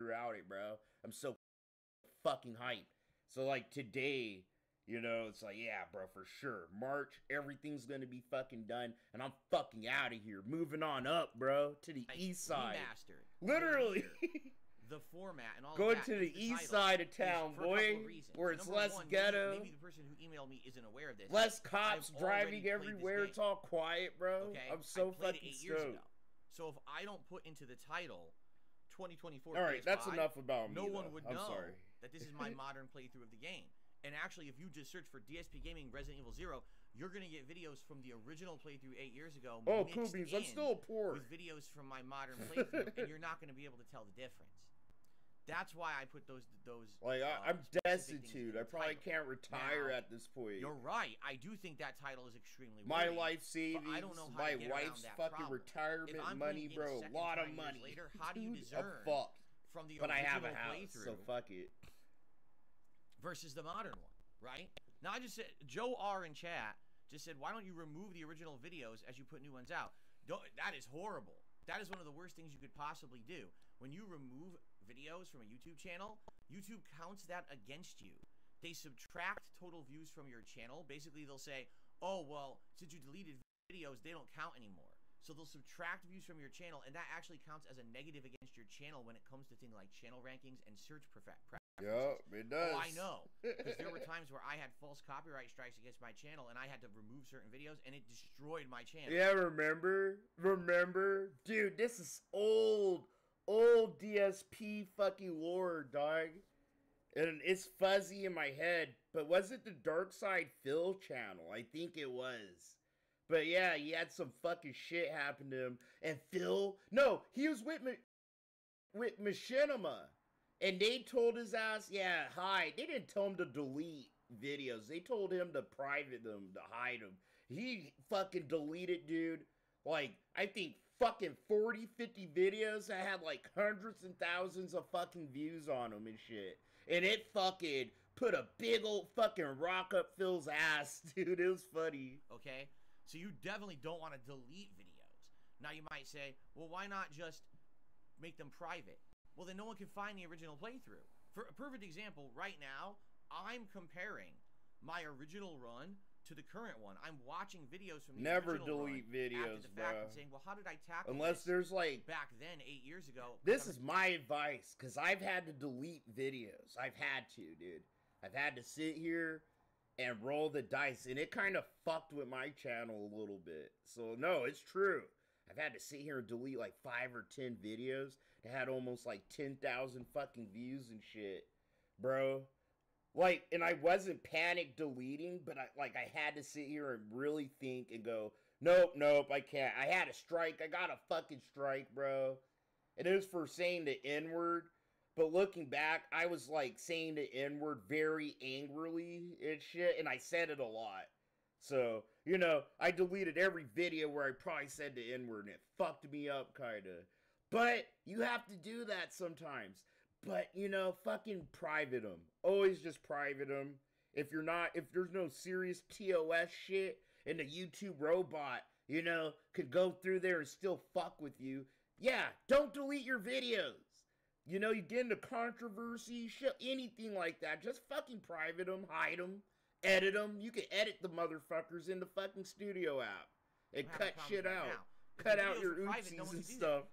throughout it, bro. I'm so fucking hyped. So like today, you know, it's like, yeah, bro, for sure. March, everything's gonna be fucking done, and I'm fucking out of here. Moving on up, bro, to the east side. Remastered. Literally. The format and all Going of that. to the east side of town, boy, where it's less ghetto. Maybe the person who emailed me isn't aware of this. Less cops driving everywhere. It's all quiet, bro. Okay? I'm so I played fucking it 8 years stoked. ago. So if I don't put into the title 2024 all right, PS5, that's enough about me. No one would know sorry. that this is my modern playthrough of the game. And actually, if you just search for DSP Gaming Resident Evil 0, you're going to get videos from the original playthrough 8 years ago. Oh, cool beans. I'm still poor. With videos from my modern playthrough, and you're not going to be able to tell the difference. That's why I put those. Like I'm destitute. I probably can't retire at this point. You're right. I do think that title is extremely. My life savings. I don't know how my to get wife's around that fucking problem. retirement money, bro. A lot of money. Later, how do you discern from the but original I have a house, playthrough so fuck it. Versus the modern one, right? Now I just said Joe R in chat just said, why don't you remove the original videos as you put new ones out? That is horrible. That is one of the worst things you could possibly do. When you remove videos from a YouTube channel, YouTube counts that against you. They subtract total views from your channel. Basically, they'll say, oh, well, since you deleted videos, they don't count anymore. So they'll subtract views from your channel, and that actually counts as a negative against your channel when it comes to things like channel rankings and search preferences. Yep, it does. Oh, I know. Because there were times where I had false copyright strikes against my channel, and I had to remove certain videos, and it destroyed my channel. Yeah, remember? Dude, this is old DSP fucking lore, dog. And it's fuzzy in my head. But was it the Dark Side Phil channel? I think it was. But yeah, he had some fucking shit happen to him. And Phil, no, he was with Machinima. And they told his ass, yeah, hide. They didn't tell him to delete videos. They told him to private them, to hide them. He fucking deleted, dude. Like, I think fucking 40, 50 videos that had like hundreds and thousands of fucking views on them and shit. And it fucking put a big old fucking rock up Phil's ass, dude. It was funny. Okay? So you definitely don't want to delete videos. Now you might say, well, why not just make them private? Well, then no one can find the original playthrough. For a perfect example, right now, I'm comparing my original run to the current one. I'm watching videos from the original delete run videos, after the fact and saying, well, how did I tackle unless there's like back then, 8 years ago? This is my advice, because I've had to delete videos. I've had to, dude. I've had to sit here and roll the dice, and it kind of fucked with my channel a little bit. So, no, it's true. I've had to sit here and delete like 5 or 10 videos that had almost like 10,000 fucking views and shit, bro. Like, and I wasn't panic deleting, but I had to sit here and really think and go, nope, I can't. I had a strike. I got a fucking strike, bro. And it was for saying the N-word. But looking back, I was like saying the N-word very angrily and shit, and I said it a lot. So, you know, I deleted every video where I probably said the N-word, and it fucked me up, kinda. But you have to do that sometimes. But, you know, fucking private them. Always just private them. If there's no serious TOS shit, and the YouTube robot, you know, could go through there and still fuck with you, yeah, don't delete your videos. You know, you get into controversy, shit, anything like that, just fucking private them, hide them. Edit them. You can edit the motherfuckers in the fucking studio app and cut shit out. Cut out your oopsies and stuff.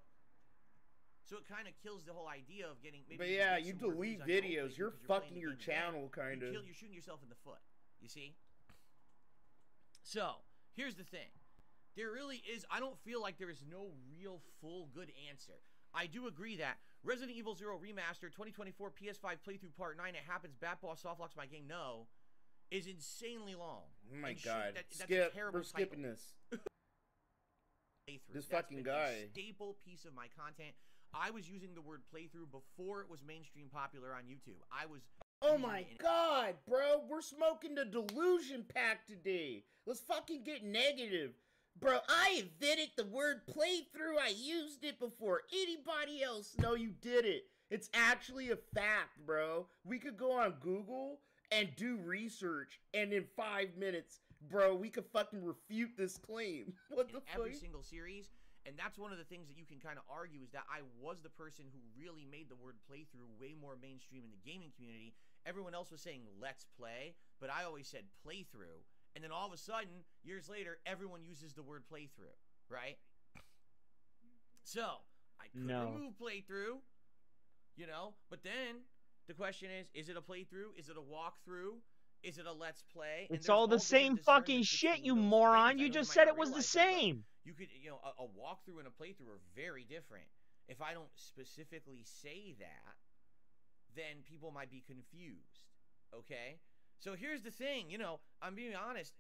So it kind of kills the whole idea of getting. Maybe but yeah, you delete videos. You're fucking your channel, kind of. You're shooting yourself in the foot. You see. So here's the thing. There really is. I don't feel like there is no real full good answer. I do agree that Resident Evil 0 Remastered 2024 PS5 playthrough Part 9. It happens. Bat Boss softlocks my game. No. Is insanely long. Oh my god. That's a terrible we're skipping this. This fucking guy. A staple piece of my content. I was using the word playthrough before it was mainstream popular on YouTube. I was... Oh my god, bro. We're smoking the delusion pack today. Let's fucking get negative. Bro, I invented the word playthrough. I used it before anybody else. No, you did it. It's actually a fact, bro. We could go on Google and do research, and in 5 minutes, bro, we could fucking refute this claim. What the fuck? Every single series, And that's one of the things that you can kind of argue is that I was the person who really made the word playthrough way more mainstream in the gaming community. Everyone else was saying let's play, but I always said playthrough. And then all of a sudden, years later, everyone uses the word playthrough, right? So, I could remove playthrough, you know, but then the question is it a playthrough? Is it a walkthrough? Is it a let's play? It's all the same fucking shit, you moron. You just said it was the same. You could, you know, a walkthrough and a playthrough are very different. If I don't specifically say that, then people might be confused, okay? So here's the thing, you know, I'm being honest.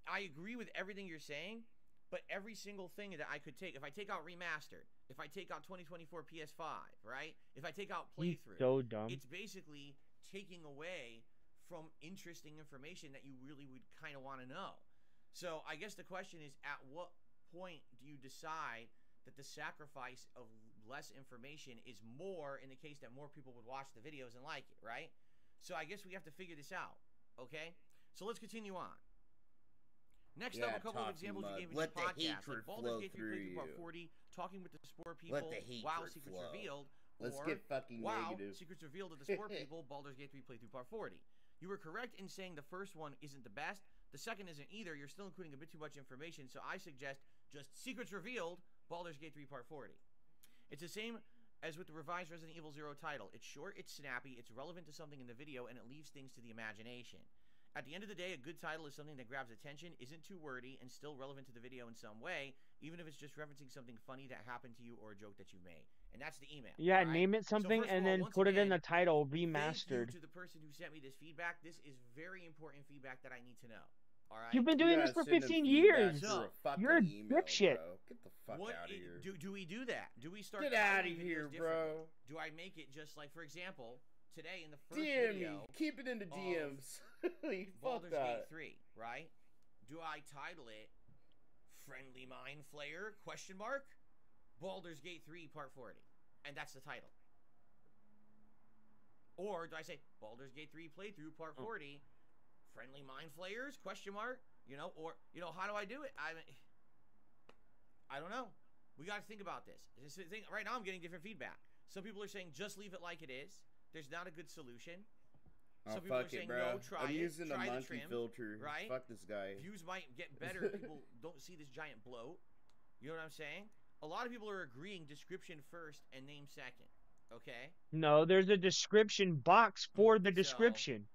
I agree with everything you're saying, but every single thing that I could take, if I take out remastered, if I take out 2024 PS5, right? If I take out playthrough, so dumb. It's basically taking away from interesting information that you really would kind of want to know. So I guess the question is, at what point do you decide that the sacrifice of less information is more in the case that more people would watch the videos and like it, right? So I guess we have to figure this out, okay? So let's continue on. Next up, a couple of examples you gave in your podcast, like Baldur's Gate 3 Playthrough Part 40, Talking with the Spore People, WoW Secrets Revealed, Let's or get fucking WoW negative. Secrets Revealed of the Spore People, Baldur's Gate 3 Playthrough Part 40. You were correct in saying the first one isn't the best, the second isn't either. You're still including a bit too much information, so I suggest just Secrets Revealed, Baldur's Gate 3 Part 40. It's the same as with the revised Resident Evil 0 title. It's short, it's snappy, it's relevant to something in the video, and it leaves things to the imagination. At the end of the day, a good title is something that grabs attention, isn't too wordy, and still relevant to the video in some way, even if it's just referencing something funny that happened to you or a joke that you made. And that's the email. Yeah, right? name it something and then put it in the title, remastered. Thank you to the person who sent me this feedback. This is very important feedback that I need to know. All right? You've been doing this for 15 years. You're a dipshit. Get the fuck out of here. Do we do that? Do we start? Get out of here, bro. Do I make it just like, for example, today in the first DM video? Keep it in the DMs. Baldur's Gate 3, right? Do I title it Friendly Mind Flayer, question mark? Baldur's Gate 3 Part 40. And that's the title. Or do I say Baldur's Gate 3 Playthrough Part 40, Friendly Mind Flayers, question mark? You know, or, you know, how do I do it? I don't know. We got to think about this. Right now I'm getting different feedback. Some people are saying just leave it like it is. There's not a good solution. Some people are saying, bro. no, try I'm using try a the monkey trim, filter. right? Fuck this guy. Views might get better if people don't see this giant bloat. You know what I'm saying? A lot of people are agreeing description first and name second. Okay? No, there's a description box for the description.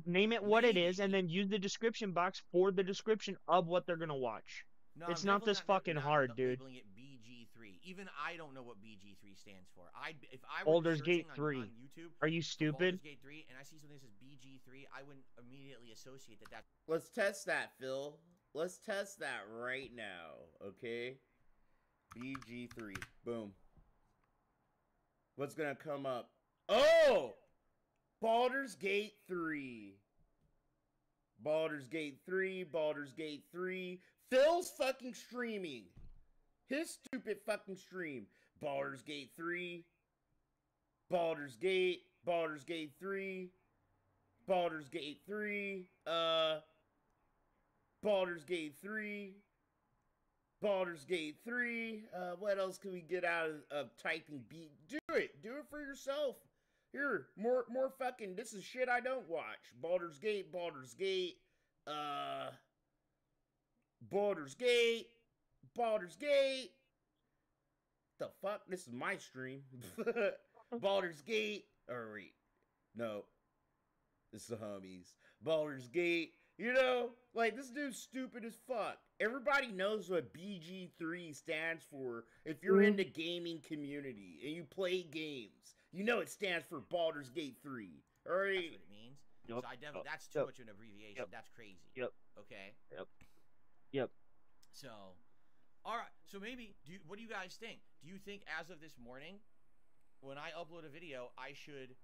Name it what it is, and then use the description box for the description of what they're gonna watch. No, it's not this fucking hard, dude. Labeling it BG3. Even I don't know what BG3 stands for. If I were Baldur's Gate 3. on YouTube, are you stupid? Baldur's Gate 3, and I see something that says BG3, I wouldn't immediately associate that. Let's test that, Phil. Let's test that right now, okay? BG3. Boom. What's gonna come up? Oh! Baldur's Gate 3. Baldur's Gate 3. Baldur's Gate 3. Phil's fucking streaming. His stupid fucking stream. Baldur's Gate 3. Baldur's Gate. Baldur's Gate 3. Baldur's Gate 3. Baldur's Gate 3. Baldur's Gate 3. What else can we get out of typing B? Do it. Do it for yourself. Here, more fucking, this is shit I don't watch. Baldur's Gate, Baldur's Gate, Baldur's Gate, Baldur's Gate. The fuck? This is my stream. Baldur's Gate. Or wait. No. It's the homies. Baldur's Gate. You know, like, this dude's stupid as fuck. Everybody knows what BG3 stands for if you're in the gaming community and you play games. You know it stands for Baldur's Gate 3. All right? That's what it means. Yep. So I definitely, that's too much of an abbreviation. Yep. That's crazy. Yep. Okay? Yep. So, all right. So maybe, what do you guys think? Do you think as of this morning, when I upload a video, I should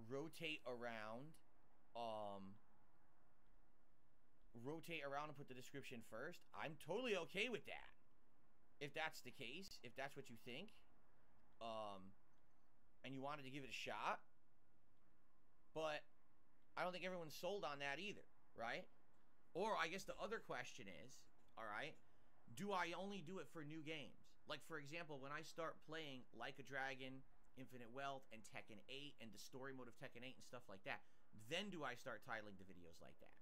rotate around and put the description first? I'm totally okay with that. If that's the case, if that's what you think, and you wanted to give it a shot, but I don't think everyone's sold on that either, right? Or I guess the other question is, all right, do I only do it for new games? Like, for example, when I start playing Like a Dragon, Infinite Wealth, and Tekken 8, and the story mode of Tekken 8 and stuff like that, then do I start titling the videos like that?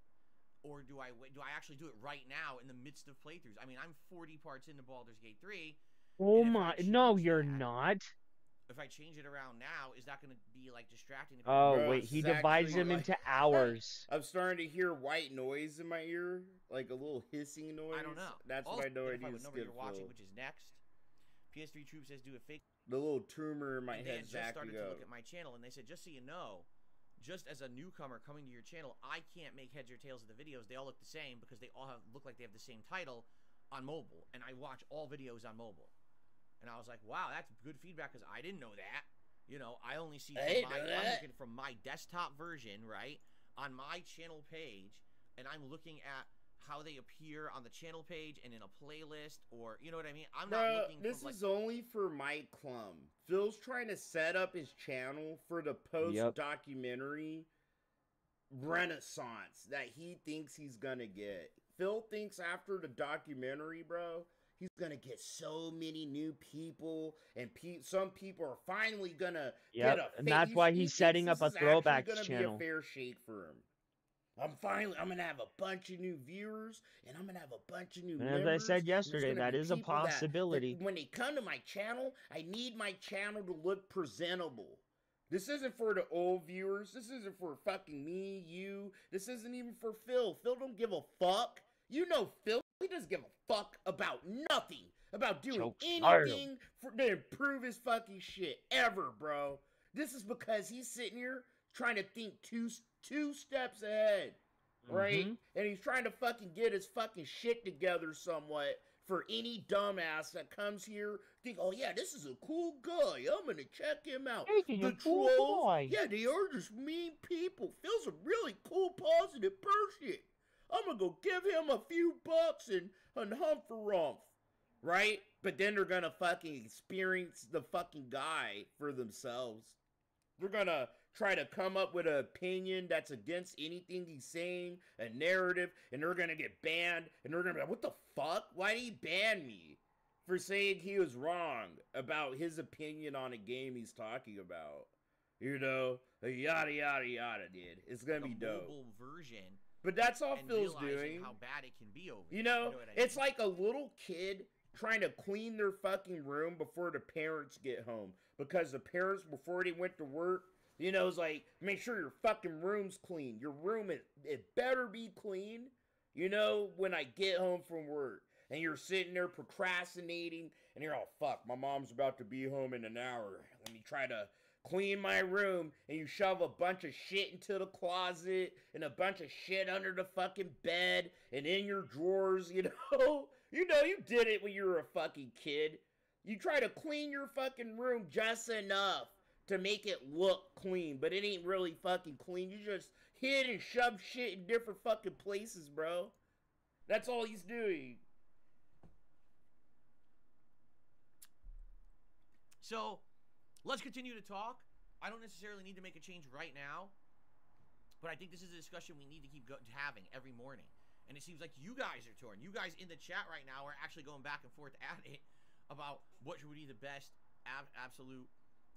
Or do I actually do it right now in the midst of playthroughs? I mean, I'm 40 parts into Baldur's Gate 3. Oh my, no, you're not. If I change it around now, is that going to be, like, distracting? Oh, Bro, wait, he it's divides actually, them like, into hours. I'm starting to hear white noise in my ear, like a little hissing noise. I don't know. That's Also, what I know I if I need would to know skip, you're watching, Phil. which is next. PS3 Troop says do a fake. The little tumor in my And they head, had just Zach, started to to go. look at my channel, and they said, just so you know, just as a newcomer coming to your channel, I can't make heads or tails of the videos. They all look the same because they all look like they have the same title on mobile, and I watch all videos on mobile. And I was like, wow, that's good feedback because I didn't know that. You know, I only see I'm looking from my desktop version, right, on my channel page, and I'm looking at how they appear on the channel page and in a playlist, or, you know what I mean? I'm not looking this from, like, is only for Mike Klum. Phil's trying to set up his channel for the post-documentary renaissance that he thinks he's gonna get. Phil thinks after the documentary, bro, he's gonna get so many new people, and some people are finally gonna get a. And that's why he's setting up a throwbacks channel. Be a fair shake for him. I'm gonna have a bunch of new viewers, and I'm gonna have a bunch of new members. As I said yesterday, that is a possibility. When they come to my channel, I need my channel to look presentable. This isn't for the old viewers. This isn't for fucking me, you. This isn't even for Phil. Phil don't give a fuck. You know Phil. He doesn't give a fuck about nothing. About doing anything to improve his fucking shit ever, bro. This is because he's sitting here trying to think two steps ahead, right? And he's trying to fucking get his fucking shit together somewhat for any dumbass that comes here. Think, oh yeah, this is a cool guy. I'm gonna check him out. The trolls, yeah, they are just mean people. Phil's a really cool, positive person. I'm gonna go give him a few bucks and humph-a-rumph, right? But then they're gonna fucking experience the fucking guy for themselves. They're gonna try to come up with an opinion that's against anything he's saying, a narrative, and they're gonna get banned, and they're gonna be like, what the fuck? Why did he ban me? For saying he was wrong about his opinion on a game he's talking about. You know? Yada, yada, yada, dude. It's gonna be dope. Mobile version. But that's all Phil's doing. How bad it can be over. You know what I mean? It's like a little kid trying to clean their fucking room before the parents get home. Because the parents, before they went to work, you know, it's like, make sure your fucking room's clean. Your room, it better be clean, you know, when I get home from work. And you're sitting there procrastinating, and you're all, fuck, my mom's about to be home in an hour. Let me try to clean my room, and you shove a bunch of shit into the closet, and a bunch of shit under the fucking bed, and in your drawers, you know? You did it when you were a fucking kid. You try to clean your fucking room just enough to make it look clean, but it ain't really fucking clean. You just hid and shoved shit in different fucking places, bro. That's all he's doing. So, let's continue to talk. I don't necessarily need to make a change right now, but I think this is a discussion we need to keep having every morning. And it seems like you guys are torn. You guys in the chat right now are actually going back and forth at it about what would be the best absolute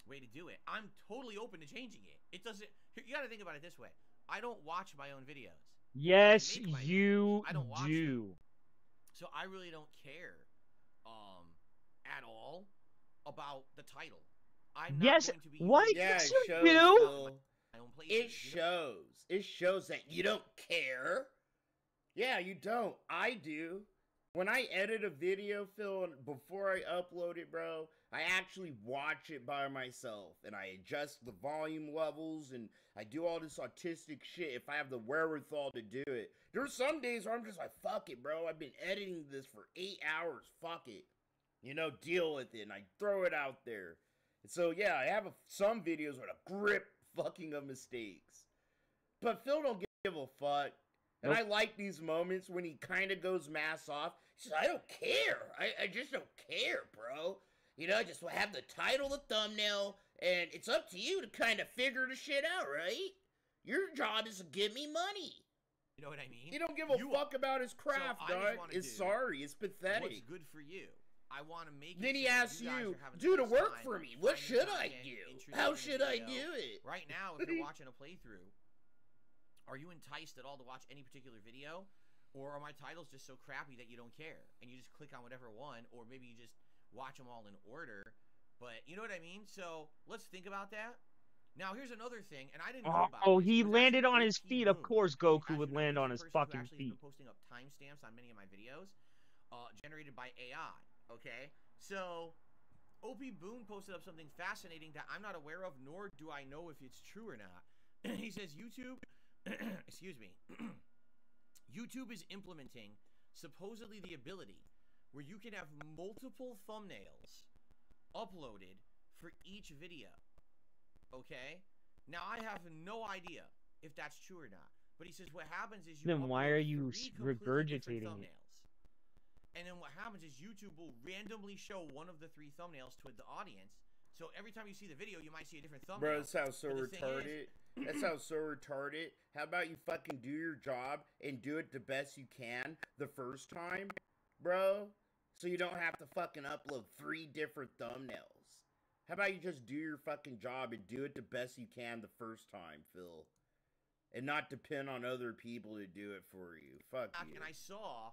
way to do it. I'm totally open to changing it. It doesn't. You got to think about it this way. I don't watch my own videos. Yes, you I don't watch do. them. So I really don't care at all about the title. I'm not going to be what? Yeah, yes, it shows, you do. It shows. It shows that you don't care. Yeah, you don't. I do. When I edit a video, Phil, before I upload it, bro, I actually watch it by myself, and I adjust the volume levels, and I do all this autistic shit if I have the wherewithal to do it. There's some days where I'm just like, fuck it, bro. I've been editing this for 8 hours. Fuck it. You know, deal with it, and I throw it out there. And so, yeah, I have some videos with a grip fucking of mistakes. But Phil don't give a fuck. And I like these moments when he kind of goes mask off. He says, I don't care. I just don't care, bro. You know, just have the title, the thumbnail, and it's up to you to kind of figure the shit out, right? Your job is to give me money. You know what I mean? He don't give a fuck about his craft, dog. It's sorry. It's pathetic. What's good for you? I want to make it Then he so that asks you, guys you, are having do the the best work time for me. What finding should I content, do? interested How in the should I video. do it? Right now, if you're watching a playthrough, are you enticed at all to watch any particular video? Or are my titles just so crappy that you don't care? And you just click on whatever one, or maybe you just watch them all in order. But you know what I mean? So let's think about that. Now, here's another thing, and I didn't know about Oh, this. he It was landed actually on his OP feet. Of Boom, course, who, Goku as would you know, land he's on the his person who fucking actually has feet. been posting up timestamps on many of my videos, generated by AI. Okay, so OP Boone posted up something fascinating that I'm not aware of, nor do I know if it's true or not. He says YouTube, excuse me, YouTube is implementing supposedly the ability where you can have multiple thumbnails uploaded for each video. Okay? Now, I have no idea if that's true or not. But he says what happens is you Then why are upload you 3 completely different regurgitating it? thumbnails. And then what happens is YouTube will randomly show one of the 3 thumbnails to the audience. So every time you see the video, you might see a different thumbnail. Bro, that sounds so But the thing retarded. That sounds so retarded. How about you fucking do your job and do it the best you can the first time, bro? So you don't have to fucking upload 3 different thumbnails. How about you just do your fucking job and do it the best you can the first time, Phil? And not depend on other people to do it for you. Fuck you. And I saw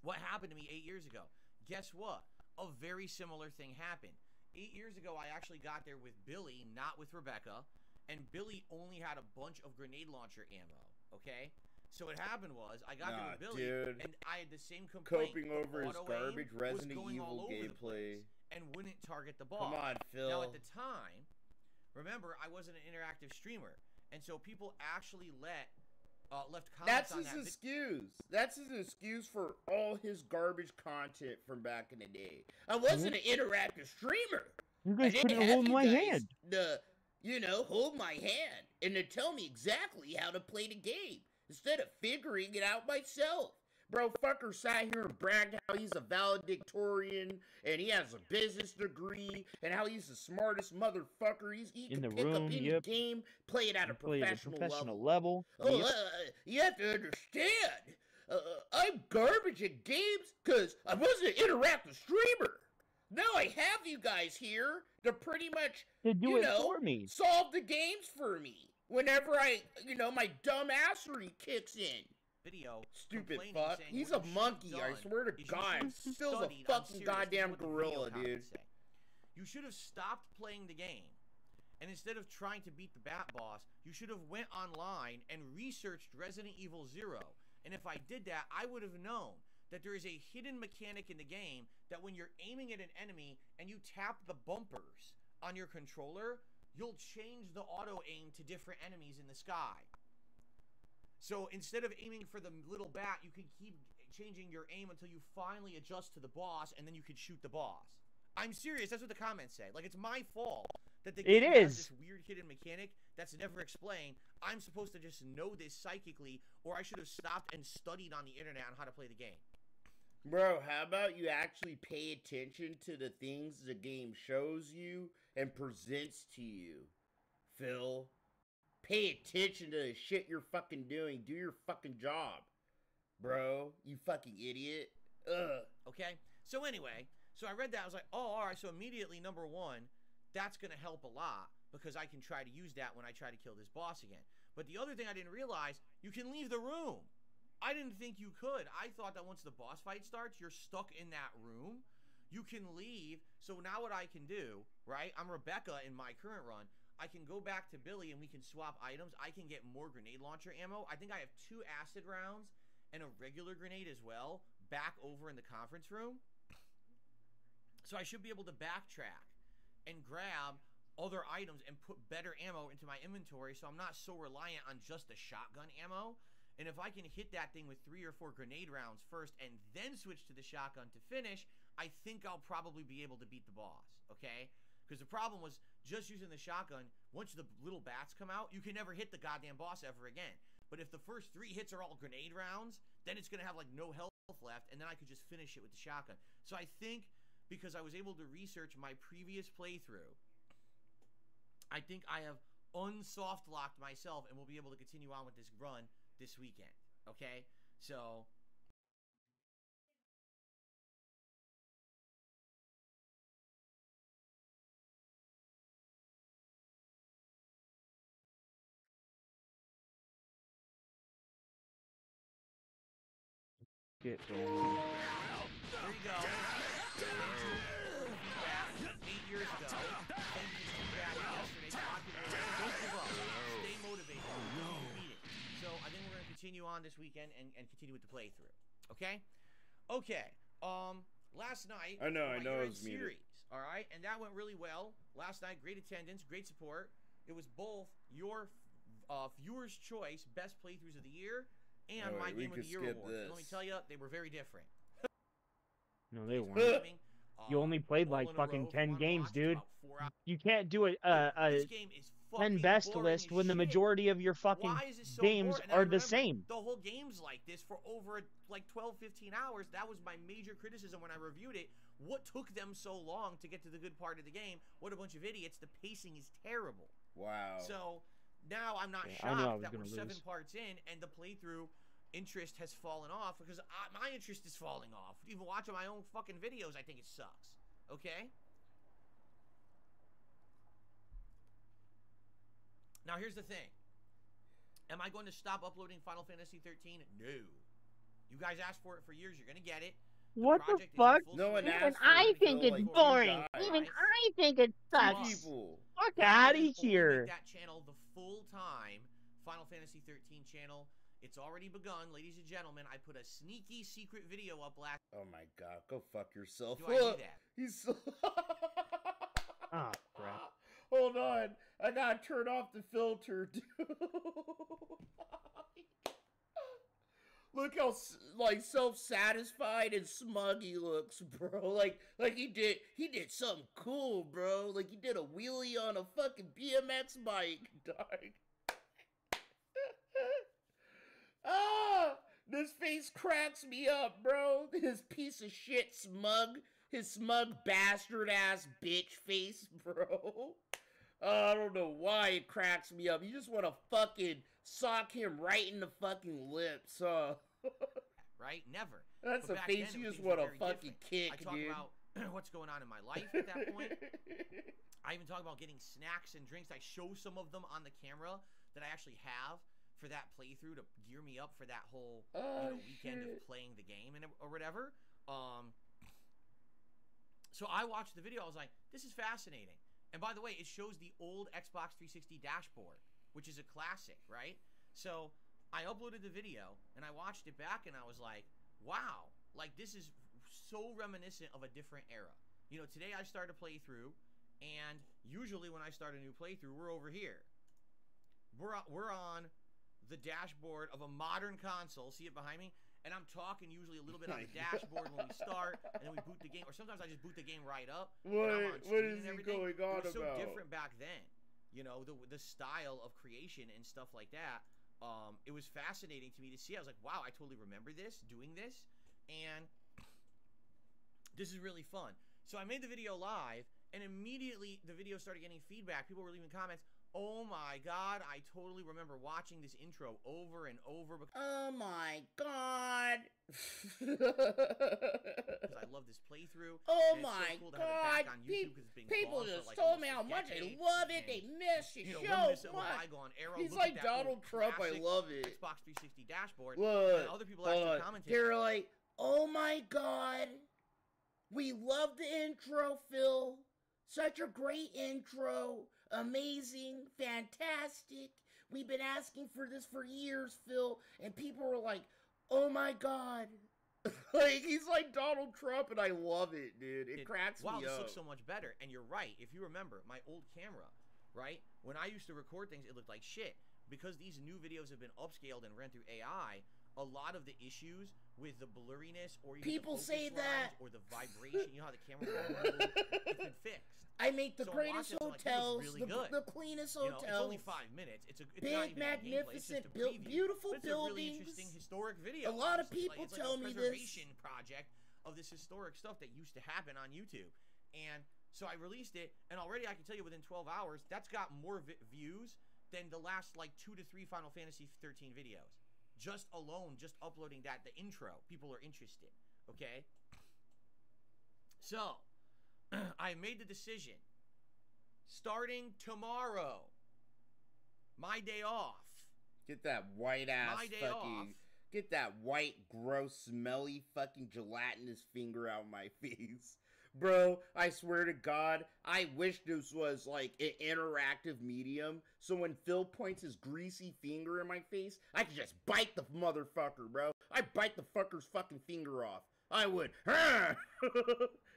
what happened to me 8 years ago. Guess what? A very similar thing happened. 8 years ago, I actually got there with Billy, not with Rebecca. And Billy only had a bunch of grenade launcher ammo, okay? So what happened was, I got there with Billy, dude. and I had the same complaint. Coping over his Auto-aim garbage was Resident going all Evil over the gameplay. place and wouldn't target the boss. Come on, Phil. Now, at the time, remember, I wasn't an interactive streamer. And so people actually left comments on that. That's his excuse. That's his excuse for all his garbage content from back in the day. I wasn't an interactive streamer. You guys I couldn't didn't have hold you my guys hand. hold my hand and to tell me exactly how to play the game instead of figuring it out myself. Bro, fucker sat here and bragged how he's a valedictorian and he has a business degree and how he's the smartest motherfucker. He In can the pick up room, any yep. game, play it at a Play at a professional level. Oh, Yep. you have to understand. I'm garbage at games because I wasn't an interactive streamer. Now I have you guys here to pretty much, To do it for me. solve the games for me. Whenever my dumbassery kicks in. Video Stupid complaining, fuck. saying He's what a you monkey, should've I done swear to is you God. should've Phil's a studied. I'm fucking serious. goddamn This is what the gorilla, video dude. comments say. You should have stopped playing the game. And instead of trying to beat the Bat Boss, you should have went online and researched Resident Evil 0. And if I did that, I would have known that there is a hidden mechanic in the game that when you're aiming at an enemy and you tap the bumpers on your controller, you'll change the auto aim to different enemies in the sky. So instead of aiming for the little bat, you can keep changing your aim until you finally adjust to the boss, and then you can shoot the boss. I'm serious. That's what the comments say. Like, it's my fault that the game has this weird hidden mechanic that's never explained. I'm supposed to just know this psychically, or I should have stopped and studied on the internet on how to play the game. Bro, how about you actually pay attention to the things the game shows you and presents to you, Phil? Pay attention to the shit you're fucking doing. Do your fucking job, bro. You fucking idiot. Ugh. Okay? So anyway, so I read that. I was like, oh, all right. So immediately, number one, that's going to help a lot because I can try to use that when I try to kill this boss again. But the other thing I didn't realize, you can leave the room. I didn't think you could. I thought that once the boss fight starts, you're stuck in that room. You can leave. So now what I can do, right? I'm Rebecca in my current run. I can go back to Billy and we can swap items. I can get more grenade launcher ammo. I think I have 2 acid rounds and a regular grenade as well back over in the conference room. So I should be able to backtrack and grab other items and put better ammo into my inventory so I'm not so reliant on just the shotgun ammo. And if I can hit that thing with 3 or 4 grenade rounds first and then switch to the shotgun to finish, I think I'll probably be able to beat the boss, okay? Because the problem was just using the shotgun, once the little bats come out, you can never hit the goddamn boss ever again. But if the first 3 hits are all grenade rounds, then it's going to have like no health left, and then I could just finish it with the shotgun. So I think because I was able to research my previous playthrough, I think I have unsoft locked myself and will be able to continue on with this run this weekend, okay? So shit going on. There you go. Feedback 8 years ago. Thank you for feedback yesterday. Don't give up. Stay motivated. You beat it. So I think we're going to continue on this weekend and continue with the playthrough. Okay? Okay. Last night, I know it was series. All right, and that went really well. Last night, great attendance, great support. It was both your viewers' choice best playthroughs of the year and my game of the year award. And let me tell you, they were very different. No, they weren't. You only played like fucking 10 games, dude. You can't do this game is 10 best list when the majority of your fucking games are the same. The whole game's like this for over like 12, 15 hours. That was my major criticism when I reviewed it. What took them so long to get to the good part of the game? What a bunch of idiots. The pacing is terrible. Wow. So now I'm not shocked that we're 7 parts in and the playthrough interest has fallen off because my interest is falling off. Even watching my own fucking videos, I think it sucks. Okay? Now, here's the thing. Am I going to stop uploading Final Fantasy 13? No. You guys asked for it for years. You're going to get it. What the fuck? No one Even I think it's boring. Even I think it sucks. Fuck out of here. Make that channel the full-time Final Fantasy 13 channel. It's already begun, ladies and gentlemen. I put a sneaky secret video up last. Oh my god, go fuck yourself. Do I do that? He's so. Oh crap. Hold on, I gotta turn off the filter, dude. Look how like self-satisfied and smug he looks, bro. Like he did something cool, bro. Like he did a wheelie on a fucking BMX bike, dog. Ah, this face cracks me up, bro. His piece of shit his smug bastard ass bitch face, bro. I don't know why it cracks me up. You just want to fucking sock him right in the fucking lips, huh? Right? Never. That's a face you just want to fucking kick, I talk dude. about what's going on in my life at that point. I even talk about getting snacks and drinks. I show some of them on the camera that I actually have for that playthrough to gear me up for that whole weekend of playing the game or whatever. So I watched the video. I was like, this is fascinating. And by the way, it shows the old Xbox 360 dashboard, which is a classic, right? So I uploaded the video and I watched it back and I was like, wow, like this is so reminiscent of a different era. You know, today I start a playthrough and usually when I start a new playthrough, we're over here. We're on the dashboard of a modern console. See it behind me? And I'm talking usually a little bit on the dashboard when we start, and then we boot the game. Or sometimes I just boot the game right up. What is he going on about? It was so different back then. You know, the style of creation and stuff like that. It was fascinating to me to see. I was like, wow, I totally remember this, doing this. And this is really fun. So I made the video live, and immediately the video started getting feedback. People were leaving comments. Oh my god, I totally remember watching this intro over and over. Oh my god. Because I love this playthrough. Oh so my cool god. People just told me how much they love it. They miss the show. He's like Donald Trump. I love it. Xbox 360 dashboard. Look, and other people actually commented. They're like, oh my god. We love the intro, Phil. Such a great intro. Amazing, fantastic. We've been asking for this for years, Phil. And people were like, oh my god. Like, he's like Donald Trump, and I love it, dude. It cracks me up. Wow, this looks so much better. And you're right. If you remember, my old camera, right? When I used to record things, it looked like shit. Because these new videos have been upscaled and ran through AI, a lot of the issues with the blurriness or even people the say that or the vibration, you know how the camera will move, it's been fixed. I make the greatest hotels, really the cleanest hotels. You know, it's only 5 minutes. It's big, not even magnificent, beautiful beautiful buildings. buildings. It's a really interesting historic video. A lot of people it's tell like me a this. preservation project of this historic stuff that used to happen on YouTube. And so I released it, and already I can tell you within 12 hours, that's got more views than the last like 2 to 3 Final Fantasy 13 videos. Just alone, just uploading that, the intro, people are interested, okay? So, I made the decision, starting tomorrow, my day off. Get that white ass my day fucking Get that white, gross, smelly, fucking gelatinous finger out of my face. Bro, I swear to God, I wish this was like an interactive medium, so when Phil points his greasy finger in my face, I could just bite the motherfucker, bro. I'd bite the fucker's fucking finger off. I would.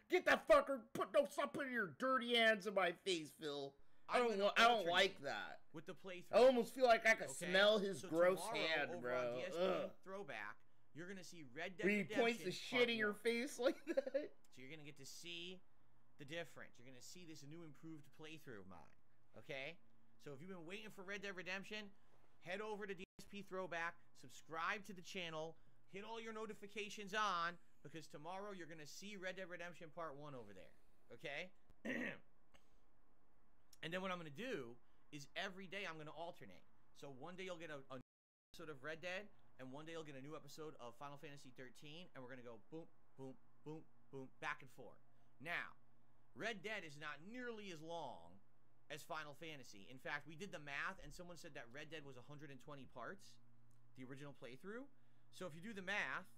Get that fucker, stop putting your dirty hands in my face, Phil. I don't like that. With the playthrough. I almost feel like I could smell his gross hand, over bro. On DSP Throwback, you're gonna see Red Dead Redemption. He points the shit in your face like that. So you're gonna get to see the difference. You're gonna see this new improved playthrough of mine. Okay? So if you've been waiting for Red Dead Redemption, head over to DSP Throwback, subscribe to the channel, hit all your notifications on, because tomorrow you're gonna see Red Dead Redemption Part 1 over there. Okay? And then what I'm gonna do is every day I'm gonna alternate. So one day you'll get a new episode of Red Dead, and one day you'll get a new episode of Final Fantasy 13, and we're gonna go boom, boom, boom, boom, back and forth. Now, Red Dead is not nearly as long as Final Fantasy. In fact, we did the math, and someone said that Red Dead was 120 parts, the original playthrough. So if you do the math,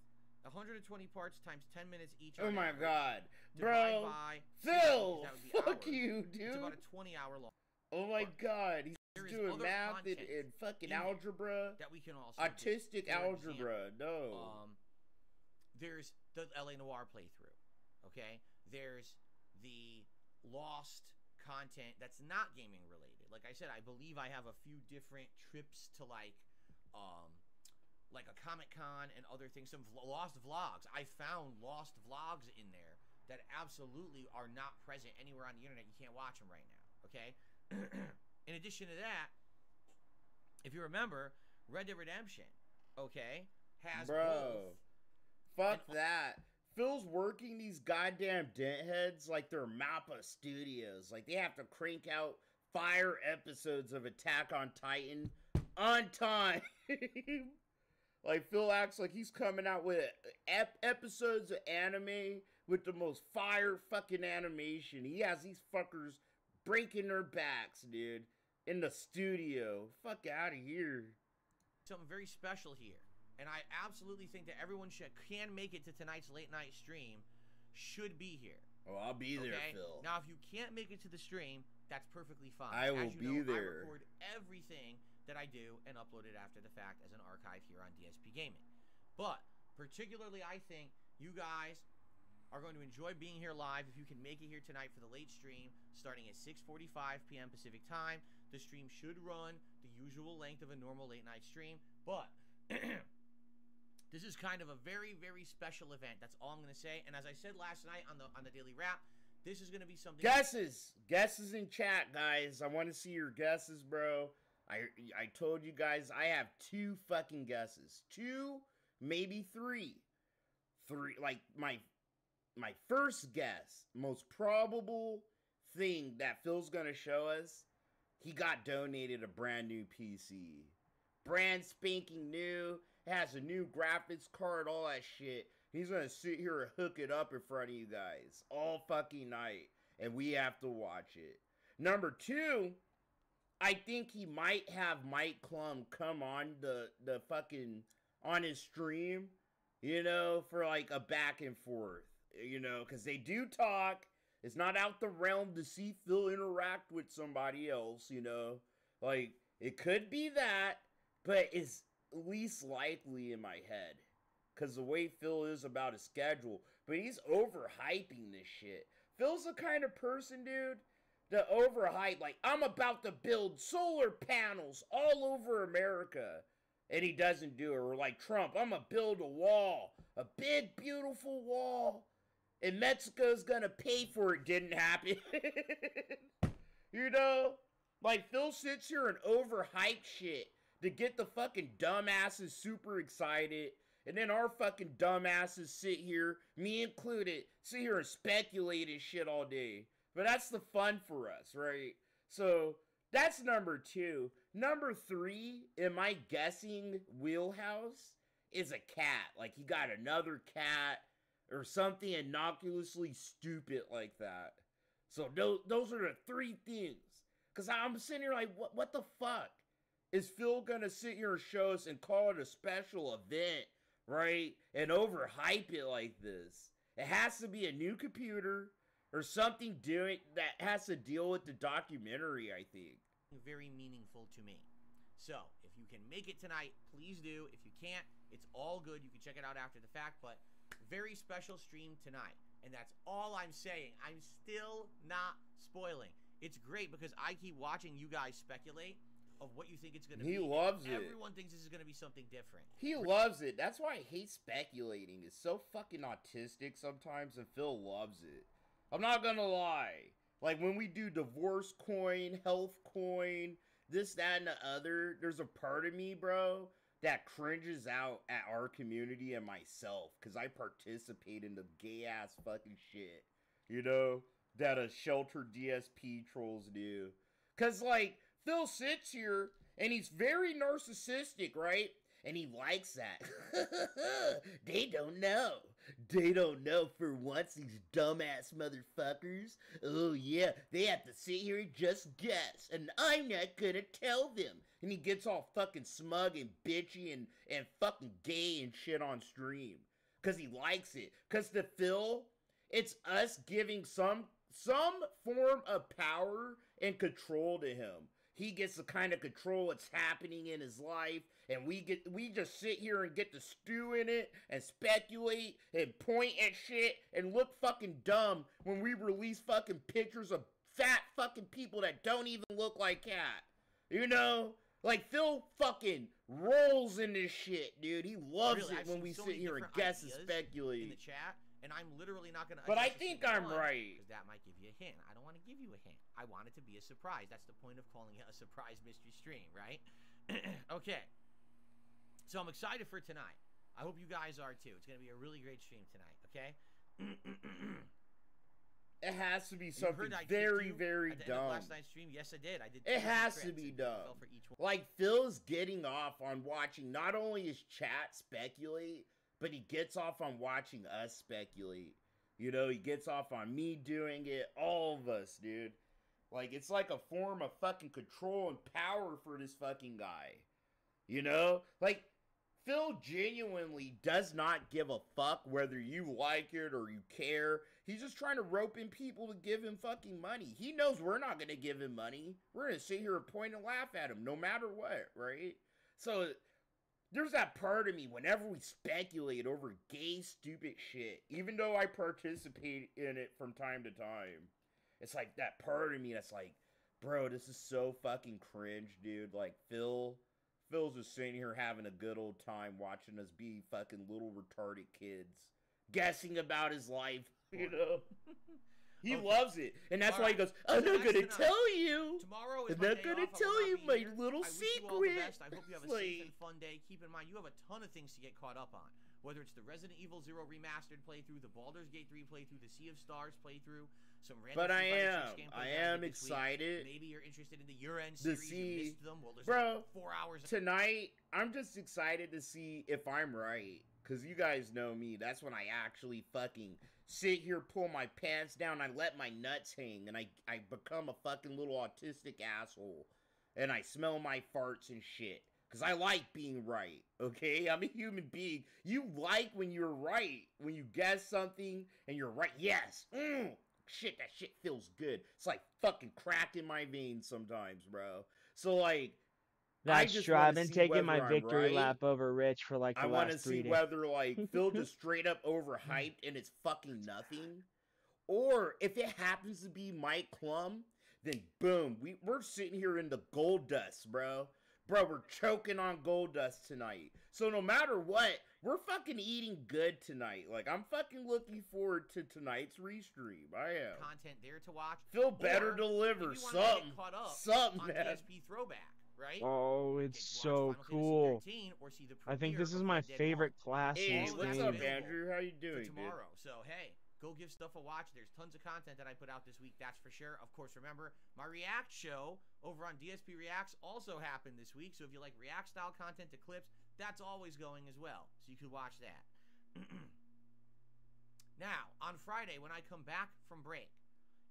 120 parts times 10 minutes each. Oh my God, bro! Phil, fuck you, dude. It's about a 20-hour long. Oh my God, he's doing math and fucking algebra. That we can also autistic algebra. No. There's the LA Noire playthrough. Okay. There's the Lost content that's not gaming related. Like I said, I believe I have a few different trips to like a Comic-Con and other things. Some Lost vlogs. I found Lost vlogs in there that absolutely are not present anywhere on the internet. You can't watch them right now. Okay. In addition to that, if you remember, Red Dead Redemption, okay, has both. Fuck that. Phil's working these goddamn dent heads like they're Mappa Studios. Like they have to crank out fire episodes of Attack on Titan on time. Like Phil acts like he's coming out with episodes of anime with the most fire fucking animation. He has these fuckers breaking their backs, dude, in the studio. Fuck out of here. Something very special here. And I absolutely think that everyone can make it to tonight's late night stream, should be here. Oh, I'll be there, Phil. Now, if you can't make it to the stream, that's perfectly fine. I will be there. I record everything that I do and upload it after the fact as an archive here on DSP Gaming. But, particularly, I think you guys are going to enjoy being here live if you can make it here tonight for the late stream starting at 6:45 p.m. Pacific time. The stream should run the usual length of a normal late night stream, but this is kind of a very, very special event. That's all I'm going to say. And as I said last night on the Daily Wrap, this is going to be something. Guesses in chat, guys. I want to see your guesses, bro. I told you guys I have 2 fucking guesses. 2, maybe 3. 3, like my first guess, most probable thing that Phil's gonna show us, he got donated a brand new PC. Brand spanking new, has a new graphics card, all that shit. He's gonna sit here and hook it up in front of you guys all fucking night, and we have to watch it. Number 2, I think he might have Mike Klum come on the fucking, on his stream, you know, for like a back and forth. You know, because they do talk. It's not out the realm to see Phil interact with somebody else, you know. Like, it could be that, but it's least likely in my head. Because the way Phil is about his schedule. But he's overhyping this shit. Phil's the kind of person, dude, that overhype. Like, I'm about to build solar panels all over America. And he doesn't do it. Or like Trump, I'm going to build a wall. A big, beautiful wall. And Mexico's gonna pay for it. Didn't happen. You know? Like, Phil sits here and overhype shit to get the fucking dumbasses super excited. And then our fucking dumbasses sit here, me included, sit here and speculate and shit all day. But that's the fun for us, right? So, that's number 2. Number 3, in my guessing wheelhouse, is a cat. Like, he got another cat. Or something innocuously stupid like that. So those are the 3 things. Because I'm sitting here like, what the fuck? is Phil gonna sit here and show us and call it a special event, right? And overhype it like this? It has to be a new computer or something doing that has to deal with the documentary, I think. Very meaningful to me. So, if you can make it tonight, please do. If you can't, it's all good. You can check it out after the fact, but very special stream tonight. And that's all I'm saying. I'm still not spoiling. It's great because I keep watching you guys speculate of what you think it's going to be. He loves it. Everyone thinks this is going to be something different. He loves it. That's why I hate speculating. It's so fucking autistic sometimes, and Phil loves it. I'm not gonna lie. Like, when we do divorce coin, health coin, this, that, and the other, there's a part of me, bro, that cringes out at our community and myself, because I participate in the gay-ass fucking shit, you know, that a sheltered DSP trolls do. Because, like, Phil sits here, and he's very narcissistic, right? And he likes that. They don't know. They don't know for once, these dumbass motherfuckers. Oh yeah, they have to sit here and just guess, and I'm not gonna tell them. And he gets all fucking smug and bitchy and fucking gay and shit on stream. Cause he likes it. Cause to Phil, it's us giving some form of power and control to him. He gets to kind of control what's happening in his life, and we just sit here and get to stew in it and speculate and point at shit and look fucking dumb when we release fucking pictures of fat fucking people that don't even look like Cat. You know? Like, Phil fucking rolls in this shit, dude. He loves it when we sit here and guess and speculate. In the chat, and I'm literally not going to... But I think I'm right. Because that might give you a hint. I don't want to give you a hint. I want it to be a surprise. That's the point of calling it a surprise mystery stream, right? Okay. So I'm excited for tonight. I hope you guys are too. It's going to be a really great stream tonight, okay? It has to be something very, very dumb. Last night's stream, yes, I did. It has to be dumb. Like, Phil's getting off on watching not only his chat speculate, but he gets off on watching us speculate. You know, he gets off on me doing it. All of us, dude. Like, it's like a form of fucking control and power for this fucking guy. You know? Like, Phil genuinely does not give a fuck whether you like it or you care. He's just trying to rope in people to give him fucking money. He knows we're not going to give him money. We're going to sit here and point and laugh at him no matter what, right? So, there's that part of me whenever we speculate over gay, stupid shit, even though I participate in it from time to time. It's like that part of me that's like, bro, this is so fucking cringe, dude. Like, Phil's just sitting here having a good old time watching us be fucking little retarded kids. Guessing about his life, you know? He loves it. And that's why he goes, I'm not going to tell you. Tomorrow is I'm not going to tell you my little secret. I wish you all the best. I hope you have a safe and fun day. Keep in mind, you have a ton of things to get caught up on. Whether it's the Resident Evil 0 remastered playthrough, the Baldur's Gate 3 playthrough, the Sea of Stars playthrough, some random. But I am excited. Maybe you're interested in the Year-End series. You missed them. Well, there's bro, 4 hours tonight. I'm just excited to see if I'm right, because you guys know me. That's when I actually fucking sit here, pull my pants down, I let my nuts hang, and I become a fucking little autistic asshole, and I smell my farts and shit. Because I like being right, okay? I'm a human being. You like when you're right. When you guess something and you're right. Yes. Shit, that shit feels good. It's like fucking crack in my veins sometimes, bro. So, like, that's true. I've been taking my victory lap over Rich for like the last 3 days. I want to see whether, like, Phil just straight up overhyped and it's fucking nothing. Or if it happens to be Mike Klum, then boom. We're sitting here in the gold dust, bro. Bro, we're choking on gold dust tonight. So no matter what, we're fucking eating good tonight. Like, I'm fucking looking forward to tonight's restream. I am. Content there to watch. Phil better deliver something. Something, on man. DSP Throwback, right? Oh, it's so cool. I think this is my favorite class in this what's game. up, Andrew? How you doing, tomorrow. Dude? So, hey. Go give stuff a watch. There's tons of content that I put out this week, that's for sure. Of course, remember, my React show over on DSP Reacts also happened this week. So if you like React-style content to clips, that's always going as well. So you could watch that. Now, on Friday, when I come back from break,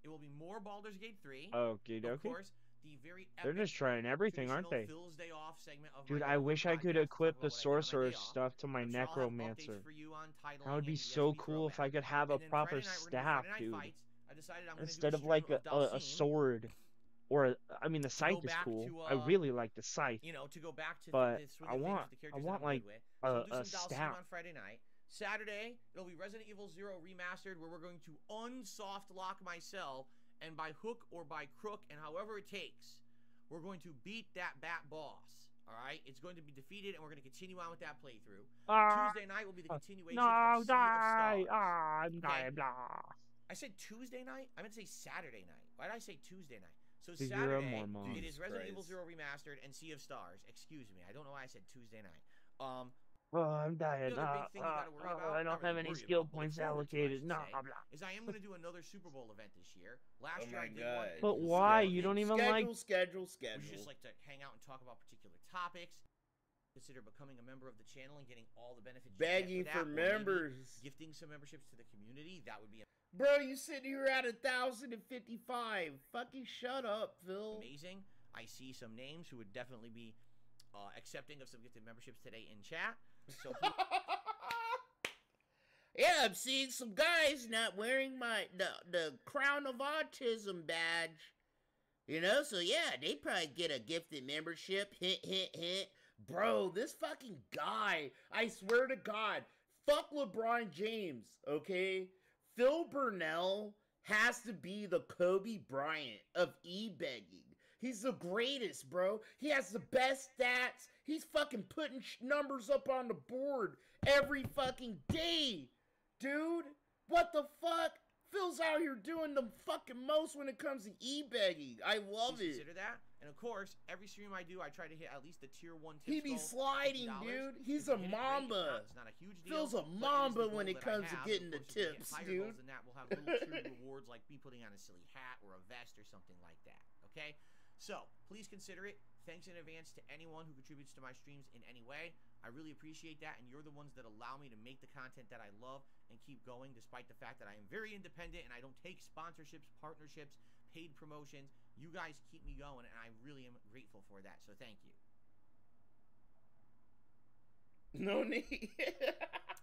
it will be more Baldur's Gate 3. Okay, of course, the very They're just trying everything, aren't they? Phil's Day Off segment of Dude, my I wish I could podcast to equip talk the about what I did on my sorcerer's day off. stuff to my I'm sure I'll have updates necromancer. for you on titling That would be and so ESP cool if I throwback. could have a And then proper Friday night, we're gonna do staff, Friday night dude. fights. I decided I'm gonna do Instead a of like stream of a Dalsim sword. Or, I mean, the to go scythe is back cool. to, I really like the scythe. you know, to go back to But the swing I of things want, with the I characters want that I'm like good with. So we'll do a some Dalsim staff. on Friday night. Saturday, it'll be Resident Evil 0 Remastered, where we're going to unsoft lock myself, and by hook or by crook, and however it takes, we're going to beat that bat boss. All right? It's going to be defeated, and we're going to continue on with that playthrough. Tuesday night will be the continuation of Sea of Stars. I'm Okay? dying, blah. I said Tuesday night? I meant to say Saturday night. Why did I say Tuesday night? So 'Cause you're a Saturday, Mormon. it is Resident Evil Jesus 0 Remastered and Sea of Stars. Excuse me. I don't know why I said Tuesday night. Oh, I'm dying. The other big thing you gotta worry about, I not don't have really any worry skill about, but look points forward to, I allocated. should No, say, blah. is I am going to do another Super Bowl event this year. Last Oh year my I did one. God. But why? You don't even like. Schedule. We just like to hang out and talk about particular topics. Consider becoming a member of the channel and getting all the benefits. Begging you get for that, or maybe members. gifting some memberships to the community. That would be Bro, you sitting here at 1,055. Fucking shut up, Phil. amazing. I see some names who would definitely be accepting of some gifted memberships today in chat. So Yeah, I'm seeing some guys not wearing the Crown of Autism badge. You know, so yeah, they probably get a gifted membership. Hint, hint, hint. Bro, this fucking guy, I swear to God, fuck LeBron James, okay? Phil Burnell has to be the Kobe Bryant of e-begging. He's the greatest, bro. He has the best stats. He's fucking putting numbers up on the board every fucking day. Dude, what the fuck? Phil's out here doing the fucking most when it comes to e-begging. I love it. Consider that. And of course, every stream I do, I try to hit at least the tier 1 tip He be goal, sliding, $50. dude. He's If a you hit it, great. If mamba. not, it's not a huge deal, Phil's a but it is the mamba goal when it that I comes to have. getting Of the course, if we hit tips, higher dude. goals than that, we'll have little true rewards like me putting on a silly hat or a vest or something like that. Okay? So, please consider it. Thanks in advance to anyone who contributes to my streams in any way. I really appreciate that, and you're the ones that allow me to make the content that I love and keep going, despite the fact that I am very independent and I don't take sponsorships, partnerships, paid promotions. You guys keep me going, and I really am grateful for that, so thank you. No need.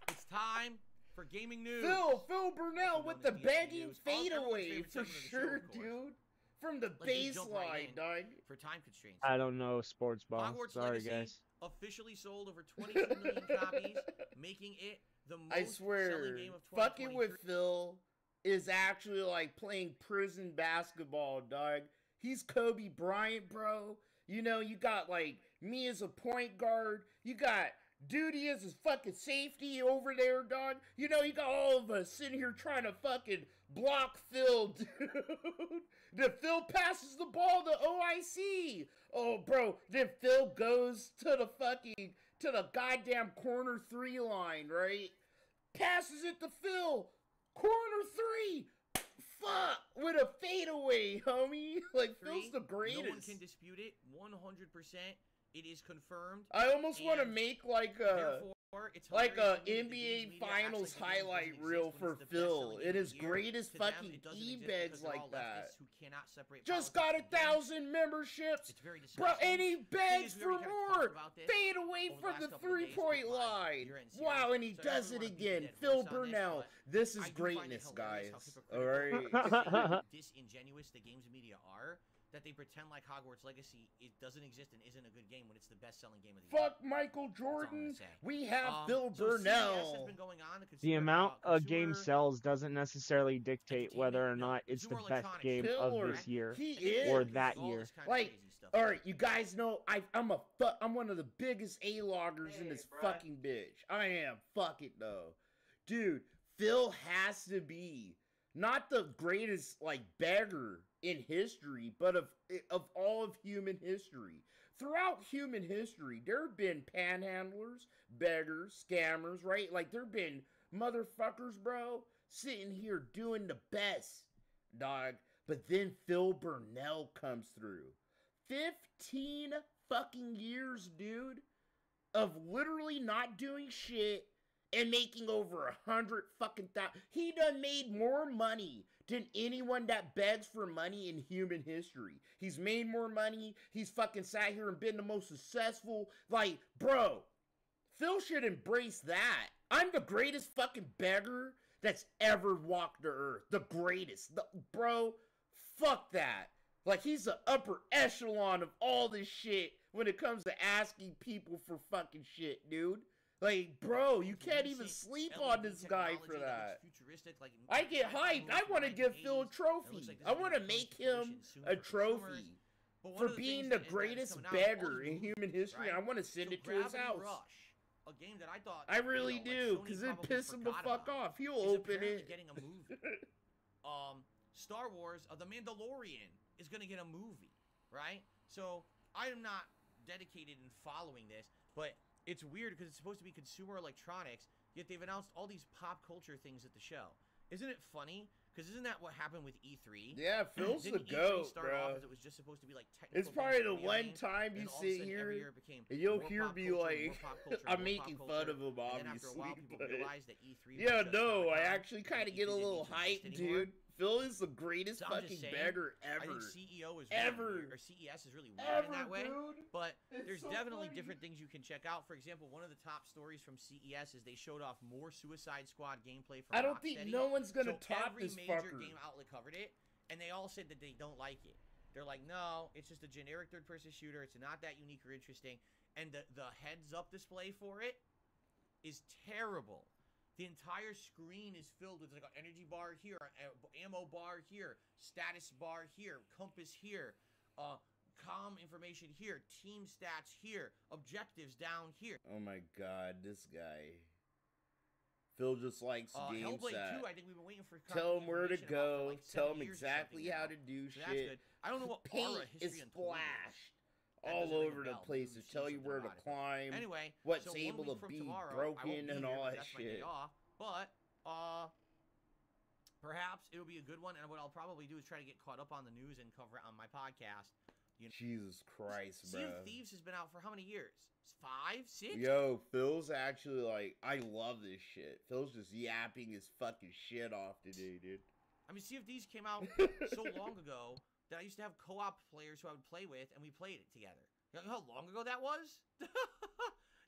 It's time for gaming news. Phil Burnell with the begging News. fadeaway Everyone's for favorite segment of the show, sure, of course. dude. From the Let's just jump right baseline, in. dog. For time constraints. I don't know sports ball. Hogwarts Sorry, Legacy guys. officially sold over 22 million copies, making it the most I selling swear, game of 2023. fucking with Phil is actually like playing prison basketball, dog. He's Kobe Bryant, bro. You know, you got like me as a point guard. You got Duty as his fucking safety over there, dog. You know, you got all of us sitting here trying to fucking block Phil, dude. Then Phil passes the ball to OIC. Oh, bro. Then Phil goes to the goddamn corner 3 line, right? Passes it to Phil. Corner 3. Fuck. With a fadeaway, homie. Like, Phil's the greatest. No one can dispute it. 100%. It is confirmed. I almost want to make like a it's NBA Finals highlight reel for Phil. It is greatest fucking e-begs like that. Just got 1,000 memberships, bro, and he begs for more. Fade away from the 3-point line. Wow, and he does it again. Phil Burnell. This is greatness, guys. All right. Disingenuous the games media are. That they pretend like Hogwarts Legacy it doesn't exist and isn't a good game when it's the best-selling game of the year. Fuck Michael Jordan. We have Phil Burnell. The amount a game sells doesn't necessarily dictate whether or not it's the best game of this year or that year. Like, all right, you guys know I'm one of the biggest A-loggers in this fucking bitch. I am. Fuck it though, dude. Phil has to be not the greatest like beggar in history, but of all of human history. Throughout human history, there have been panhandlers, beggars, scammers, right? Like, there have been motherfuckers, bro, sitting here doing the best, dog. But then Phil Burnell comes through. 15 fucking years, dude, of literally not doing shit and making over 100 fucking thousand. He done made more money than anyone that begs for money in human history. He's made more money. He's fucking sat here and been the most successful. Like, bro, Phil should embrace that. I'm the greatest fucking beggar that's ever walked the earth. The greatest. Bro, fuck that. Like, he's the upper echelon of all this shit when it comes to asking people for fucking shit, dude. Like, bro, you can't even sleep on this guy for that. I get hyped. I want to give Phil a trophy. I want to make him a trophy for being the greatest beggar in human history. I want to send it to his house. A game that I thought I really do, because it pisses him the fuck off. He'll open it. Getting a movie. Star Wars, The Mandalorian is going to get a movie, right? So I am not dedicated in following this, but it's weird because it's supposed to be consumer electronics, yet they've announced all these pop culture things at the show. Isn't it funny? Because isn't that what happened with E3? Yeah, Phil's the goat, bro. It was just supposed to be like technical. It's probably the one time you sit here and you'll hear me like, I'm making fun of him, obviously. Yeah, no, I actually kind of get a little hyped, dude. Phil is the greatest fucking beggar ever. I think CEO is really weird, or CES is really weird in that way. Dude. But It's there's so definitely funny. different things you can check out. For example, one of the top stories from CES is they showed off more Suicide Squad gameplay from I don't think Rocksteady. no one's gonna So top every this major fucker. game outlet covered it, and they all said that they don't like it. They're like, no, it's just a generic third-person shooter. It's not that unique or interesting. And the heads-up display for it is terrible. The entire screen is filled with like an energy bar here, ammo bar here, status bar here, compass here, comm information here, team stats here, objectives down here. Oh my god, this guy. Phil just likes game Hellblade set. 2, I think we've been waiting for. Tell him where to information about go. for like Tell 7 him years or exactly something how now. to do So that's shit. good. I don't know what Paint Aura is history untold is. splashed That all doesn't ring a over the bell. place to We've tell seen you where to something about it. climb, Anyway, what's so 1 able to week from be tomorrow, I broken won't be and here all because that that's my day shit. off, but perhaps it'll be a good one, and what I'll probably do is try to get caught up on the news and cover it on my podcast. You know, Jesus Christ, Sea bro. of Thieves has been out for how many years? 5, 6? Yo, Phil's actually like, I love this shit. Phil's just yapping his fucking shit off today, dude. I mean, Sea of Thieves came out so long ago that I used to have co-op players who I would play with, and we played it together. You know how long ago that was?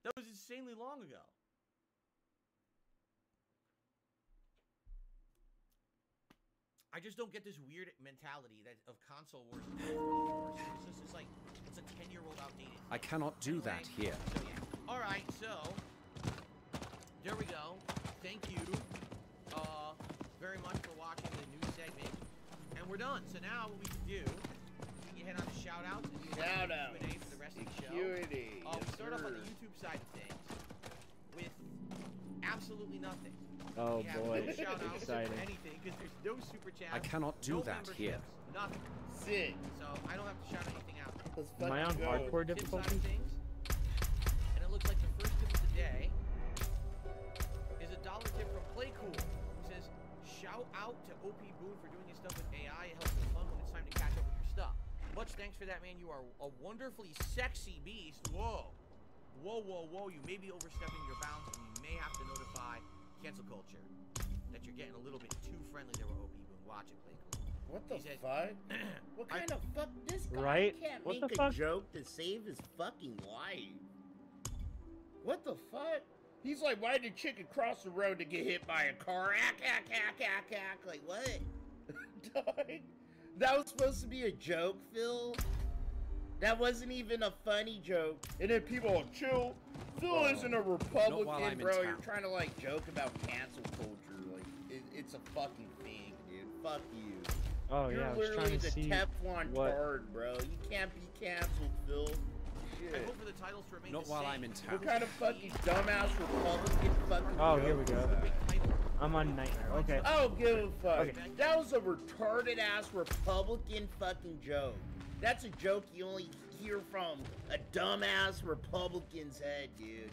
That was insanely long ago. I just don't get this weird mentality that of console wars. It's just like it's a 10-year-old outdated. I cannot do that here. So yeah. All right, so there we go. Thank you very much for watching the news segment, and we're done. So now what we can do, we can head on to shout-outs and do Shout-outs. Q&A for the rest of the show. Q&A, We yes, start off on sir. the YouTube side of things with absolutely nothing. Oh We have boy, no shout-outs exciting. or anything because there's no super chats. I cannot do no that here. memberships, Nothing. Sick. So I don't have to shout anything out. Let's Am I on fucking go. hardcore Tip side difficulty? of things, and it looks like the first tip of the day is a $1 tip from Playcool. It says, shout out to OP Boone for doing his stuff with AI. It helps with fun when it's time to catch up with your stuff. Much thanks for that, man. You are a wonderfully sexy beast. Whoa. Whoa, whoa, whoa. You may be overstepping your bounds, and you may have to notify cancel culture that you're getting a little bit too friendly there with OP Boone. Watch it, Playcool. What the He said- fuck? What kind of fuck? This guy Right? can't What make the a fuck? joke to save his fucking life. What the fuck? He's like, why did chicken cross the road to get hit by a car? Ack, ack, ack, ack, ack. Like, what? Dog. That was supposed to be a joke, Phil? That wasn't even a funny joke. And then people are chill. Phil isn't a while Republican, I'm in bro. You're town. trying to, like, joke about cancel culture. Like, it's a fucking thing, dude. Fuck you. Oh You're yeah, I was literally trying to the see Teflon what- tard, bro. You can't be canceled, Phil. I Shit. hope for the titles to remain Not the while same. I'm in town. What kind of fucking dumbass Republican fucking Oh, joke here we is go. that? Title. I'm on Nightmare. Okay. I don't give a fuck. Okay. That was a retarded ass Republican fucking joke. That's a joke you only hear from a dumbass Republican's head, dude.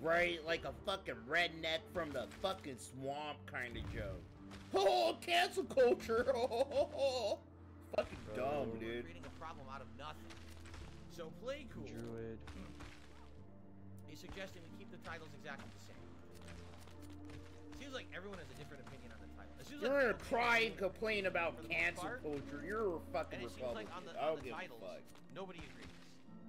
Right? Like a fucking redneck from the fucking swamp kind of joke. Oh, cancel culture. Oh, fucking dumb, Bro. dude. Creating a problem out of nothing. So play cool. Druid. He's suggesting we keep the titles exactly the same. Seems like everyone has a different opinion on the title. It seems like You're gonna cry and complain about cancel culture, you're a fucking And it seems Republican. like on the, I don't the give a titles, fuck. nobody agrees.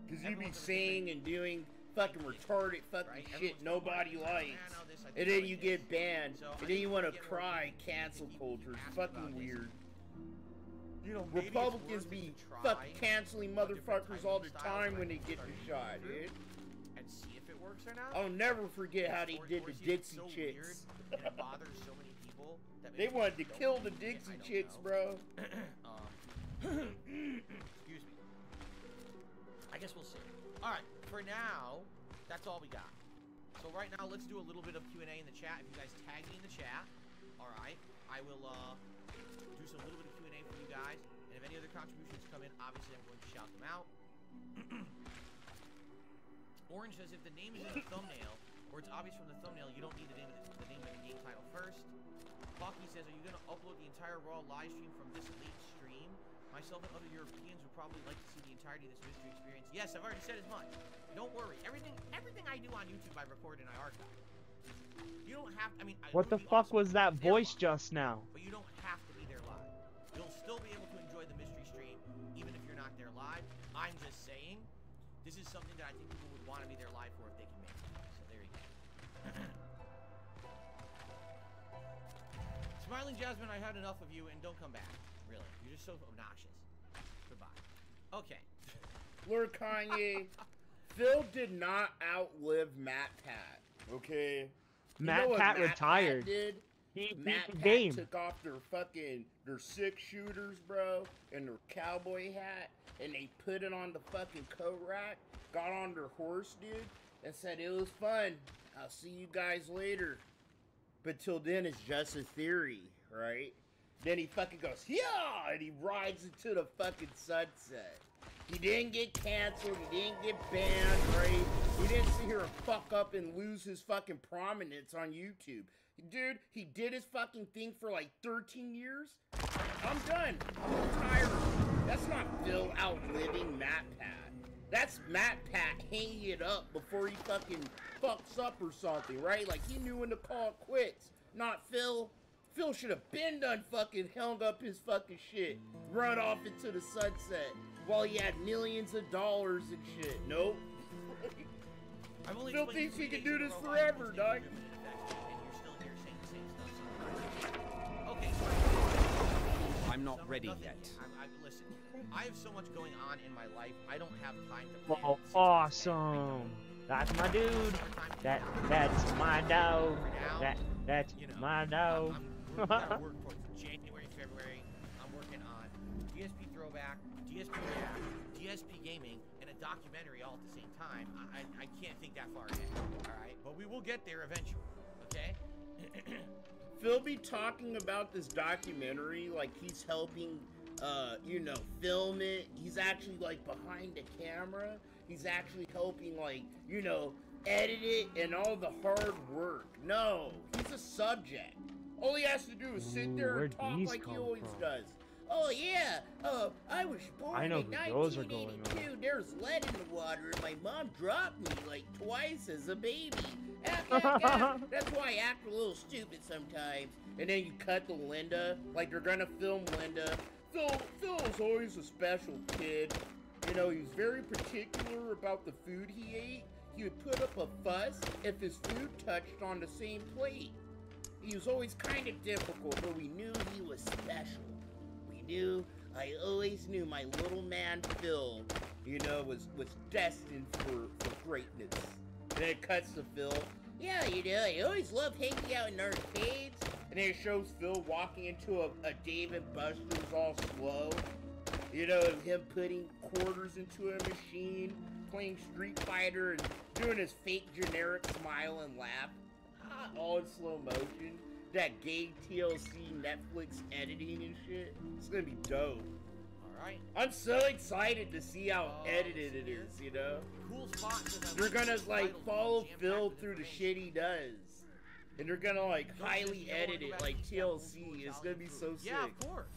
Because you be Everyone's gonna saying say, and doing fucking retarded fucking right? shit Everyone's nobody going, likes. "Man, no, this, I And think I then like you this." get banned. So I And think then you we want to get more cry, people to cancel keep culture. It's asking about fucking this. weird. You know, maybe it's Republicans worth it be to try fucking canceling a different motherfuckers typing all the style time that when I they can get start the reading shot, through dude. and see if it works or not. I'll never forget how they Or- did or the see if it's Dixie so Chicks. weird and it bothers so many people that They maybe wanted to don't kill the use it, Dixie I don't Chicks, know. bro. Excuse me. I guess we'll see. All right, for now, that's all we got. So right now, let's do a little bit of Q&A in the chat. If you guys tag me in the chat, all right, I will do some little bit of Q&A for you guys. And if any other contributions come in, obviously I'm going to shout them out. Orange says if the name is in the thumbnail, or it's obvious from the thumbnail, you don't need the name of the game title first. Pocky says, are you going to upload the entire Raw live stream from this late stream? Myself and other Europeans would probably like to see the entirety of this mystery experience. Yes, I've already said as much. Don't worry. Everything I do on YouTube, I record and I archive. You don't have. I mean, What the fuck was that voice just now? But you don't have to be there live. You'll still be able to enjoy the mystery stream, even if you're not there live. I'm just saying, this is something that I think people would want to be there live for if they can make it. So there you go. Smiling Jasmine, I had enough of you, and don't come back. Really, you're just so obnoxious. Goodbye. Okay. Lord Kanye, Phil did not outlive Matt Pat. Okay. You know Matt what Pat Matt retired. Pat did? He beat Matt the Pat game. took off their 6-shooters, bro, and their cowboy hat, and they put it on the fucking coat rack, got on their horse, dude, and said it was fun. I'll see you guys later. But till then, it's just a theory, right? Then he fucking goes, yeah, and he rides into the fucking sunset. He didn't get canceled, he didn't get banned, right? He didn't sit here and fuck up and lose his fucking prominence on YouTube. Dude, he did his fucking thing for like 13 years. I'm done. I'm retired. That's not Phil outliving Matt Pat. That's Matt Pat hanging it up before he fucking fucks up or something, right? Like, he knew when to call it quits. Not Phil. Phil should have been done fucking hung up his fucking shit. Run off into the sunset while he had millions of dollars and shit. Nope. Phil thinks he can do this forever, dog. I'm not ready yet. Listen, I have so much going on in my life. I don't have time to plan Oh, 6 months ahead. awesome. That's my dude. That's my dog. That's my dog. I'm gotta work towards January, February. I'm working on DSP Throwback, DSP React, DSP Gaming, and a documentary all at the same time. I can't think that far ahead. All right, but we will get there eventually. Okay. Phil be talking about this documentary like he's helping, you know, film it. He's actually like behind the camera. He's actually helping, like, you know, edit it and all the hard work. No, he's a subject. All he has to do is sit there and talk like he always does. Oh yeah, I was born I know in who those are going 1982. There's lead in the water, and my mom dropped me like twice as a baby. That's why I act a little stupid sometimes. And then you cut to Linda, like you're gonna film Linda. Phil is always a special kid. You know, he's very particular about the food he ate. He would put up a fuss if his food touched on the same plate. He was always kind of difficult, but we knew he was special. I always knew my little man Phil, you know, was destined for greatness. And then it cuts to Phil. Yeah, you know, I always loved hanging out in arcades. And then it shows Phil walking into a Dave & Buster's all slow. You know, him putting quarters into a machine, playing Street Fighter, and doing his fake generic smile and laugh. All in slow motion. That gay TLC Netflix editing and shit. It's gonna be dope. Alright. I'm so excited to see how edited it is, you know? Cool spot. They're gonna, like, follow Phil through the shit he does. And they're gonna, like, highly edit it like TLC. It's gonna be so sick. Yeah, of course.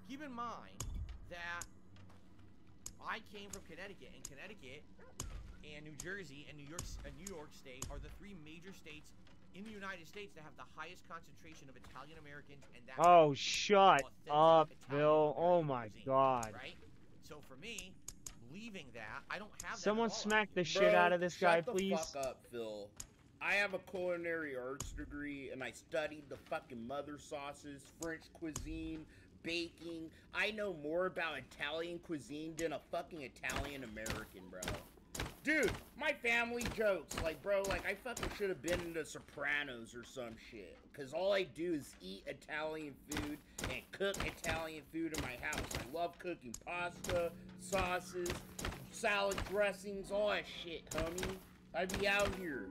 Keep in mind that I came from Connecticut, and Connecticut and New Jersey and New York State are the 3 major states in the United States that have the highest concentration of Italian Americans, and that Oh, is shut authentic up, Italian Phil. Oh American my cuisine, God. right? So for me, leaving that, I don't have that. Someone at all smack out the here. shit out of this guy, shut the please. fuck up, Phil. I have a culinary arts degree, and I studied the fucking mother sauces, French cuisine, baking. I know more about Italian cuisine than a fucking Italian American, bro. Dude, my family jokes, like, bro, like, I fucking should have been in the Sopranos or some shit. Because all I do is eat Italian food and cook Italian food in my house. I love cooking pasta, sauces, salad dressings, all that shit, homie. I be out here.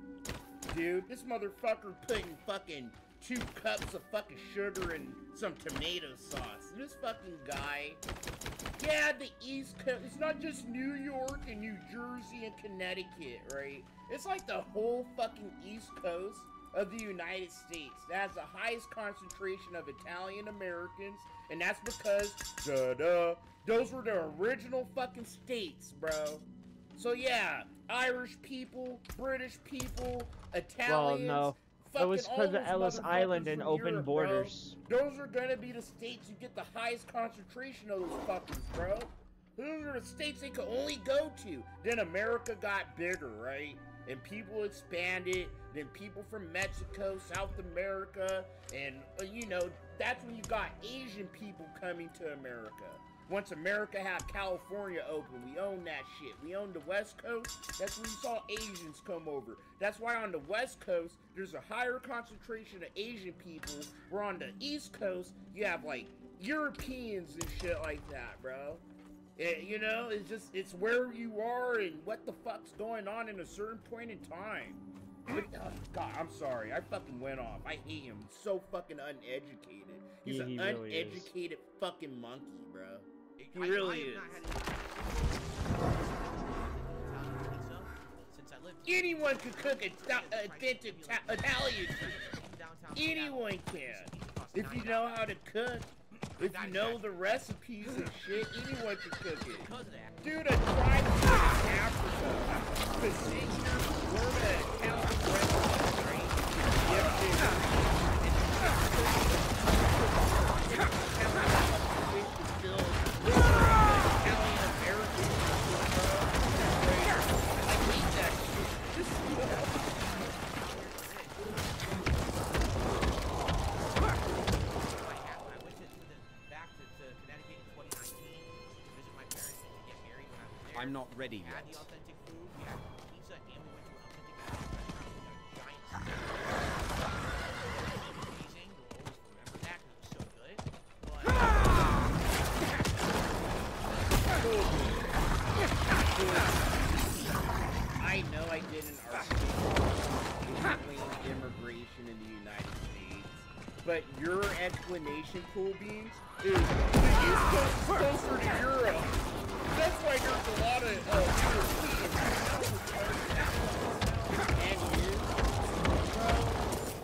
Dude, this motherfucker putting fucking 2 cups of fucking sugar and some tomato sauce. And this fucking guy, yeah, the East Coast, it's not just New York and New Jersey and Connecticut, right? It's like the whole fucking East Coast of the United States that has the highest concentration of Italian Americans, and that's because, those were the original fucking states, bro. So yeah, Irish people, British people, Italians. Well, no. It was because of Ellis Island and open borders. Bro. Those are gonna be the states you get the highest concentration of those fuckers, bro. Those are the states they could only go to. Then America got bigger, right? And people expanded. Then people from Mexico, South America, and, you know, that's when you got Asian people coming to America. Once America had California open, we owned that shit. We owned the West Coast. That's when you saw Asians come over. That's why on the West Coast, there's a higher concentration of Asian people. Where on the East Coast, you have, like, Europeans and shit like that, bro. You know, it's where you are and what the fuck's going on in a certain point in time. But, oh, God, I'm sorry. I fucking went off. I hate him. He's so fucking uneducated. He's an really uneducated fucking monkey, bro. He I really have is. not had Italian pizza since I lived here. Anyone can cook authentic Italian food. Anyone can. If you know how to cook, if you know the recipes and shit, anyone can cook it. Because of that. Dude, I tried to cook in Africa. To sit here, learn an Italian recipe, right? Yeah, I'm not ready We had yet. the authentic food, we had pizza, and we went to an authentic restaurant with a giant amazing. We'll always remember that because it was so good. I know I did an article explaining immigration in the United States, but your explanation, Cool Beans, is the East Coast is closer to Europe. That's why there's a lot of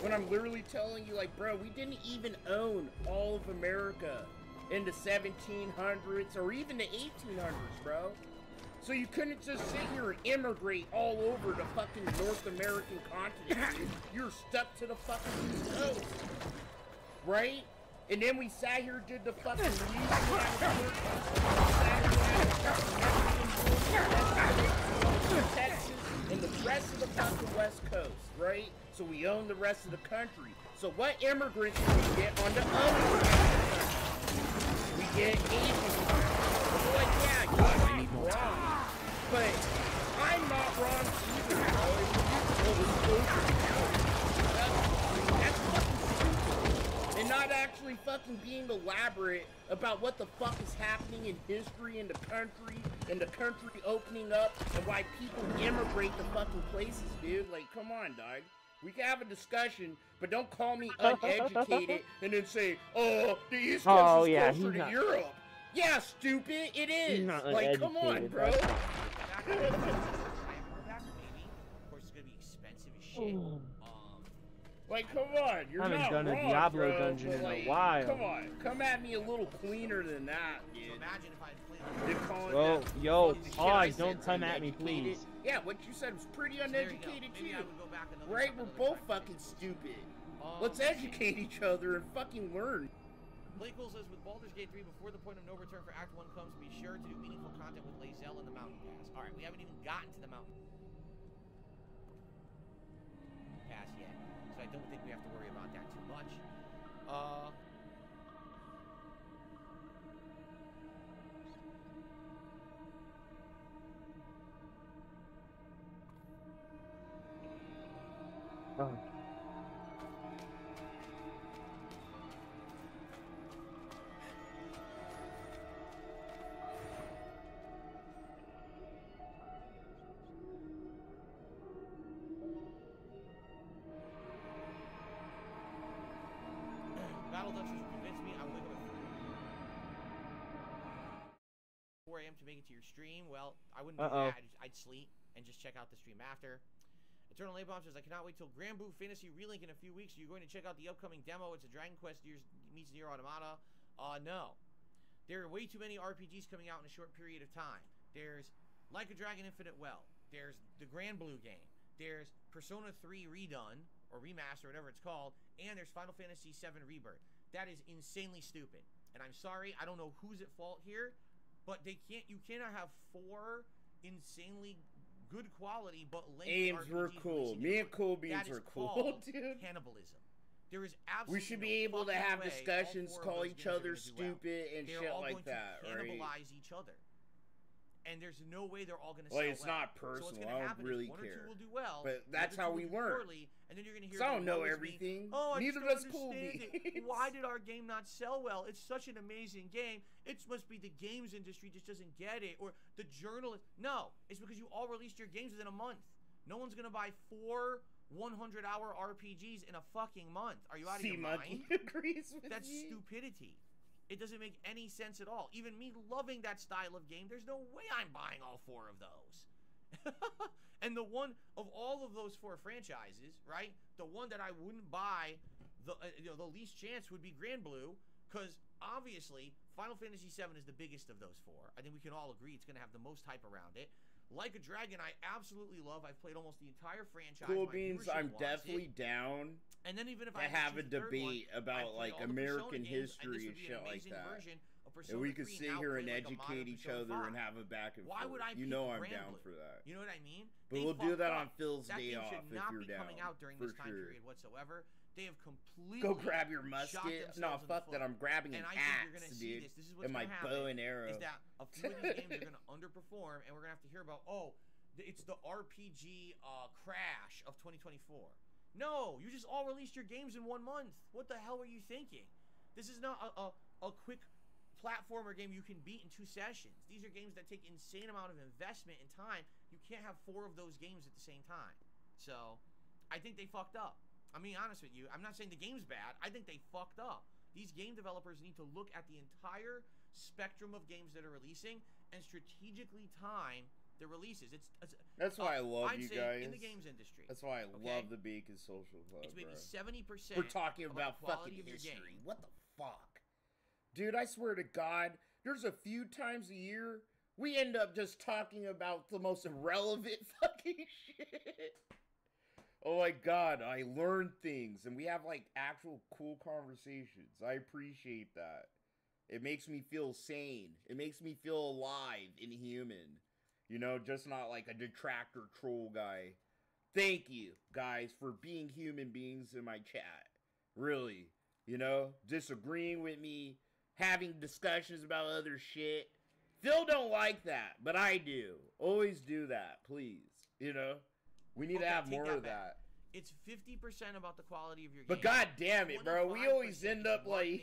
when I'm literally telling you, like, bro, we didn't even own all of America in the 1700s or even the 1800s, bro. So you couldn't just sit here and immigrate all over the fucking North American continent, dude. You're stuck to the fucking East Coast, right? And then we sat here, did the fucking Texas and the rest of the fucking West Coast, right? So we own the rest of the country. So what immigrants do we get on the other side? We get Asians. We're like, yeah, you're not wrong. But I'm not wrong either, bro. That's fucking stupid. And not actually fucking being elaborate about what the fuck is happening in history in the country opening up, and why people immigrate to fucking places, dude. Like, come on, dog. We can have a discussion, but don't call me uneducated and then say, oh, the East Coast is closer to Europe. Yeah, stupid, it is. Like, come on, bro. Of course, it's gonna be expensive as shit. Like, come on, you're I haven't not done a wrong, Diablo bro, dungeon but, in a like, while. Come on, come at me a little cleaner than that, So dude. imagine if I had played. Yo, fucking shit Oz, said don't was come at me, uneducated. please. Yeah, what you said was pretty So there you go. uneducated Maybe too. I would go back another Right? time, We're another both time, fucking because stupid. we'll Let's see. educate each other and fucking learn. Playcool says with Baldur's Gate 3, before the point of no return for Act 1 comes, be sure to do meaningful content with Lae'zel and the Mountain Pass. Alright, we haven't even gotten to the Mountain Pass yet, so I don't think we have to worry about that too much. Oh. Battle Duchess convinced me I would wake up at 4 a.m. to make it to your stream. Well, I wouldn't do that. I'd sleep and just check out the stream after. Eternal A-Bomb says, I cannot wait till Grand Blue Fantasy Relink in a few weeks. Are you going to check out the upcoming demo? It's a Dragon Quest meets Nier Automata. No. There are way too many RPGs coming out in a short period of time. There's Like a Dragon Infinite Well. There's the Grand Blue game. There's Persona 3 Redone, or Remaster, whatever it's called. And there's Final Fantasy VII Rebirth. That is insanely stupid. And I'm sorry, I don't know who's at fault here, but you cannot have 4 insanely good quality but lengthy Aims RPGs were cool. Me and Cool Beans were cool, dude. Cannibalism. There is absolutely We should be able to have discussions, call each other stupid and They're shit all like going that, to right? cannibalize each other. And there's no way they're all going to Like, sell it's well. not So what's personal. gonna I don't happen is really one or care. two will do well, But the that's other how two we will do learn. poorly, and then you're going to hear So I don't the know woes everything. Oh, I Neither just does don't Cool understand it. Beans. Why did our game not sell well? It's such an amazing game. It must be the games industry just doesn't get it, or the journalist. No, it's because you all released your games within a month. No one's going to buy 4 100-hour RPGs in a fucking month. Are you out of your mind? Agrees with That's me. stupidity. It doesn't make any sense at all. Even me loving that style of game, there's no way I'm buying all 4 of those. And the one of all of those 4 franchises, right? The one that I wouldn't buy, the least chance would be Grand Blue, because obviously Final Fantasy VII is the biggest of those 4. I think we can all agree it's going to have the most hype around it. Like a Dragon, I absolutely love. I've played almost the entire franchise. Cool My Beans, viewership I'm wants definitely it. down And then even if to I have a choose the third debate one, about I'd play like all the American Persona games, history this would and be shit an like amazing that. version of And Persona we could 3 sit now here played and like a educate modern each Persona other 5. and have a back and Why forth. would I You pick know I'm Grand down Blue? for that. You know what I mean? But They we'll do fucked that up. on Phil's That day game off should if not you're be down. coming out during For this time sure. period whatsoever. They have completely Go grab your shot musket. themselves No, in the fuck that. foot. I'm grabbing And an I think you're axe, gonna see dude. this. This is what's And my gonna bow happen, and arrow. is that a few of these games are gonna underperform, and we're gonna have to hear about, it's the RPG crash of 2024. No, you just all released your games in 1 month. What the hell were you thinking? This is not a quick platformer game you can beat in 2 sessions. These are games that take insane amount of investment and time. You can't have 4 of those games at the same time. So, I think they fucked up. I'm being honest with you. I'm not saying the game's bad. I think they fucked up. These game developers need to look at the entire spectrum of games that are releasing and strategically time the releases. That's why I love I'd you say guys. in the games industry. That's why I okay? love the Bacon Social Club. It's maybe bro. 70%. We're talking about the quality fucking of your history. game. What the fuck? Dude, I swear to God, there's a few times a year we end up just talking about the most irrelevant fucking shit. Oh my God, I learn things and we have like actual cool conversations. I appreciate that. It makes me feel sane. It makes me feel alive and human. You know, just not like a detractor troll guy. Thank you, guys, for being human beings in my chat. Really. You know, disagreeing with me, having discussions about other shit. Phil don't like that, but I do. Always do that, please. You know? We need to have more of that. It's 50% about the quality of your game. But god damn it, bro. We always end up like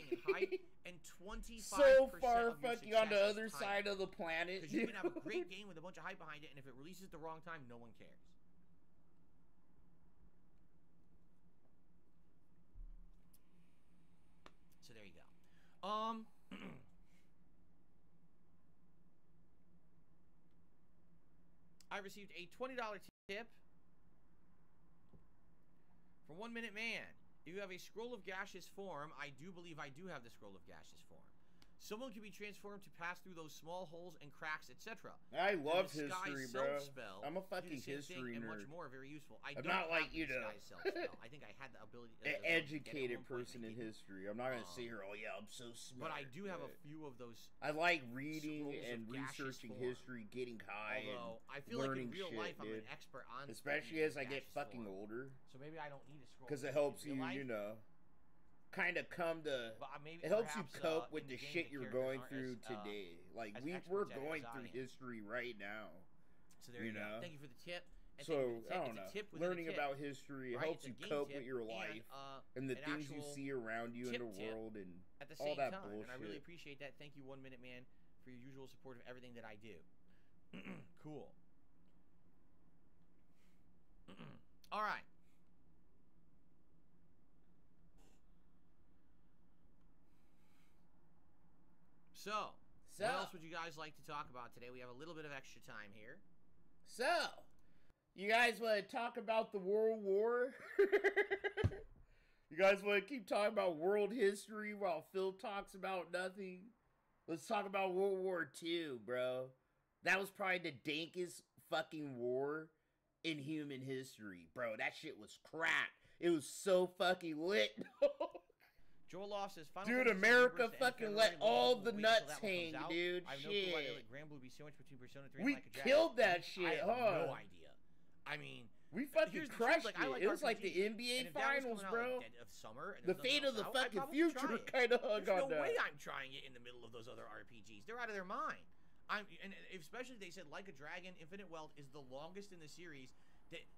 and 25% so far of your fucking on the success other is side timing. of the planet. Because you can have a great game with a bunch of hype behind it, and if it releases at the wrong time, no one cares. So there you go. I received a $20 tip From 1 Minute Man. If you have a scroll of gaseous form, I do believe I do have the scroll of gaseous form. Someone can be transformed to pass through those small holes and cracks, etc. I love history, bro. I'm a fucking history and nerd. much more, very useful. I'm not like you know. I think I had the ability. An educated person in history. I'm not gonna say here, oh yeah, I'm so smart. But I do have a few of those. I like reading and researching history, getting high, although I feel learning like in real life shit, I'm an expert on. Especially as I get fucking older. So maybe I don't need a scroll. Because it helps you, you know, kind of come to. It helps you cope with the shit you're going through today. Like we're going through history right now. So there you go. Thank you for the tip. And so I don't know. Learning about history helps you cope with your life and the things you see around you in the world and at the same all that time. bullshit. And I really appreciate that. Thank you, 1 Minute Man, for your usual support of everything that I do. Cool. All right. So, what else would you guys like to talk about today? We have a little bit of extra time here. So, you guys want to talk about the World War? You guys want to keep talking about world history while Phil talks about nothing? Let's talk about World War II, bro. That was probably the dankest fucking war in human history, bro. That shit was crack. It was so fucking lit. Joel Loft says, dude, America fucking let all the nuts hang, dude. Shit. We killed that shit, huh? I have no idea. I mean, we fucking crushed it. It was like the NBA Finals, bro. The fate of the fucking future kind of hung on that. There's no way I'm trying it in the middle of those other RPGs. They're out of their mind. And especially they said Like a Dragon, Infinite Wealth is the longest in the series.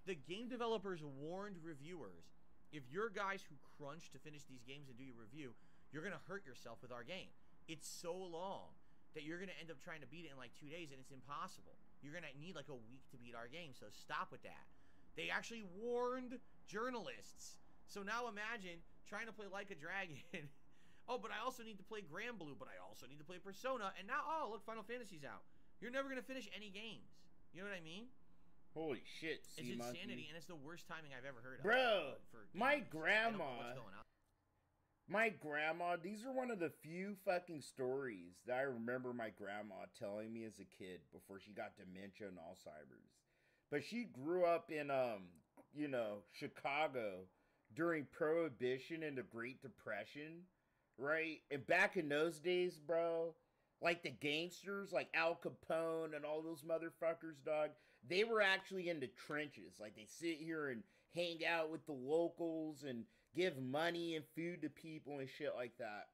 The game developers warned reviewers, if you're guys who crunch to finish these games and do your review, you're going to hurt yourself with our game. It's so long that you're going to end up trying to beat it in like 2 days, and it's impossible. You're going to need like a week to beat our game, so stop with that. They actually warned journalists. So now imagine trying to play Like a Dragon. Oh, but I also need to play Grand Blue, but I also need to play Persona, and now, oh, look, Final Fantasy's out. You're never going to finish any games. You know what I mean? Holy shit, it's insanity, and it's the worst timing I've ever heard of. Bro, my grandma, these are one of the few fucking stories that I remember my grandma telling me as a kid before she got dementia and Alzheimer's. But she grew up in, you know, Chicago during Prohibition and the Great Depression, right? And back in those days, bro, like the gangsters, like Al Capone and all those motherfuckers, dog, they were actually in the trenches. Like, they sit here and hang out with the locals and give money and food to people and shit like that.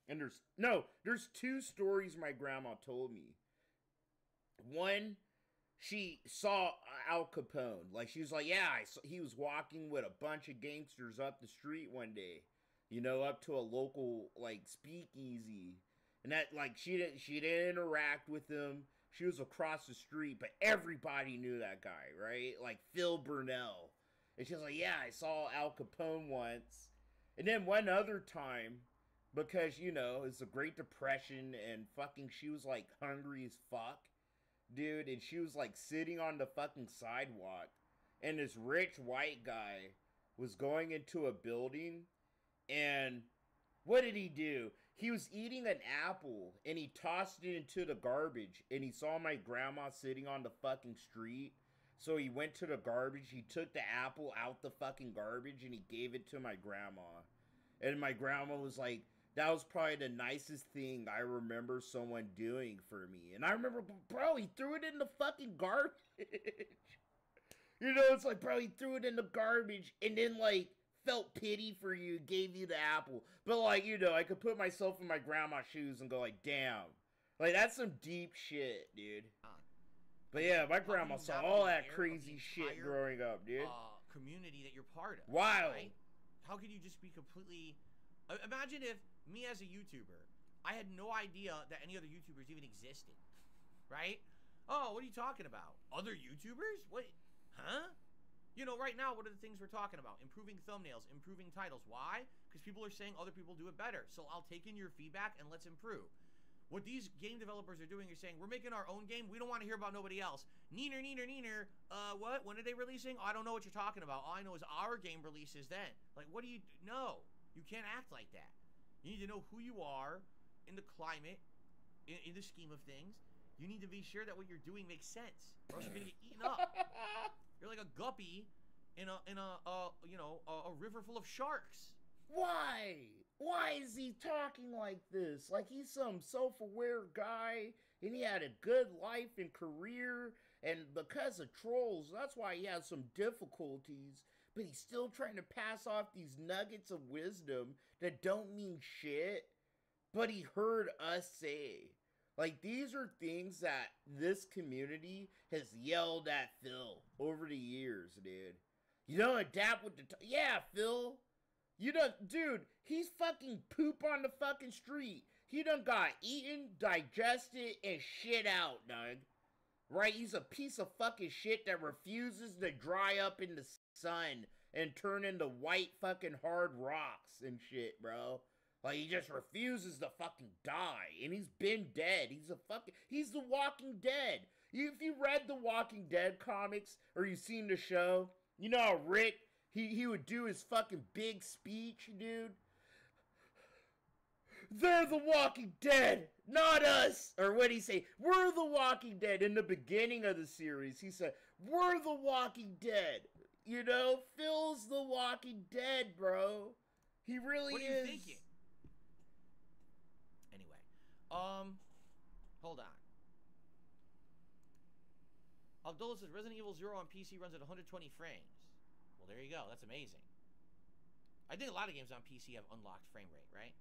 And there's two stories my grandma told me. One, she saw Al Capone. Like, she was like, yeah, he was walking with a bunch of gangsters up the street one day. You know, up to a local, like, speakeasy. And that, like, she didn't interact with him. She was across the street, but everybody knew that guy, right? Like Phil Burnell. And she was like, yeah, I saw Al Capone once. And then one other time, because, you know, it's the Great Depression and fucking she was like hungry as fuck, dude. And she was like sitting on the fucking sidewalk. And this rich white guy was going into a building. And what did he do? He was eating an apple, and he tossed it into the garbage, and he saw my grandma sitting on the fucking street, so he went to the garbage, he took the apple out the fucking garbage, and he gave it to my grandma. And my grandma was like, that was probably the nicest thing I remember someone doing for me. And I remember, bro, he threw it in the fucking garbage. You know, it's like, bro, he threw it in the garbage, and then, like, felt pity for you, gave you the apple. But, like, you know, I could put myself in my grandma's shoes and go, like, damn. Like, that's some deep shit, dude. But, yeah, my grandma saw all that crazy shit growing up, dude. Community that you're part of. Wild. Right? How could you just be completely... Imagine if me as a YouTuber, I had no idea that any other YouTubers even existed. Right? Oh, what are you talking about? Other YouTubers? What? Huh? You know, right now, what are the things we're talking about? Improving thumbnails, improving titles. Why? Because people are saying other people do it better. So I'll take in your feedback and let's improve. What these game developers are doing is saying, we're making our own game. We don't want to hear about nobody else. Neener. What? When are they releasing? Oh, I don't know what you're talking about. All I know is our game releases then. Like, what do you... No. You can't act like that. You need to know who you are in the climate, in the scheme of things. You need to be sure that what you're doing makes sense, or else you're gonna get eaten up. You're like a guppy in a river full of sharks. Why? Why is he talking like this? Like he's some self-aware guy, and he had a good life and career, and because of trolls, that's why he has some difficulties. But he's still trying to pass off these nuggets of wisdom that don't mean shit, but he heard us say. Like, these are things that this community has yelled at Phil over the years, dude. You don't adapt with the... Yeah, Phil. You don't... Dude, he's fucking poop on the fucking street. He done got eaten, digested, and shit out, dog. Right? He's a piece of fucking shit that refuses to dry up in the sun and turn into white fucking hard rocks and shit, bro. Like, he just refuses to fucking die. And he's been dead. He's the Walking Dead. If you read the Walking Dead comics, or you've seen the show, you know how Rick, he would do his fucking big speech, dude? They're the Walking Dead, not us. Or what did he say? We're the Walking Dead. In the beginning of the series, he said, we're the Walking Dead. You know, Phil's the Walking Dead, bro. He really is. What are you thinking? Anyway, hold on. Abdullah says Resident Evil 0 on PC runs at 120 frames. Well, there you go. That's amazing. I think a lot of games on PC have unlocked frame rate, right?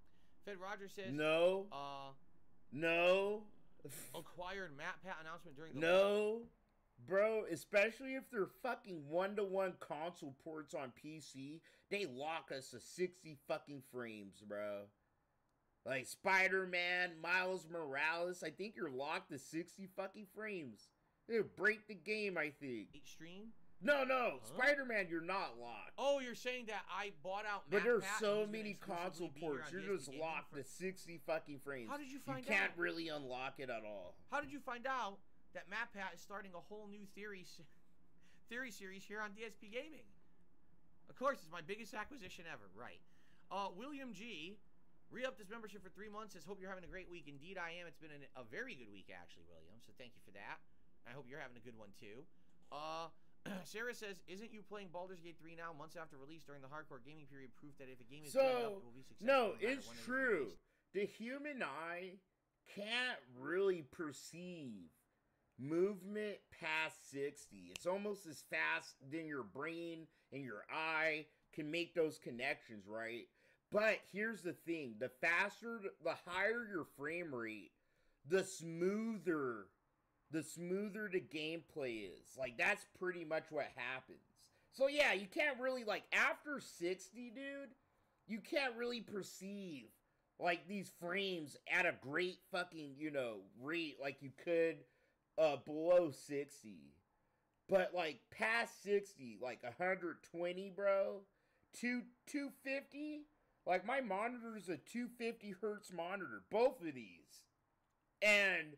Fed Rogers says no. No. Acquired map pat announcement during the no. Bro, especially if they're fucking one-to-one console ports on PC, they lock us to 60 fucking frames, bro. Like Spider-Man, Miles Morales, I think you're locked to 60 fucking frames. It'll break the game, I think. Stream? No. Huh? Spider-Man, you're not locked. Oh, you're saying that I bought out But there's Pat so many console ports. You're just DSP locked to 60 fucking frames. How did you find out? You can't really unlock it at all. How did you find out that MatPat is starting a whole new theory series here on DSP Gaming? Of course, it's my biggest acquisition ever, right? William G. Re-upped his membership for 3 months. Says, hope you're having a great week. Indeed, I am. It's been a very good week, actually, William. So thank you for that. I hope you're having a good one, too. Sarah says, isn't you playing Baldur's Gate 3 now, months after release during the hardcore gaming period, proof that if a game is good enough, it will be successful? No, it's true. The human eye can't really perceive movement past 60. It's almost as fast than your brain and your eye can make those connections, right? But here's the thing. The higher your frame rate, the smoother the gameplay is. Like, that's pretty much what happens. So yeah, you can't really, like, after 60, dude, you can't really perceive, like, these frames at a great fucking, rate like you could below 60. But, like, past 60, like 120, bro, 250, like, my monitor is a 250 hertz monitor, both of these. And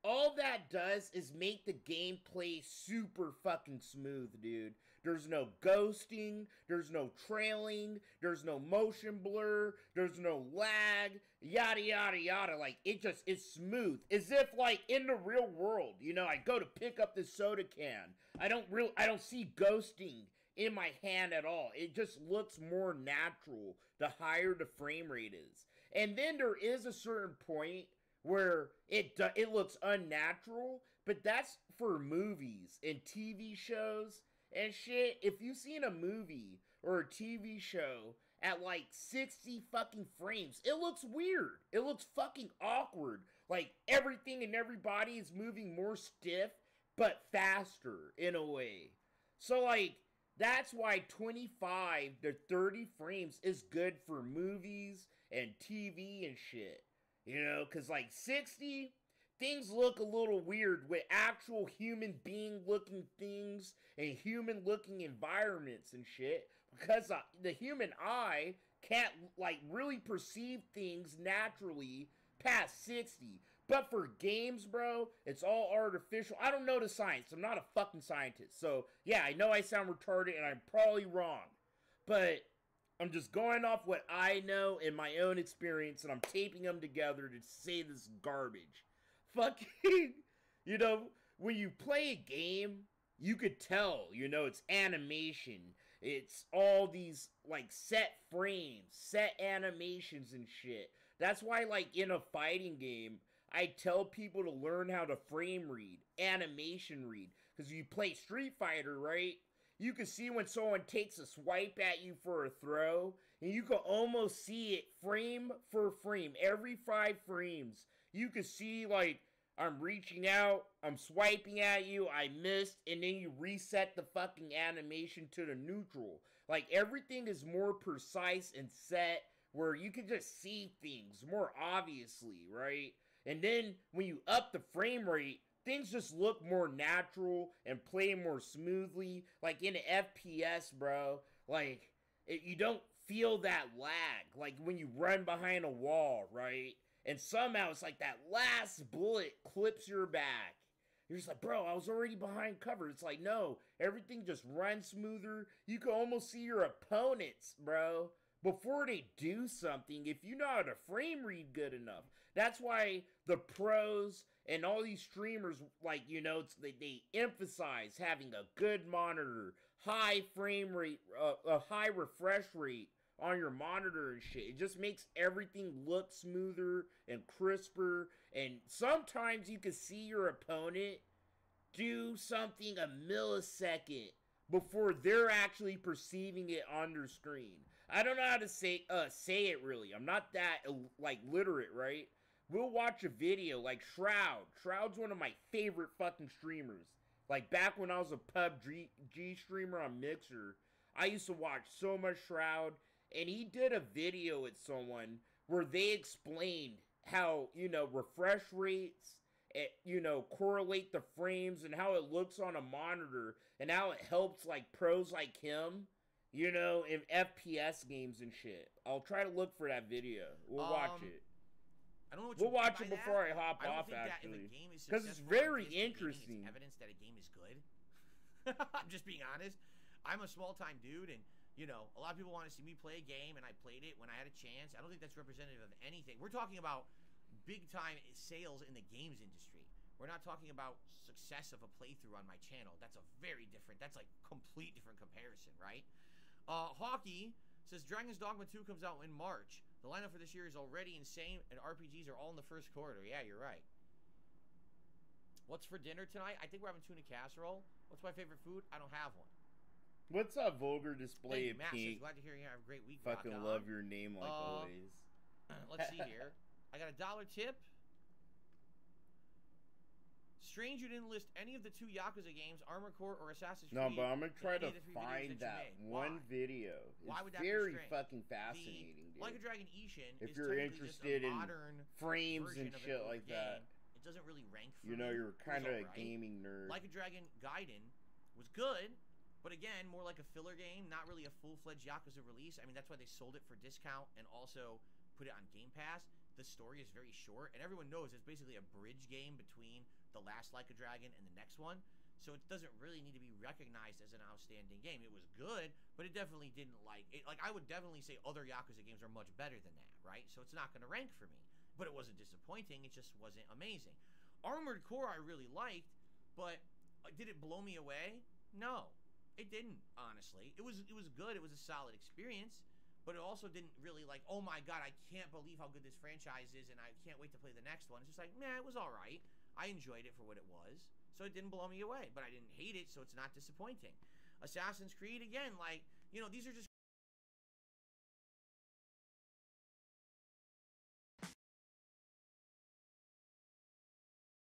all that does is make the gameplay super fucking smooth, dude. There's no ghosting, there's no trailing, there's no motion blur, there's no lag, yada yada yada. Like, it's smooth. As if, like, in the real world, I go to pick up the soda can. I don't see ghosting in my hand at all. It just looks more natural the higher the frame rate is. And then there is a certain point where it looks unnatural, but that's for movies and TV shows and shit. If you've seen a movie or a TV show at like 60 fucking frames, it looks weird. It looks fucking awkward. Like, everything and everybody is moving more stiff, but faster in a way. So, like, that's why 25 to 30 frames is good for movies and TV and shit. Because, like, 60, things look a little weird with actual human being looking things and human looking environments and shit. Because the human eye can't, like, really perceive things naturally past 60. But for games, bro, it's all artificial. I don't know the science. I'm not a fucking scientist. So, yeah, I know I sound retarded and I'm probably wrong. But I'm just going off what I know in my own experience, and I'm taping them together to say this garbage. Fucking, you know, when you play a game, you could tell, you know, it's animation. It's all these, like, set frames, set animations and shit. That's why, like, in a fighting game, I tell people to learn how to frame read, animation read. Because you play Street Fighter, right? You can see when someone takes a swipe at you for a throw, and you can almost see it frame for frame. Every 5 frames, you can see, like, I'm reaching out, I'm swiping at you, I missed, and then you reset the fucking animation to the neutral. Like, everything is more precise and set, where you can just see things more obviously, right? And then, when you up the frame rate, things just look more natural and play more smoothly. Like, in an FPS, bro, like, you don't feel that lag. Like, when you run behind a wall, right? And somehow it's like that last bullet clips your back. You're just like, bro, I was already behind cover. It's like, no, everything just runs smoother. You can almost see your opponents, bro, before they do something, if you know how to frame read good enough. That's why the pros and all these streamers, like, you know, they emphasize having a good monitor, high frame rate, a high refresh rate on your monitor and shit. It just makes everything look smoother and crisper. And sometimes you can see your opponent do something a millisecond before they're actually perceiving it on their screen. I don't know how to say it really. I'm not that, like, literate, right? We'll watch a video like Shroud. Shroud's one of my favorite fucking streamers. Like, back when I was a PUBG streamer on Mixer, I used to watch so much Shroud, and he did a video with someone where they explained how, you know, refresh rates, you know, correlate the frames and how it looks on a monitor and how it helps, like, pros like him, you know, in FPS games and shit. I'll try to look for that video. We'll watch it. I don't know what we'll watch it before I hop off, actually. Because it's very interesting. It's evidence that a game is good. I'm just being honest. I'm a small-time dude, and, you know, a lot of people want to see me play a game, and I played it when I had a chance. I don't think that's representative of anything. We're talking about big-time sales in the games industry. We're not talking about success of a playthrough on my channel. That's a very different, that's like complete different comparison, right? Hockey says Dragon's Dogma 2 comes out in March. The lineup for this year is already insane, and RPGs are all in the first quarter. Yeah, you're right. What's for dinner tonight? I think we're having tuna casserole. What's my favorite food? I don't have one. What's up, vulgar display of pink? Glad to hear you have a great week. Fucking love your name like always. Let's see here. I got a $1 tip. Strange you didn't list any of the 2 Yakuza games, Armored Core or Assassin's Creed. No, but I'm going to try to find that one video. Why would that very be strange? fucking fascinating, dude. Like a Dragon Ishin if is you're interested in modern frames and shit like that. It doesn't really rank for you know, me. You're kind of a gaming nerd. Like a Dragon Gaiden was good, but again, more like a filler game, not really a full-fledged Yakuza release. I mean, that's why they sold it for discount and also put it on Game Pass. The story is very short, and everyone knows it's basically a bridge game between the last Like a Dragon and the next one. So it doesn't really need to be recognized as an outstanding game. It was good, but it definitely didn't like it. Like, I would definitely say other Yakuza games are much better than that, right? So it's not going to rank for me. But it wasn't disappointing. It just wasn't amazing. Armored Core I really liked, but did it blow me away? No, it didn't. Honestly, it was good. It was a solid experience. But it also didn't really like, oh my god, I can't believe how good this franchise is, and I can't wait to play the next one. It's just like, meh, it was all right. I enjoyed it for what it was, so it didn't blow me away. But I didn't hate it, so it's not disappointing. Assassin's Creed, again, like, you know, these are just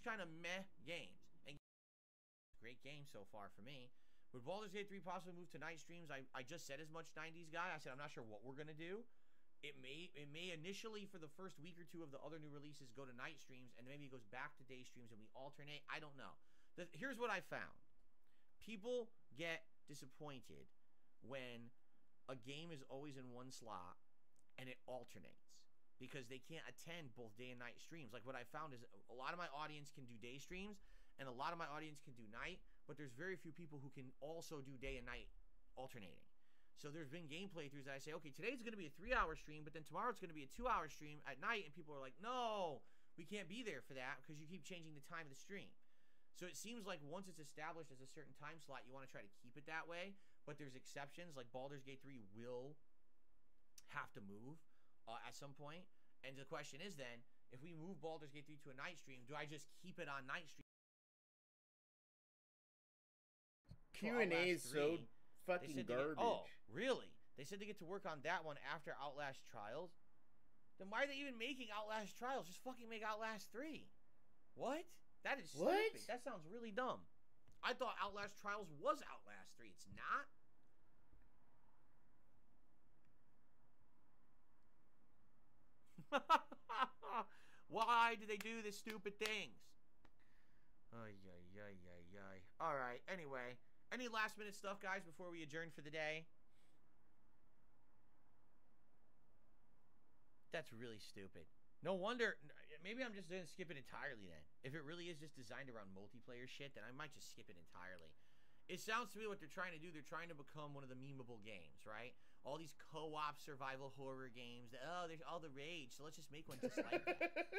kind of meh games. And great game so far for me. Would Baldur's Gate 3 possibly move to night streams? I just said as much, 90s guy. I said I'm not sure what we're going to do. It may initially for the first week or two of the other new releases go to night streams, and maybe it goes back to day streams and we alternate. I don't know. Here's what I found. People get disappointed when a game is always in one slot and it alternates. because they can't attend both day and night streams. Like what I found is a lot of my audience can do day streams and a lot of my audience can do night, but there's very few people who can also do day and night alternating. So there's been game playthroughs that I say, okay, today's going to be a 3-hour stream, but then tomorrow it's going to be a 2-hour stream at night, and people are like, no, we can't be there for that because you keep changing the time of the stream. So it seems like once it's established as a certain time slot, you want to try to keep it that way, but there's exceptions, like Baldur's Gate 3 will have to move at some point. And the question is then, if we move Baldur's Gate 3 to a night stream, do I just keep it on night stream? Q&A is so fucking garbage. Oh, really? They said they get to work on that one after Outlast Trials? Then why are they even making Outlast Trials? Just fucking make Outlast 3. What? That is stupid. What? That sounds really dumb. I thought Outlast Trials was Outlast 3. It's not? Why do they do this stupid things? Ay, ay, ay, ay, ay. All right, anyway. Any last minute stuff, guys, before we adjourn for the day? That's really stupid. No wonder. Maybe I'm just going to skip it entirely then. If it really is just designed around multiplayer shit, then I might just skip it entirely. It sounds to me what they're trying to do, they're trying to become one of the memeable games, right? All these co-op survival horror games. Oh, there's all the rage, so let's just make one just like that.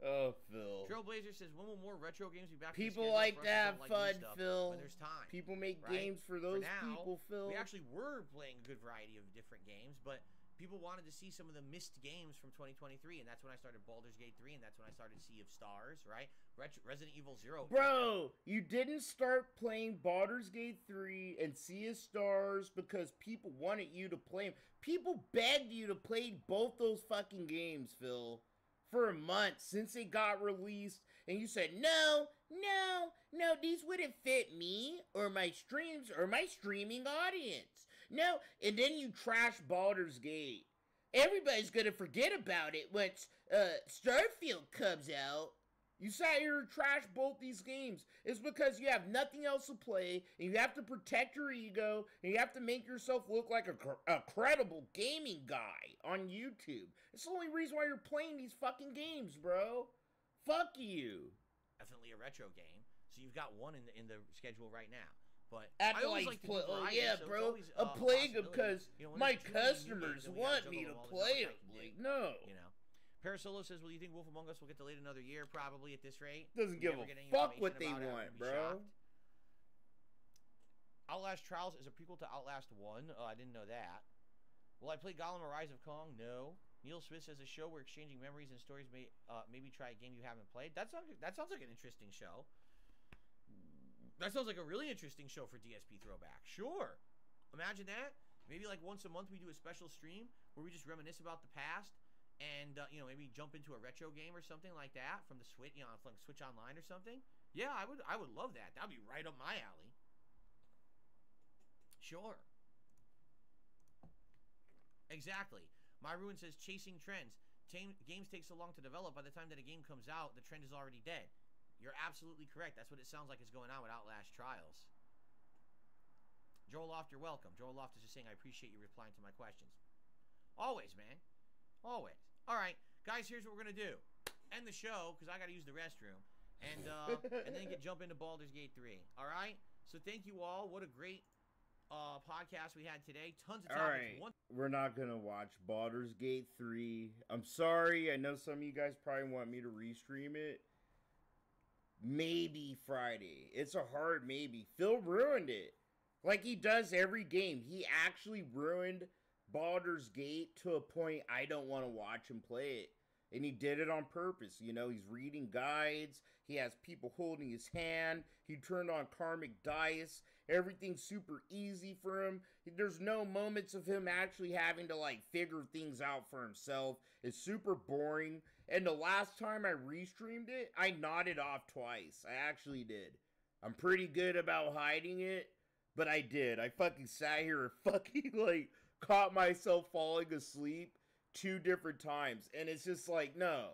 Oh, Phil. Trailblazer says, when will more retro games be back? People like to have fun, Phil. When there's time. People make right? games for those now, people, Phil. We actually were playing a good variety of different games, but people wanted to see some of the missed games from 2023, and that's when I started Baldur's Gate 3, and that's when I started Sea of Stars, right? Resident Evil 0. Bro, you didn't start playing Baldur's Gate 3 and Sea of Stars because people wanted you to play them. People begged you to play both those fucking games, Phil, for a month since they got released, and you said, no, these wouldn't fit me or my streams or my streaming audience. No, and then you trash Baldur's Gate. Everybody's gonna forget about it once Starfield comes out. You sat here and trashed both these games. It's because you have nothing else to play, and you have to protect your ego, and you have to make yourself look like a credible gaming guy on YouTube. It's the only reason why you're playing these fucking games, bro. Fuck you. Definitely a retro game. So you've got one in the schedule right now. But I always like to do variety, yeah, so bro. always, I'm playing them because when my there's too many new customers games, then we gotta want me to juggle all the play stuff them. I can Like, do, no. You know. Parasolo says, well, you think Wolf Among Us will get delayed another year? Probably at this rate. Doesn't give a fuck what they want, bro. Outlast Trials is a prequel to Outlast 1. Oh, I didn't know that. Will I play Gollum: A Rise of Kong? No. Neil Smith says, a show where exchanging memories and stories may maybe try a game you haven't played. That sounds like an interesting show. That sounds like a really interesting show for DSP Throwback. Sure. Imagine that. Maybe like once a month we do a special stream where we just reminisce about the past and, maybe jump into a retro game or something like that from the Switch, like Switch Online or something. Yeah, I would love that. That would be right up my alley. Sure. Exactly. My Ruin says, chasing trends. Games take so long to develop. By the time that a game comes out, the trend is already dead. You're absolutely correct. That's what it sounds like is going on with Outlast Trials. Joel Loft, you're welcome. Joel Loft is just saying, I appreciate you replying to my questions. Always, man. Always. All right, guys, here's what we're going to do. End the show, because I got to use the restroom. And then jump into Baldur's Gate 3. All right? So thank you all. What a great podcast we had today. Tons of topics. All right. We're not going to watch Baldur's Gate 3. I'm sorry. I know some of you guys probably want me to restream it. Maybe Friday. It's a hard maybe. Phil ruined it. Like he does every game. He actually ruined Baldur's Gate to a point I don't want to watch him play it. And he did it on purpose. He's reading guides. He has people holding his hand. He turned on karmic dice. Everything's super easy for him. There's no moments of him actually having to, figure things out for himself. It's super boring. And the last time I restreamed it, I nodded off twice. I actually did. I'm pretty good about hiding it, but I did. I fucking sat here and fucking, caught myself falling asleep 2 different times. And it's just no.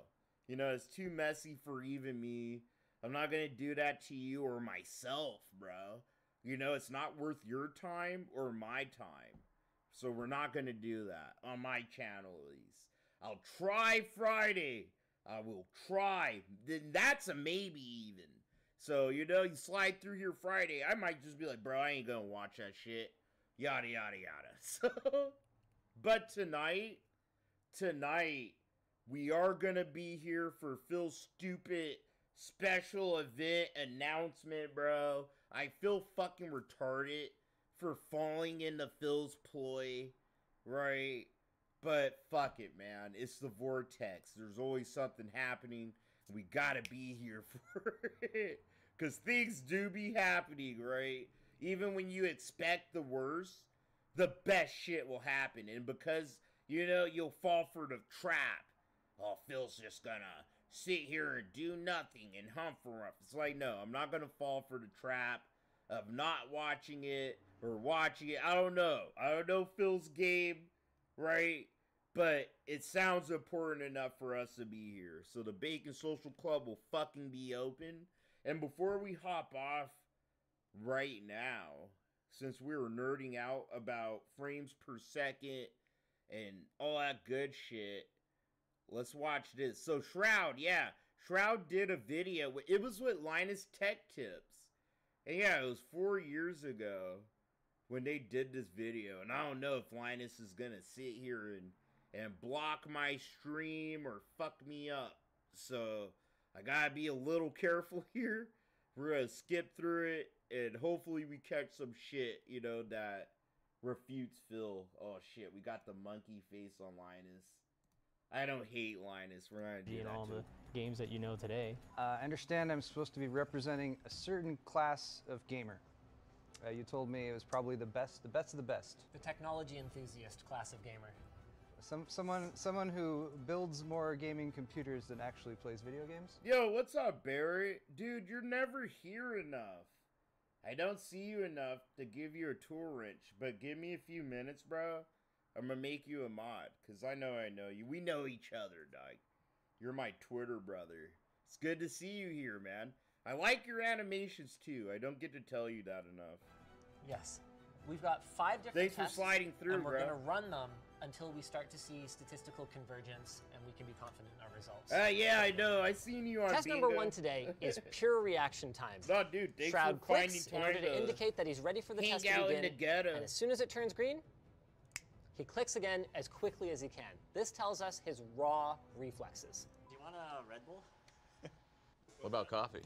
It's too messy for even me. I'm not going to do that to you or myself, bro. It's not worth your time or my time. So we're not going to do that on my channel at least. I'll try Friday. I will try. Then that's a maybe even. So, you know, you slide through here Friday, I might just be like, bro, I ain't gonna watch that shit. Yada, yada, yada. So, but tonight, we are gonna be here for Phil's stupid special event announcement, bro. I feel fucking retarded for falling into Phil's ploy, right? But fuck it, man. It's the vortex. There's always something happening. We gotta be here for it. Because things do be happening, right? Even when you expect the worst, the best shit will happen. And because, you know, you'll fall for the trap. Oh, Phil's just gonna sit here and do nothing and hump for us. It's like, no, I'm not gonna fall for the trap of not watching it or watching it. I don't know. I don't know Phil's game, right? But it sounds important enough for us to be here. So the Bacon Social Club will fucking be open. And before we hop off right now, since we were nerding out about frames per second and all that good shit, let's watch this. So Shroud, yeah, Shroud did a video. It was with Linus Tech Tips. And yeah, it was 4 years ago when they did this video. And I don't know if Linus is going to sit here and block my stream or fuck me up. So I gotta be a little careful here. We're gonna skip through it, and hopefully we catch some shit, you know, that refutes Phil. Oh shit, we got the monkey face on Linus. I don't hate Linus. We're not doing all the games that you know today. I understand I'm supposed to be representing a certain class of gamer. You told me it was probably the best of the best. The technology enthusiast class of gamer. Someone who builds more gaming computers than actually plays video games? Yo, what's up, Barry? Dude, you're never here enough. I don't see you enough to give you a tool wrench, but give me a few minutes, bro. I'm gonna make you a mod, because I know you. We know each other, dog. You're my Twitter brother. It's good to see you here, man. I like your animations, too. I don't get to tell you that enough. Yes. We've got 5 different Thanks tests, for sliding through, and we're bro. going to run them until we start to see statistical convergence, and we can be confident in our results. Yeah, I know. I seen you on Test Bingo. number 1 today is pure reaction time. No, dude, thanks Shroud for finding clicks time in order to indicate that he's ready for the hang test to out begin, in the ghetto. and as soon as it turns green, he clicks again as quickly as he can. This tells us his raw reflexes. Do you want a Red Bull? What about coffee?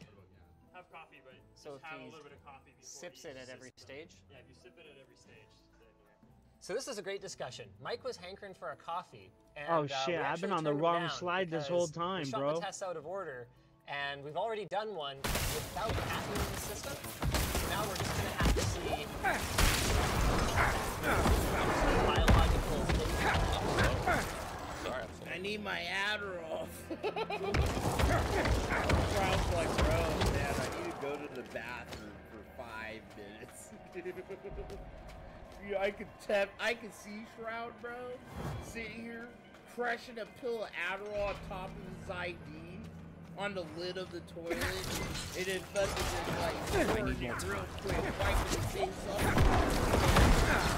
Have coffee, but So just if have he a little bit of coffee before sips you it at every system. stage? Yeah, if you sip it at every stage, then yeah. So this is a great discussion. Mike was hankering for a coffee. And, Oh shit, we I've been actually on the turned him wrong down slide this whole because time, we shot bro. the tests out of order, and we've already done one without hacking the system. Now we're just going to have to see biological. Sorry, I need my Adderall. Shroud's like, bro, man, I need to go to the bathroom for 5 minutes. Yeah, I can see Shroud, bro, sitting here crushing a pill of Adderall on top of his ID on the lid of the toilet, and then fucking just like pouring it real quick, wiping his face off,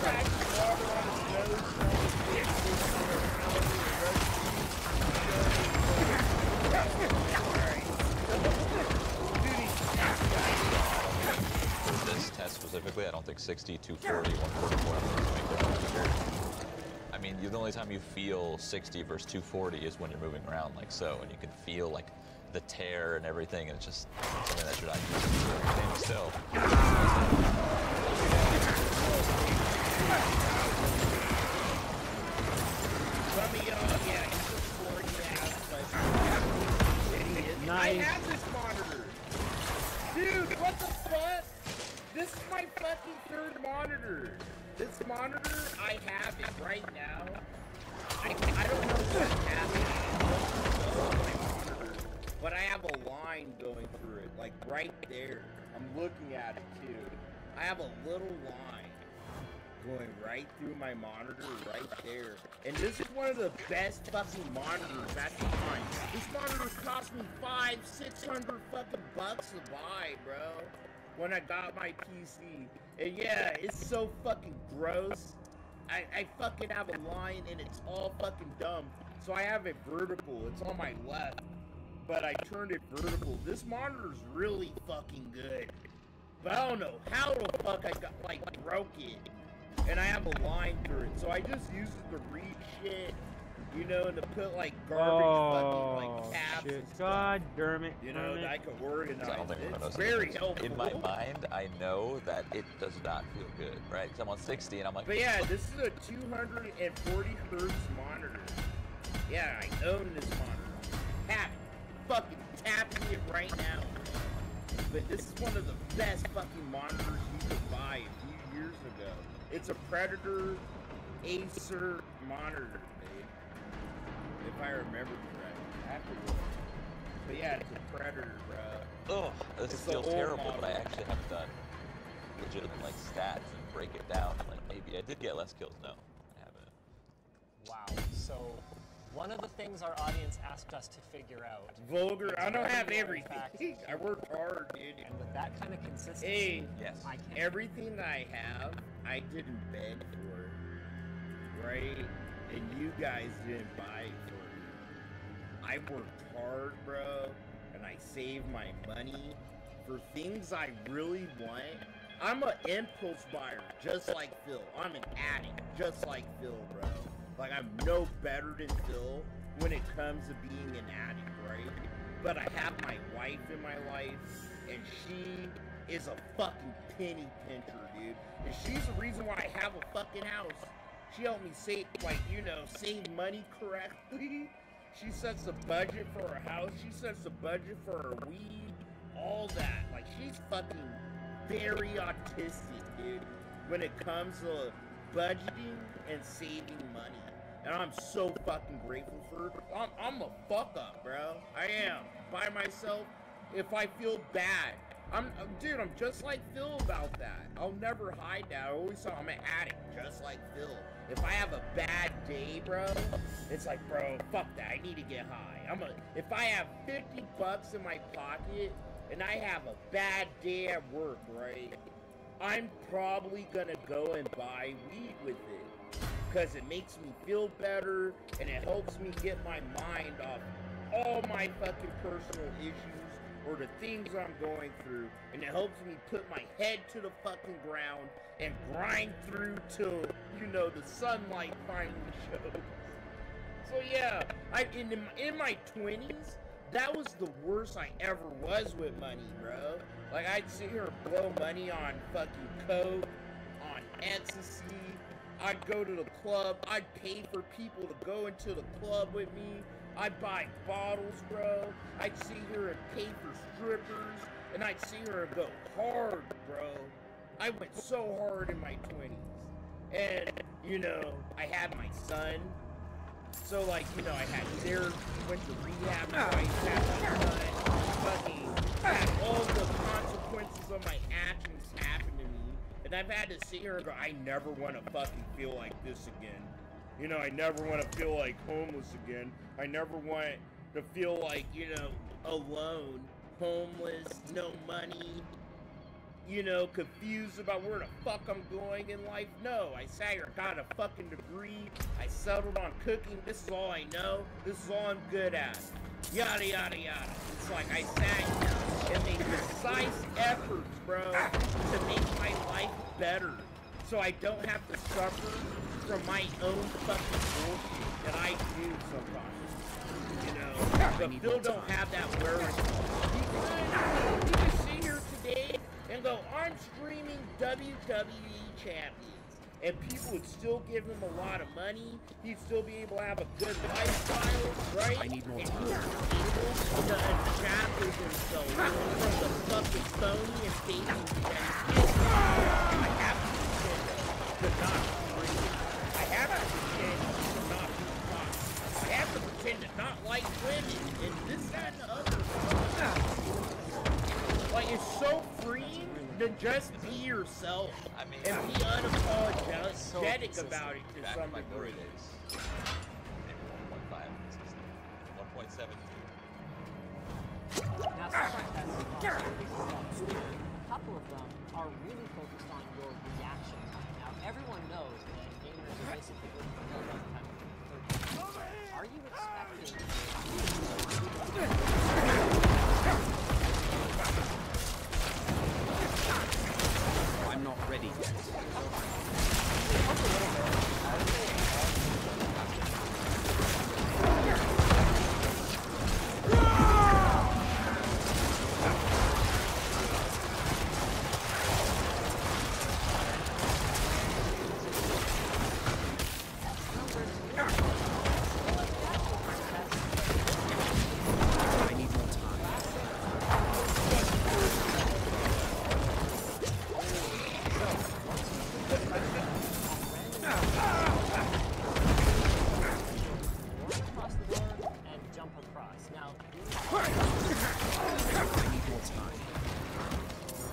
cracking water on his nose, For this test specifically, I don't think 60, 240, 144 make a difference. I mean, the only time you feel 60 versus 240 is when you're moving around like so, and you can feel like the tear and everything, and it's just something that you're not used to. Standing still. Nice. I have this monitor. Dude, what the fuck? This is my fucking 3rd monitor. This monitor, I have it right now. I don't know what's happening on my monitor, but I have a line going through it, like right there. I'm looking at it too. I have a little line going right through my monitor right there. And this is one of the best fucking monitors at the time. This monitor cost me $500, $600 fucking bucks to buy, bro, when I got my PC. And yeah, it's so fucking gross I fucking have a line and it's all fucking dumb. So I have it vertical. It's on my left, but I turned it vertical. This monitor's really fucking good, but I don't know how the fuck I got broke it, and I have a line through it. So I just use it to read shit, you know, and to put like garbage fucking caps and stuff. God damn it. You know, that I could organize. I don't think I'm It's gonna very helpful. In my mind, I know that it does not feel good, right? Because I'm on 60 and I'm like, But yeah, this is a 240 hertz monitor. Yeah, I own this monitor. Fucking tapping it right now. But this is one of the best fucking monitors you could buy a few years ago. It's a Predator Acer monitor, babe. If I remember correctly. I have to look. But yeah, it's a Predator, bro. oh, this feels terrible, but I actually haven't done legitimate like stats and break it down. Like maybe I did get less kills. No, I haven't. Wow. So one of the things our audience asked us to figure out. Vulgar. I don't have in everything. fact, I worked hard, dude. And with that kind of consistency, Hey, Yes. I can't. everything that I have, I didn't beg for, right? And you guys didn't buy it for me. I worked hard, bro, and I saved my money for things I really want. I'm an impulse buyer, just like Phil. I'm an addict, just like Phil, bro. Like, I'm no better than Phil when it comes to being an addict, right? But I have my wife in my life, and she is a fucking penny pincher, dude. And she's the reason why I have a fucking house. She helped me save, like, you know, save money correctly. She sets the budget for her house. She sets the budget for her weed. All that. Like, she's fucking very autistic, dude, when it comes to budgeting and saving money. And I'm so fucking grateful for her. I'm a fuck up, bro. I am. By myself, if I feel bad. Dude, I'm just like Phil about that. I'll never hide that. I always thought I'm an addict, just like Phil. If I have a bad day, bro, it's like, bro, fuck that. I need to get high. If I have 50 bucks in my pocket and I have a bad day at work, right? I'm probably gonna go and buy weed with it. Because it makes me feel better and it helps me get my mind off all my fucking personal issues or the things I'm going through, and it helps me put my head to the fucking ground and grind through till, you know, the sunlight finally shows. So yeah, in my 20s, that was the worst I ever was with money, bro. Like, I'd sit here and blow money on fucking coke, on ecstasy. I'd go to the club. I'd pay for people to go into the club with me. I'd buy bottles, bro. I'd sit here and pay for strippers. And I'd sit here and go hard, bro. I went so hard in my 20s. And, you know, I had my son. So, like, you know, I had therapy, went to rehab twice, had my son, fucking had all the consequences of my actions happen to me. And I've had to sit here and go, I never want to fucking feel like this again. You know, I never want to feel like homeless again. I never want to feel like, you know, alone, homeless, no money, you know, confused about where the fuck I'm going in life. No, I sat here, got a fucking degree. I settled on cooking. This is all I know. This is all I'm good at. Yada, yada, yada. It's like I sat here and made precise efforts, bro, to make my life better. So I don't have to suffer from my own fucking bullshit that I do sometimes. You know, but Phil don't have that wherewithal. He can sit here today and go, I'm streaming WWE champions. And people would still give him a lot of money. He'd still be able to have a good lifestyle, right? I need more time. And he was able to establish himself from the fucking phony and fake that I have to pretend to not breathe. I have to pretend to not be hot. I have to pretend to not like women and this, that, and the other. Like, it's so freeing to just be yourself and be unapologetic about it to some degree. 1.5, 1.7. Now, a couple of them are really focused on your reaction time. Now, everyone knows that gamers So basically, are you expecting? I'm not ready yet. I need more time. Run across the door and jump across. Now, I need more time.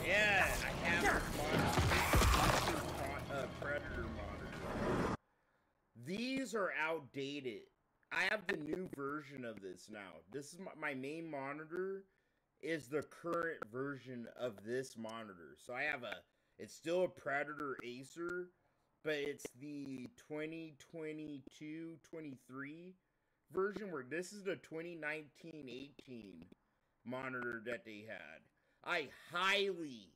Yeah, I have Predator monitor. These are outdated. I have the new version of this now. This is my main monitor is the current version of this monitor. So I have it's still a Predator Acer, but it's the 2022-23 version where this is the 2019-18 monitor that they had. I highly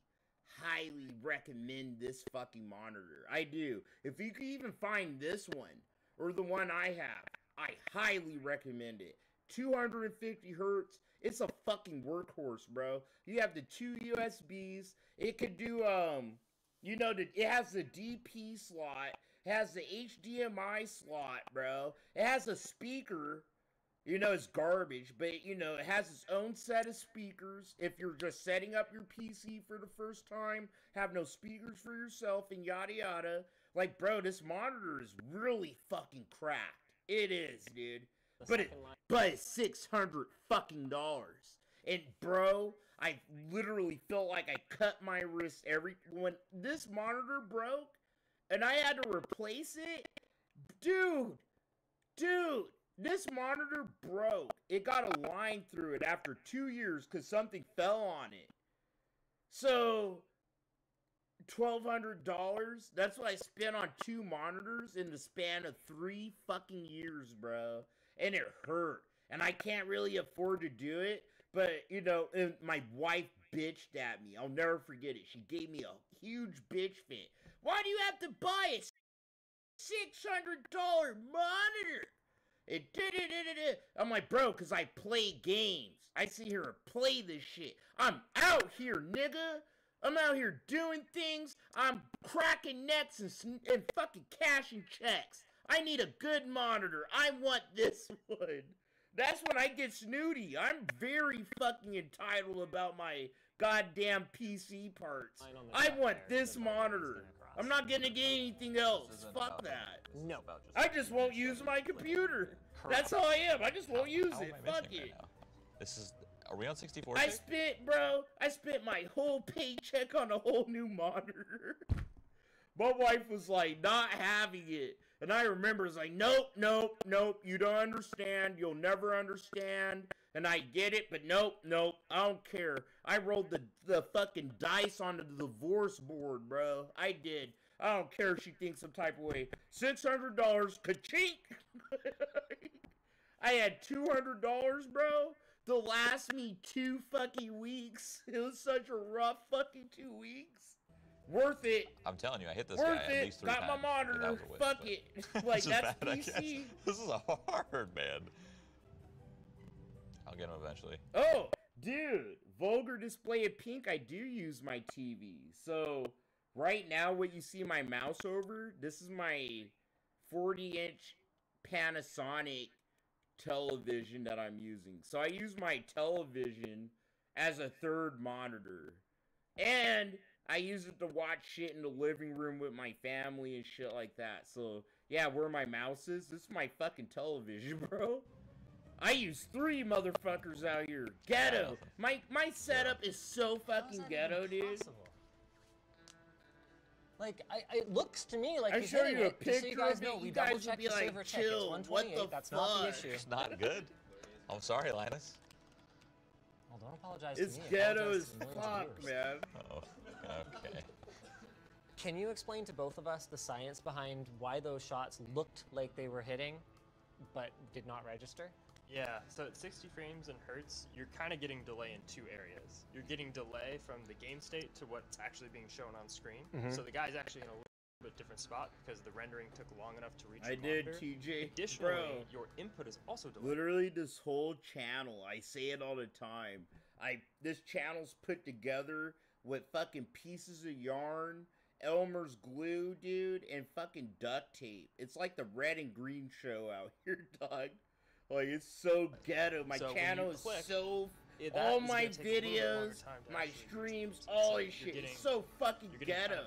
recommend this fucking monitor. I do. If you can even find this one or the one I have, I highly recommend it. 250 hertz. It's a fucking workhorse, bro. You have the 2 USBs. It could do, you know, it has the DP slot. It has the HDMI slot, bro. It has a speaker. You know, it's garbage, but, you know, it has its own set of speakers. If you're just setting up your PC for the first time, have no speakers for yourself, and yada yada. Like, bro, this monitor is really fucking cracked. It is, dude. But it's $600 fucking dollars. And, bro, I literally felt like I cut my wrist when this monitor broke, and I had to replace it. Dude. This monitor broke. It got a line through it after 2 years because something fell on it. So, $1,200, that's what I spent on 2 monitors in the span of 3 fucking years, bro. And it hurt. And I can't really afford to do it. But, you know, my wife bitched at me. I'll never forget it. She gave me a huge bitch fit. Why do you have to buy a $600 monitor? I'm like, bro, because I play games. I sit here and play this shit. I'm out here, nigga. I'm out here doing things. I'm cracking necks and fucking cashing checks. I need a good monitor. I want this one. That's when I get snooty. I'm very fucking entitled about my goddamn PC parts. I want this monitor. I'm not gonna get anything else. Fuck that. No. I just won't use my computer. That's how I am. I just won't use it. Fuck it. This is. Are we on 64? I spent my whole paycheck on a whole new monitor. My wife was like, not having it. And I remember, it's like, nope, you don't understand. You'll never understand. And I get it, but nope, I don't care. I rolled the fucking dice onto the divorce board, bro. I did. I don't care if she thinks some type of way. $600, ka-chink! I had $200, bro, to last me 2 fucking weeks. It was such a rough fucking 2 weeks. Worth it. I'm telling you, I hit this guy at least 3 times. Got my monitor. Fuck it. Like, that's bad, PC. This is hard, man. I'll get him eventually. Oh, dude. Vulgar display of pink. I do use my TV. So, right now, what you see my mouse over, this is my 40-inch Panasonic television that I'm using. So, I use my television as a third monitor. And I use it to watch shit in the living room with my family and shit like that. So, yeah, where my mouse is, this is my fucking television, bro. I use 3 motherfuckers out here. Ghetto. My setup is so fucking ghetto, dude. Like, it looks to me like I he's show hitting you a it. Just so you picture guys of know, it, we you guys double would checked be the like, server check. chill, It's what the 128. That's not the issue. It's not good. I'm sorry, Linus. Well, don't apologize It's to me. ghetto as Apologize to fuck, millions of viewers. man. Oh, okay. Can you explain to both of us the science behind why those shots looked like they were hitting, but did not register? Yeah, so at 60 frames in hertz, you're kind of getting delay in two areas. You're getting delay from the game state to what's actually being shown on screen. So the guy's actually in a little bit different spot because the rendering took long enough to reach the monitor. TJ. Additionally, Bro, your input is also delayed. literally this whole channel, I say it all the time. This channel's put together with fucking pieces of yarn, Elmer's glue, dude, and fucking duct tape. It's like the red and green show out here, dog. Like, it's so ghetto. My channel is so... all my videos, my streams, all this shit is so fucking ghetto.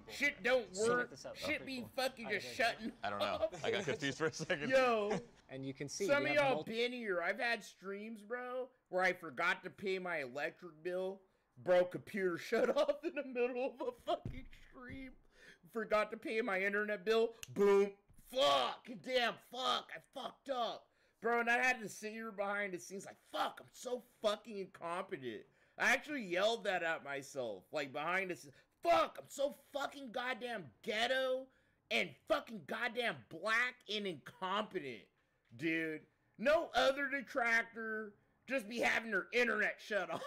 Shit don't work. Shit be fucking just shutting I don't know. I got confused for a second. Yo. And you can see some of y'all been here. I've had streams, bro, where I forgot to pay my electric bill. Bro, computer shut off in the middle of a fucking stream. Forgot to pay my internet bill. Boom. Fuck. Damn, fuck. I fucked up. Bro, and I had to sit here behind the scenes like, fuck, I'm so fucking incompetent. I actually yelled that at myself, like, behind the scenes. Fuck, I'm so fucking goddamn ghetto and fucking goddamn black and incompetent, dude. No other detractor just be having their internet shut off.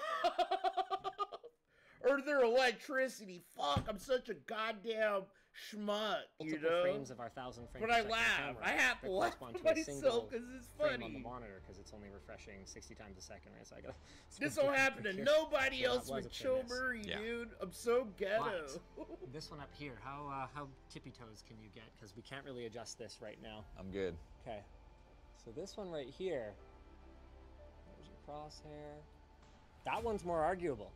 Or their electricity. Fuck, I'm such a goddamn schmuck, you know? frames of our 1,000 frames but I laugh. I have to laugh myself because it's funny. On the monitor because it's only refreshing 60 times a second, right? So I got. This don't happen to nobody else with Chill Murray, dude. I'm so ghetto. This one up here, how tippy toes can you get? Because we can't really adjust this right now. I'm good. Okay. So this one right here. There's your crosshair. That one's more arguable.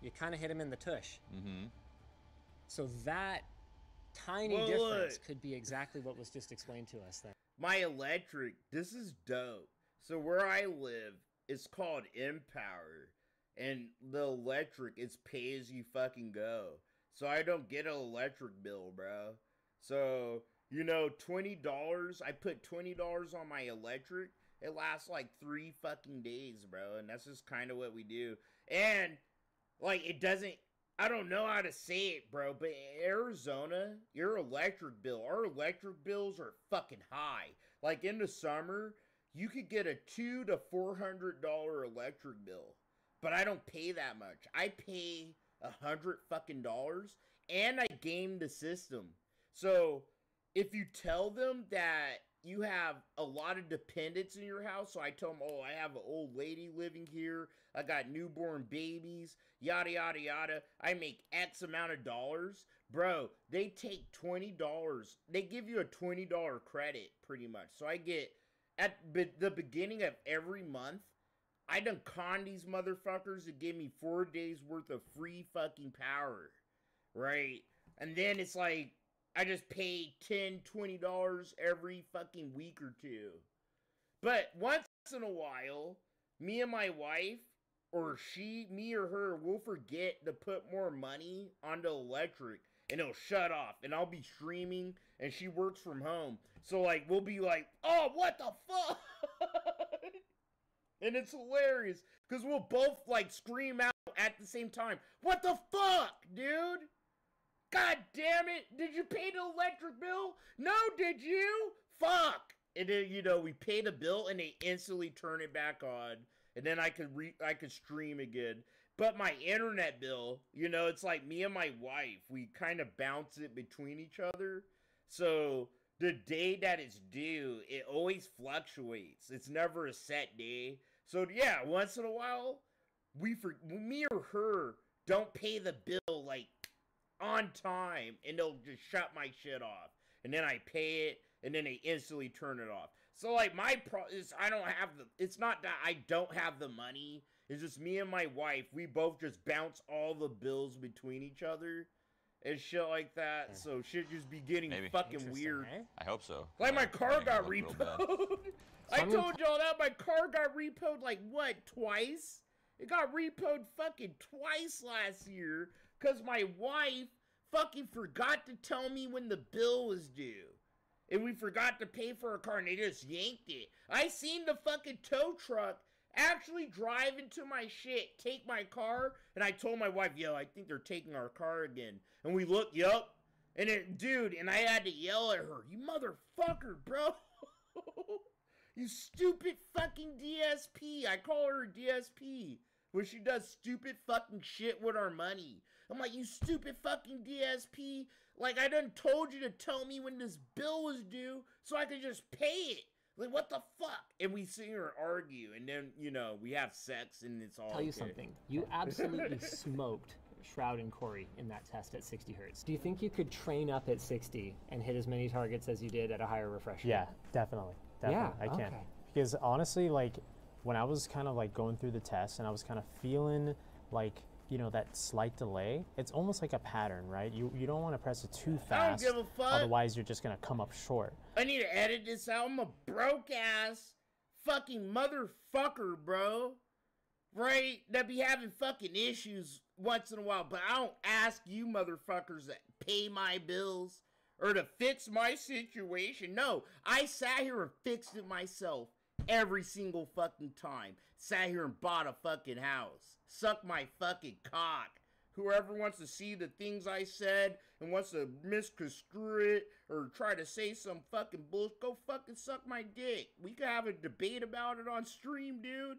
You kind of hit him in the tush. Mm-hmm. So that tiny difference could be exactly what was just explained to us then. My electric, this is dope. So where I live, it's called Empower. And the electric, it's pay as you fucking go. So I don't get an electric bill, bro. So, you know, $20, I put $20 on my electric. It lasts like 3 fucking days, bro. And that's just kind of what we do. And, like, it doesn't... I don't know how to say it, bro, but in Arizona, your electric bill, our electric bills are fucking high. Like, in the summer, you could get a $200 to $400 electric bill, but I don't pay that much. I pay $100 fucking dollars, and I game the system. So, if you tell them that you have a lot of dependents in your house, so I tell them, oh, I have an old lady living here, I got newborn babies, yada, yada, yada, I make X amount of dollars, bro, they take $20, they give you a $20 credit, pretty much, so I get, at the beginning of every month, I done con these motherfuckers to give me 4 days worth of free fucking power, right, and then it's like, I just pay $10, $20 every fucking week or two. But once in a while, me and my wife, or me or her, will forget to put more money onto electric, and it'll shut off, and I'll be streaming, and she works from home. So, like, we'll be like, oh, what the fuck? And it's hilarious, because we'll both, like, scream out at the same time, what the fuck, dude? God damn it! Did you pay the electric bill? No, did you? Fuck! And then, you know, we pay the bill and they instantly turn it back on. And then I could stream again. But my internet bill, you know, it's like me and my wife, we kind of bounce it between each other. So the day that it's due, it always fluctuates. It's never a set day. So yeah, once in a while, me or her don't pay the bill like on time, and they'll just shut my shit off, and then I pay it, and then they instantly turn it off. So like my is I don't have it's not that I don't have the money, it's just me and my wife, we both just bounce all the bills between each other and shit like that. So shit just be getting fucking weird. I hope so. Like my car got repoed. I told y'all that my car got repoed like what, twice? It got repoed fucking twice last year. Because my wife fucking forgot to tell me when the bill was due. And we forgot to pay for a car, and they just yanked it. I seen the fucking tow truck actually drive into my shit, take my car, and I told my wife, yo, I think they're taking our car again. And we looked, yup. And it, dude, and I had to yell at her, you motherfucker, bro. You stupid fucking DSP. I call her a DSP when she does stupid fucking shit with our money. I'm like, you stupid fucking DSP. Like, I done told you to tell me when this bill was due so I could just pay it. Like, what the fuck? And we sit here and argue, and then, you know, we have sex, and it's all Tell you okay. something. You absolutely smoked Shroud and Corey in that test at 60 hertz. Do you think you could train up at 60 and hit as many targets as you did at a higher refresh rate? Yeah, definitely. Yeah, I can. okay. Because honestly, like, when I was kind of like going through the test and I was kind of feeling like, you know, that slight delay, it's almost like a pattern, right? You don't want to press it too fast. I don't give a fuck. Otherwise, you're just going to come up short. I need to edit this out. I'm a broke ass fucking motherfucker, bro. Right? That be having fucking issues once in a while. But I don't ask you motherfuckers that pay my bills or to fix my situation. No, I sat here and fixed it myself every single fucking time. Sat here and bought a fucking house. Suck my fucking cock. Whoever wants to see the things I said and wants to misconstrue it or try to say some fucking bullshit, go fucking suck my dick. We could have a debate about it on stream, dude.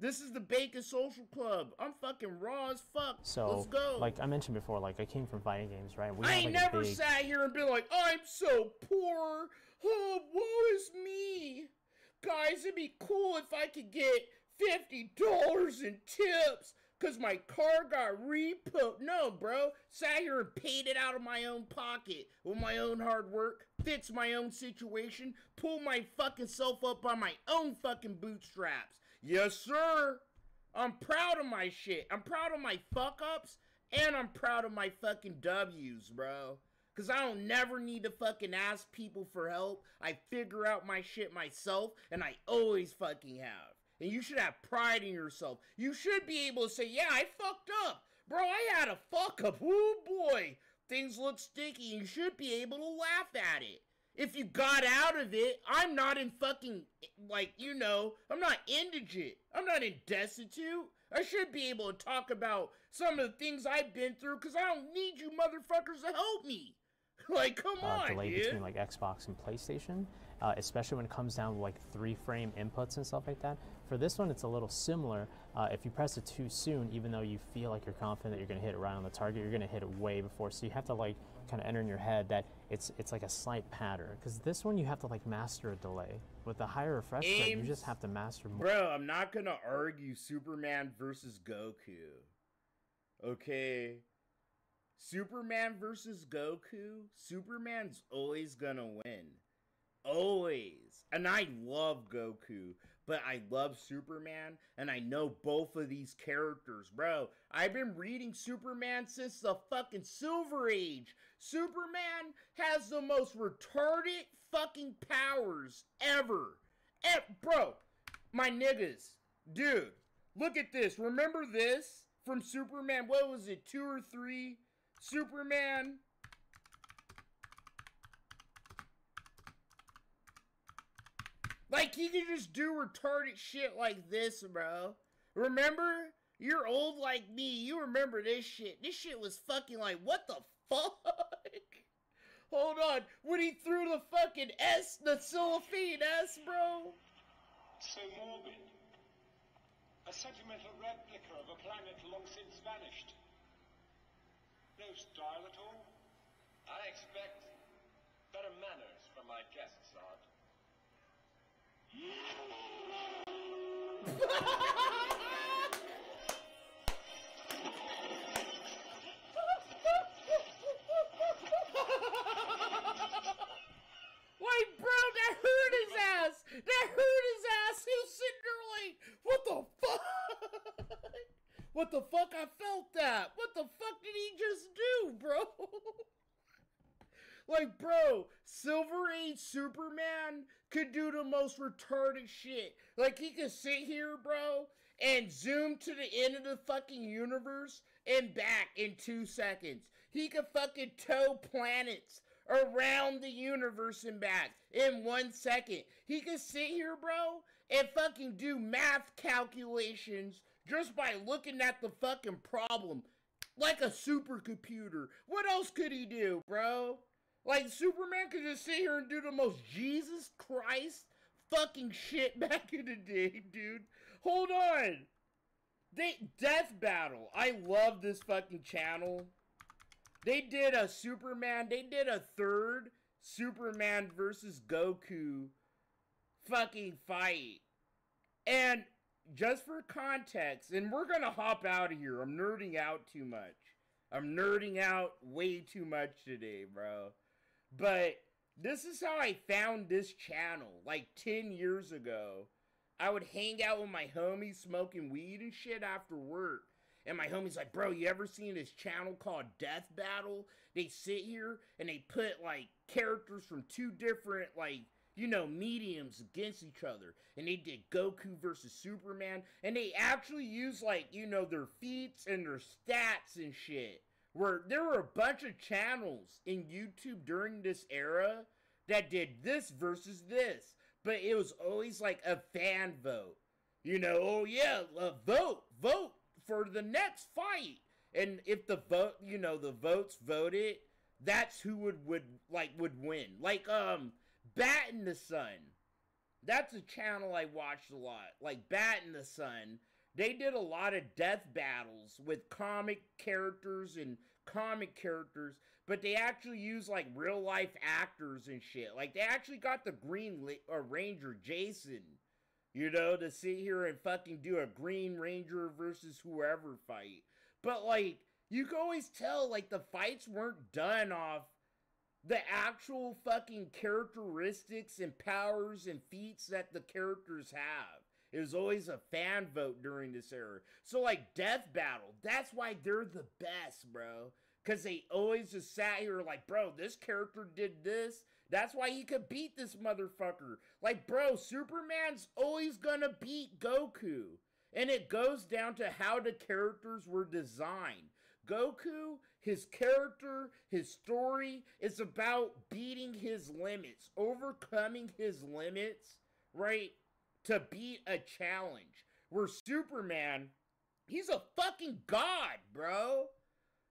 This is the Bacon Social Club. I'm fucking raw as fuck. So, let's go. like I mentioned before, like I came from fighting games, right? We I had, ain't like, never sat here and been like, I'm so poor. Oh, woe is me. Guys, it'd be cool if I could get $50 in tips because my car got repoed. No, bro. Sat here and paid it out of my own pocket with my own hard work, fixed my own situation, pulled my fucking self up by my own fucking bootstraps. Yes, sir. I'm proud of my shit. I'm proud of my fuck-ups, and I'm proud of my fucking W's, bro. Because I don't never need to fucking ask people for help. I figure out my shit myself, and I always fucking have. And you should have pride in yourself. You should be able to say, yeah, I fucked up. Bro, I had a fuck-up. Oh, boy. Things look sticky. You should be able to laugh at it. If you got out of it, I'm not in fucking, like, you know, I'm not indigent. I'm not in destitute. I should be able to talk about some of the things I've been through because I don't need you motherfuckers to help me. Like, come on, delay dude. between like Xbox and PlayStation, especially when it comes down to like 3-frame inputs and stuff like that. For this one, it's a little similar. If you press it too soon, even though you feel like you're confident that you're going to hit it right on the target, you're going to hit it way before. So you have to like kind of enter in your head that it's like a slight pattern. Because this one, you have to like master a delay. With the higher refresh rate, you just have to master more. Bro, I'm not going to argue Superman versus Goku. Okay? Superman versus Goku, Superman's always gonna win. Always. And I love Goku, but I love Superman, and I know both of these characters. Bro, I've been reading Superman since the fucking Silver Age. Superman has the most retarded fucking powers ever. Bro, my niggas, dude, look at this. Remember this from Superman, what was it, 2 or 3? Superman. Like, he can just do retarded shit like this, bro. Remember? You're old like me. You remember this shit. This shit was fucking like, what the fuck? Hold on. When he threw the fucking S, the cellophane S, bro. So morbid. A sentimental replica of a planet long since vanished. No style at all? I expect better manners from my guests, Art. Like, bro, that hurt his ass! That hurt his ass! He was sitting there like, what the fuck? What the fuck? I felt that. What the fuck did he just do, bro? Like, bro, Silver Age Superman could do the most retarded shit. Like, he could sit here, bro, and zoom to the end of the fucking universe and back in 2 seconds. He could fucking tow planets around the universe and back in 1 second. He could sit here, bro, and fucking do math calculations just by looking at the fucking problem like a supercomputer. What else could he do, bro? Like, Superman could just sit here and do the most Jesus Christ fucking shit back in the day, dude. Hold on. Death Battle. I love this fucking channel. They did a Superman, they did a third Superman versus Goku fucking fight. And just for context, and we're gonna hop out of here. I'm nerding out too much. I'm nerding out way too much today, bro. But this is how I found this channel, like 10 years ago. I would hang out with my homies smoking weed and shit after work. And my homie's like, bro, you ever seen this channel called Death Battle? They sit here and they put, like, characters from two different, like, you know, mediums against each other. And they did Goku versus Superman. And they actually use, like, you know, their feats and their stats and shit. Where there were a bunch of channels in YouTube during this era that did this versus this. But it was always like a fan vote. You know, oh yeah, vote for the next fight. And if the vote, you know, the votes voted, that's who would win. Like, Bat in the Sun. That's a channel I watched a lot. Like, Bat in the Sun. They did a lot of death battles with comic characters, but they actually use, like, real-life actors and shit. Like, they actually got the Green Ranger, Jason, you know, to sit here and fucking do a Green Ranger versus whoever fight. But, like, you can always tell, like, the fights weren't done off the actual fucking characteristics and powers and feats that the characters have. It was always a fan vote during this era. So, like, Death Battle, that's why they're the best, bro. Because they always just sat here like, bro, this character did this. That's why he could beat this motherfucker. Like, bro, Superman's always gonna beat Goku. And it goes down to how the characters were designed. Goku, his character, his story is about beating his limits. Overcoming his limits, right? To beat a challenge. Where Superman, he's a fucking god, bro.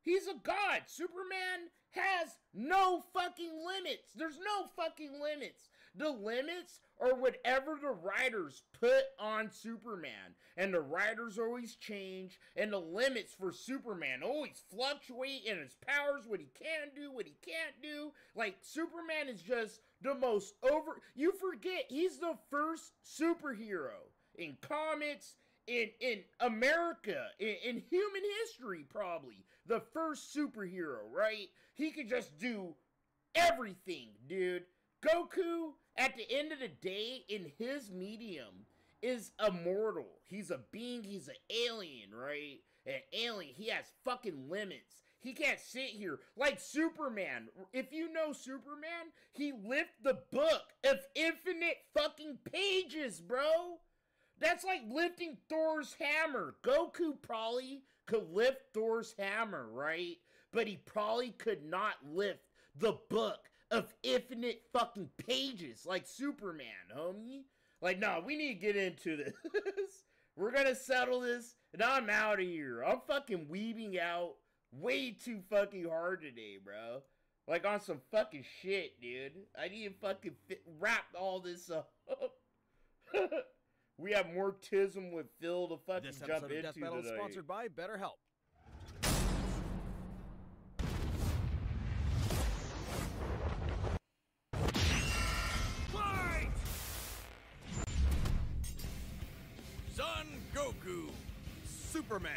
He's a god. Superman has no fucking limits. There's no fucking limits. The limits are whatever the writers put on Superman. And the writers always change. And the limits for Superman always fluctuate in his powers, what he can do, what he can't do. Like, Superman is just the most you forget, he's the first superhero in comics, in America, in human history, probably. The first superhero, right? He could just do everything, dude. Goku, at the end of the day, in his medium, is immortal. He's a being, he's an alien, right? An alien, he has fucking limits. He can't sit here like Superman. If you know Superman, he lifted the book of infinite fucking pages, bro. That's like lifting Thor's hammer. Goku probably could lift Thor's hammer, right? But he probably could not lift the book of infinite fucking pages like Superman, homie. Like, no, we need to get into this. We're gonna settle this, and I'm out of here. I'm fucking weaving out way too fucking hard today, bro. Like, on some fucking shit, dude. I need to fucking wrap all this up. We have more tism with Phil to fucking This jump episode into of Death Battle is today. sponsored by BetterHelp. Fight! Son Goku, Superman.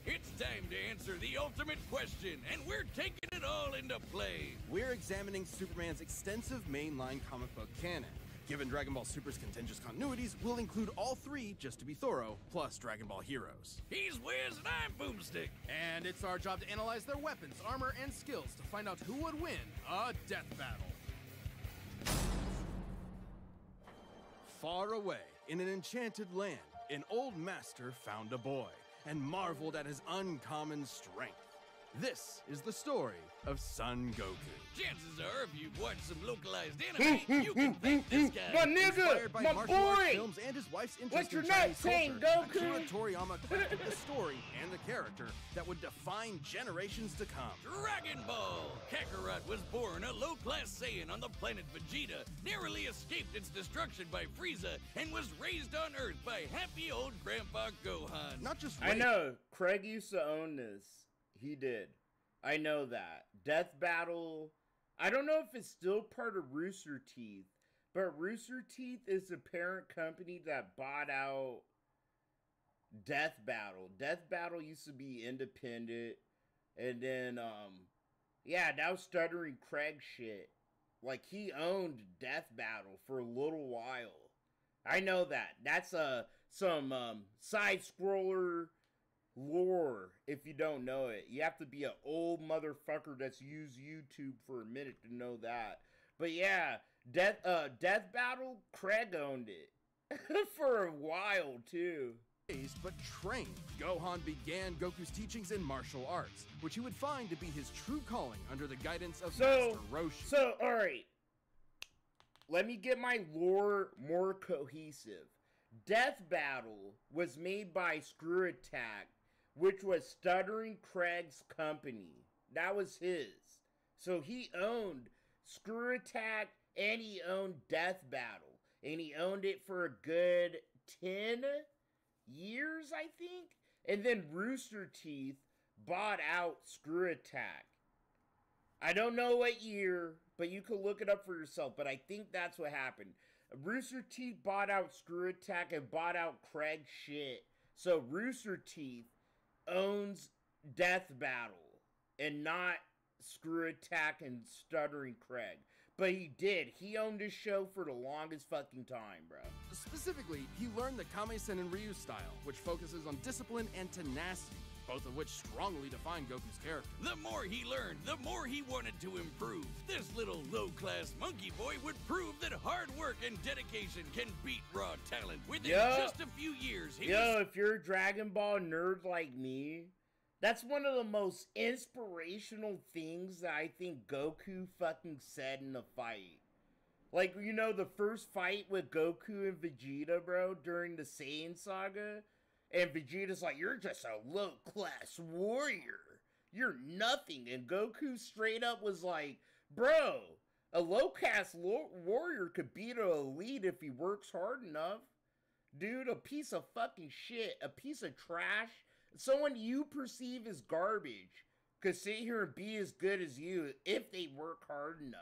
It's time to answer the ultimate question, and we're taking it all into play. We're examining Superman's extensive mainline comic book canon. Given Dragon Ball Super's contentious continuities, we'll include all three, just to be thorough, plus Dragon Ball Heroes. He's Wiz and I'm Boomstick. And it's our job to analyze their weapons, armor, and skills to find out who would win a death battle. Far away, in an enchanted land, an old master found a boy and marveled at his uncommon strength. This is the story of Son Goku. Chances are, if you've watched some localized anime, you can thank this guy. My nigga, Inspired by my martial arts boy. films and his wife's interest What's your in name Chinese saying, culture, Goku? Akira Toriyama crafted the story and the character that would define generations to come. Dragon Ball! Kakarot was born a low-class Saiyan on the planet Vegeta, narrowly escaped its destruction by Frieza, and was raised on Earth by happy old Grandpa Gohan. Not just I know. Craig used to own this. He did. I know that. Death Battle. I don't know if it's still part of Rooster Teeth, but Rooster Teeth is the parent company that bought out Death Battle. Death Battle used to be independent, and then, yeah, that was Stuttering Craig shit. Like, he owned Death Battle for a little while. I know that. That's, some, side-scroller lore, if you don't know it. You have to be an old motherfucker that's used YouTube for a minute to know that. But yeah, Death Battle, Craig owned it for a while too. But trained, Gohan began Goku's teachings in martial arts, which he would find to be his true calling under the guidance of Master Roshi. So, alright. Let me get my lore more cohesive. Death Battle was made by Screw Attack, which was Stuttering Craig's company. That was his. So he owned Screw Attack and he owned Death Battle. And he owned it for a good 10 years, I think. And then Rooster Teeth bought out Screw Attack. I don't know what year, but you can look it up for yourself. But I think that's what happened. Rooster Teeth bought out Screw Attack and bought out Craig's shit. So Rooster Teeth owns Death Battle and not Screw Attack and Stuttering Craig. But he did. He owned his show for the longest fucking time, bro. Specifically, he learned the Kame-sen and Ryu style, which focuses on discipline and tenacity, both of which strongly define Goku's character. The more he learned, the more he wanted to improve. This little low-class monkey boy would prove that hard work and dedication can beat raw talent. Within just a few years, if you're a Dragon Ball nerd like me, that's one of the most inspirational things that I think Goku fucking said in the fight. Like, you know, the first fight with Goku and Vegeta, bro, during the Saiyan saga. And Vegeta's like, you're just a low-class warrior. You're nothing. And Goku straight up was like, bro, a low-class warrior could beat an elite if he works hard enough. Dude, a piece of fucking shit, a piece of trash, someone you perceive as garbage could sit here and be as good as you if they work hard enough.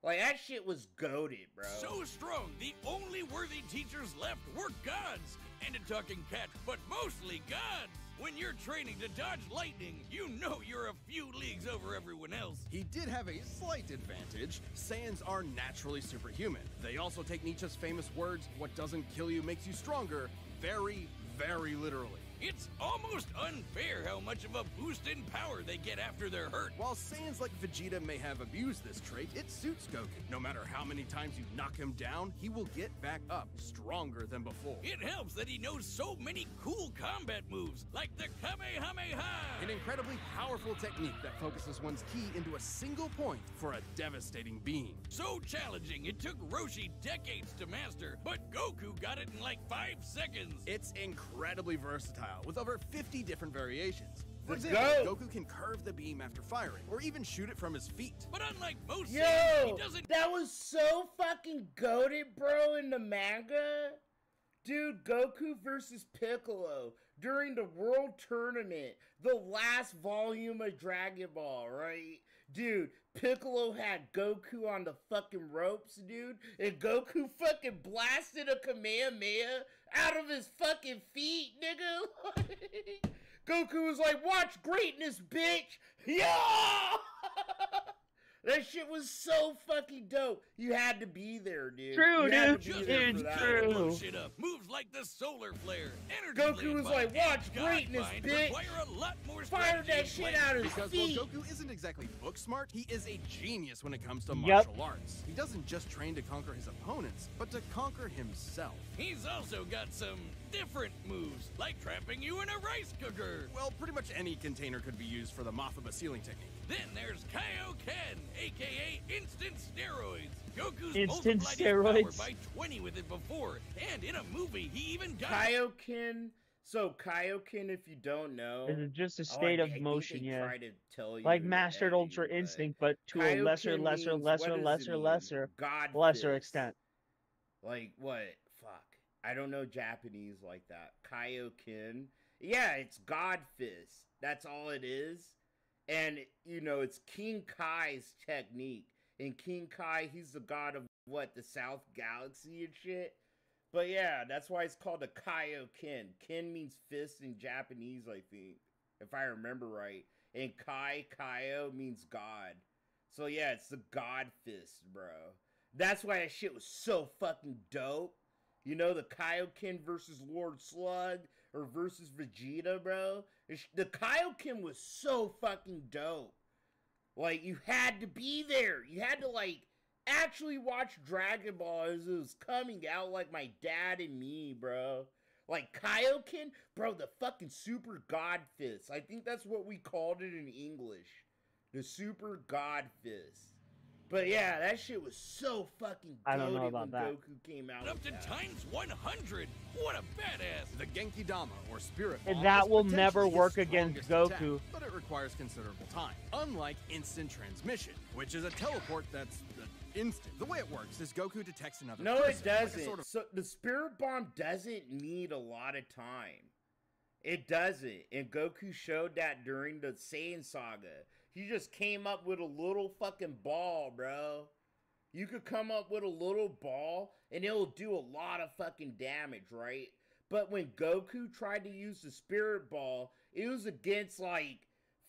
Like, that shit was goated, bro. So strong, the only worthy teachers left were gods. And a talking cat, but mostly gods. When you're training to dodge lightning, you know you're a few leagues over everyone else. He did have a slight advantage. Saiyans are naturally superhuman. They also take Nietzsche's famous words, what doesn't kill you makes you stronger, very, very literally. It's almost unfair how much of a boost in power they get after they're hurt. While Saiyans like Vegeta may have abused this trait, it suits Goku. No matter how many times you knock him down, he will get back up, stronger than before. It helps that he knows so many cool combat moves, like the Kamehameha! An incredibly powerful technique that focuses one's ki into a single point for a devastating beam. So challenging, it took Roshi decades to master, but Goku got it in like 5 seconds. It's incredibly versatile, with over 50 different variations. For Let's example, go. Goku can curve the beam after firing, or even shoot it from his feet. But unlike most Yo, Saiyans, he doesn't... that was so fucking goated, bro, in the manga. Dude, Goku versus Piccolo during the World Tournament, the last volume of Dragon Ball, right? Dude, Piccolo had Goku on the fucking ropes, dude, and Goku fucking blasted a Kamehameha out of his fucking feet, nigga. Goku was like, watch greatness, bitch. Yeah! That shit was so fucking dope. You had to be there, dude. True, you had dude. to be there It's for that. true. Blow shit up. Moves like the solar flare. Energy Goku was like, watch greatness, bitch. Require a lot more Fired that shit out of his Because feet. while Goku isn't exactly book smart, he is a genius when it comes to Yep. martial arts. He doesn't just train to conquer his opponents, but to conquer himself. He's also got some different moves, like trapping you in a rice cooker. Well, pretty much any container could be used for the Mothama sealing technique. Then there's Kaioken, aka Instant Steroids. Goku's Instant multiplied his steroids. power by 20 with it before, and in a movie, he even got Kaioken. So Kaioken, if you don't know, It's just a state I of think motion, they yeah. try to tell you Like in the Mastered editing, Ultra but Instinct, but to a lesser, Kaioken lesser, means- lesser, what does lesser, it mean? lesser, God lesser fist. extent. Like what? Fuck. I don't know Japanese like that. Kaioken. Yeah, it's God fist. That's all it is. And you know, it's King Kai's technique. And King Kai, he's the god of what? The South Galaxy and shit. But yeah, that's why it's called a Kaioken. Ken means fist in Japanese, I think, if I remember right. And Kaio means God. So yeah, it's the God fist, bro. That's why that shit was so fucking dope. You know, the Kaioken versus Lord Slug or versus Vegeta, bro. The Kaioken was so fucking dope. Like, you had to be there. You had to, like, actually watch Dragon Ball as it was coming out, like my dad and me, bro. Like, Kaioken, bro, the fucking Super God Fist. I think that's what we called it in English. The Super God Fist. But yeah, that shit was so fucking I don't know goated about when that. Goku came out. up with to that. times 100. What a badass. The Genki Dama, or Spirit And Bomb, that is will never potentially his work against strongest Goku. attack, but it requires considerable time. Unlike instant transmission, which is a teleport that's instant. The way it works is Goku detects another No, person, it like a doesn't. sort of So the Spirit Bomb doesn't need a lot of time. It doesn't. And Goku showed that during the Saiyan saga. He just came up with a little fucking ball, bro. You could come up with a little ball and it'll do a lot of fucking damage, right? But when Goku tried to use the Spirit Ball, it was against like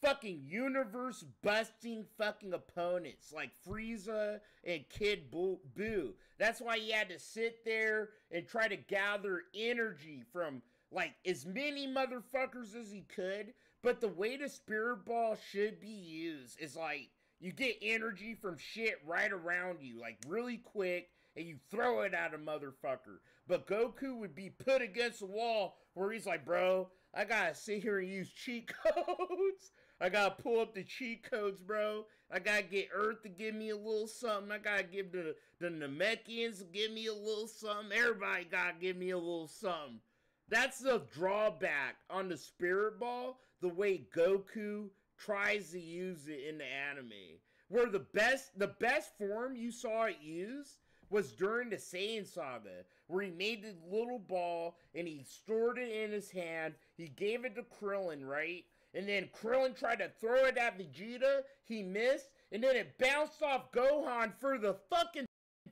fucking universe busting fucking opponents like Frieza and Kid Buu. That's why he had to sit there and try to gather energy from like as many motherfuckers as he could. But the way the Spirit Ball should be used is like you get energy from shit right around you, like really quick, and you throw it at a motherfucker. But Goku would be put against the wall where he's like, bro, I gotta sit here and use cheat codes. I gotta pull up the cheat codes, bro. I gotta get Earth to give me a little something. I gotta give the Namekians to give me a little something. Everybody gotta give me a little something. That's the drawback on the Spirit Ball, the way Goku tries to use it in the anime. Where the best form you saw it used was during the Saiyan saga, where he made the little ball and he stored it in his hand. He gave it to Krillin, right? And then Krillin tried to throw it at Vegeta. He missed. And then it bounced off Gohan for the fucking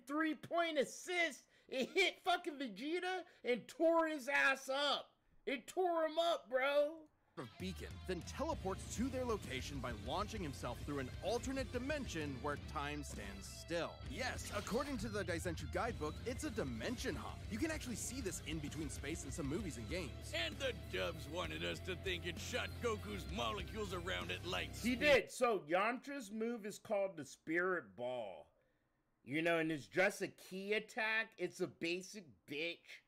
3-point assist. It hit fucking Vegeta and tore his ass up. It tore him up, bro. of beacon, then teleports to their location by launching himself through an alternate dimension where time stands still. Yes, according to the Dizzyeight guidebook, it's a dimension hop. You can actually see this in between space in some movies and games. And the dubs wanted us to think it shot Goku's molecules around at light speed. He did. So Yantra's move is called the Spirit Ball. You know, and it's just a key attack. It's a basic bitch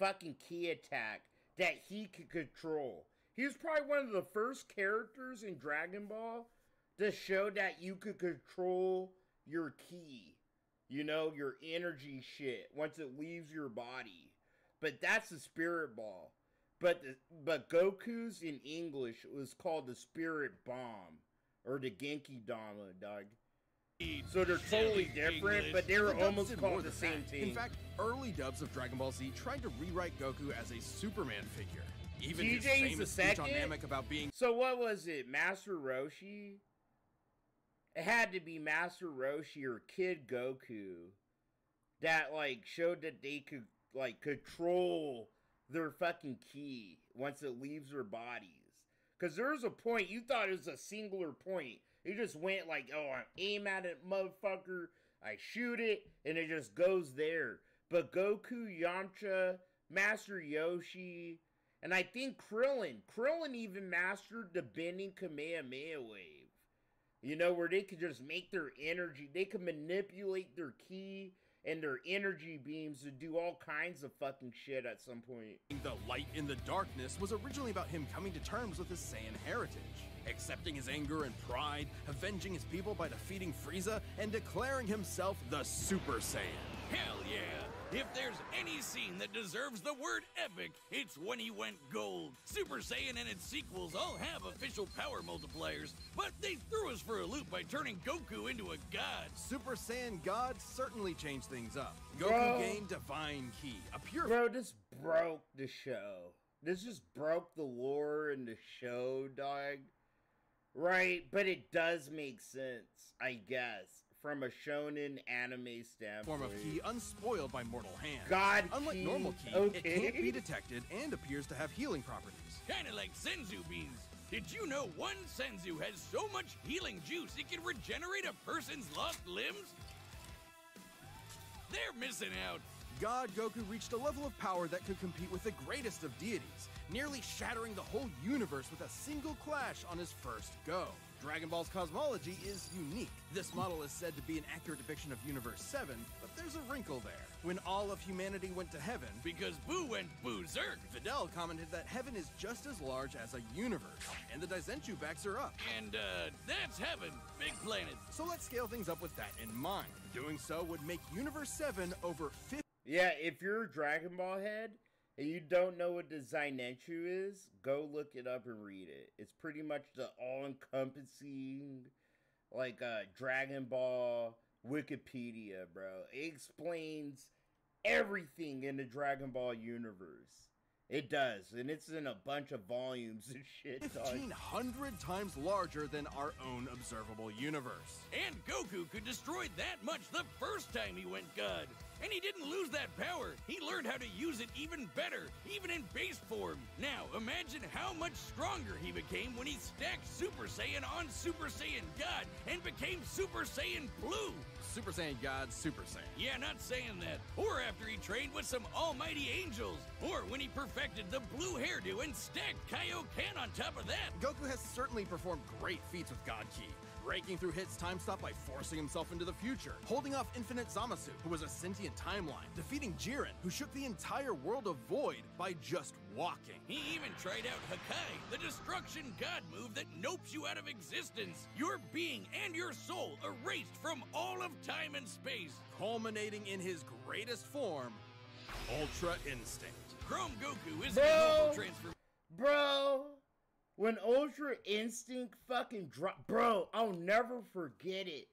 fucking key attack that he could control. He was probably one of the first characters in Dragon Ball to show that you could control your ki. You know, your energy shit once it leaves your body. But that's the Spirit Ball. But Goku's in English was called the Spirit Bomb. Or the Genki Dama, dog. So they're totally different, but they were The dubs almost did more called the than same that. thing. In fact, early dubs of Dragon Ball Z tried to rewrite Goku as a Superman figure. Even his TJ's the famous speech on second? Namek about being... So what was it? Master Roshi? It had to be Master Roshi or Kid Goku that, like, showed that they could, like, control their fucking ki once it leaves their bodies. Because there was a point, you thought it was a singular point, He just went like, oh, I aim at it, motherfucker. I shoot it, and it just goes there. But Goku, Yamcha, Master Yoshi, and I think Krillin even mastered the bending Kamehameha wave. You know, where they could just make their energy, they could manipulate their ki and their energy beams to do all kinds of fucking shit at some point. The light in the darkness was originally about him coming to terms with his Saiyan heritage, accepting his anger and pride, avenging his people by defeating Frieza, and declaring himself the Super Saiyan. Hell yeah! If there's any scene that deserves the word epic, it's when he went gold. Super Saiyan and its sequels all have official power multipliers, but they threw us for a loop by turning Goku into a god. Super Saiyan God certainly changed things up. Goku gained Divine Ki, a pure... Bro, this broke the show. This just broke the lore in the show, dog. Right, but it does make sense, I guess, from a shonen anime standpoint. Form of ki unspoiled by mortal hand. God Unlike ki, normal ki, okay. it can't be detected and appears to have healing properties. Kinda like senzu beans. Did you know one senzu has so much healing juice it can regenerate a person's lost limbs? They're missing out. God Goku reached a level of power that could compete with the greatest of deities, nearly shattering the whole universe with a single clash on his first go. Dragon Ball's cosmology is unique. This model is said to be an accurate depiction of Universe 7, but there's a wrinkle there. When all of humanity went to heaven, because Boo went berserk, Videl commented that heaven is just as large as a universe, and the Daizenshuu backs are up. And, that's heaven. Big planet. So let's scale things up with that in mind. Doing so would make Universe 7 over 50. Yeah, if you're a Dragon Ball head, and you don't know what the Dizzyeight is, go look it up and read it. It's pretty much the all-encompassing, like, Dragon Ball Wikipedia, bro. It explains everything in the Dragon Ball universe. It does, and it's in a bunch of volumes and shit. 1,500 times larger than our own observable universe. And Goku could destroy that much the first time he went God. And he didn't lose that power. He learned how to use it even better, even in base form. Now, imagine how much stronger he became when he stacked Super Saiyan on Super Saiyan God and became Super Saiyan Blue. Super Saiyan God, Super Saiyan. Yeah, not saying that. Or after he trained with some almighty angels. Or when he perfected the blue hairdo and stacked Kaioken on top of that. Goku has certainly performed great feats with God Ki, breaking through Hit's time stop by forcing himself into the future, holding off Infinite Zamasu, who was a sentient timeline, defeating Jiren, who shook the entire world of Void by just walking. He even tried out Hakai, the destruction god move that nopes you out of existence, your being and your soul erased from all of time and space. Culminating in his greatest form, Ultra Instinct. Chrome Goku is an awful transformation. Bro! When Ultra Instinct fucking dropped, bro, I'll never forget it.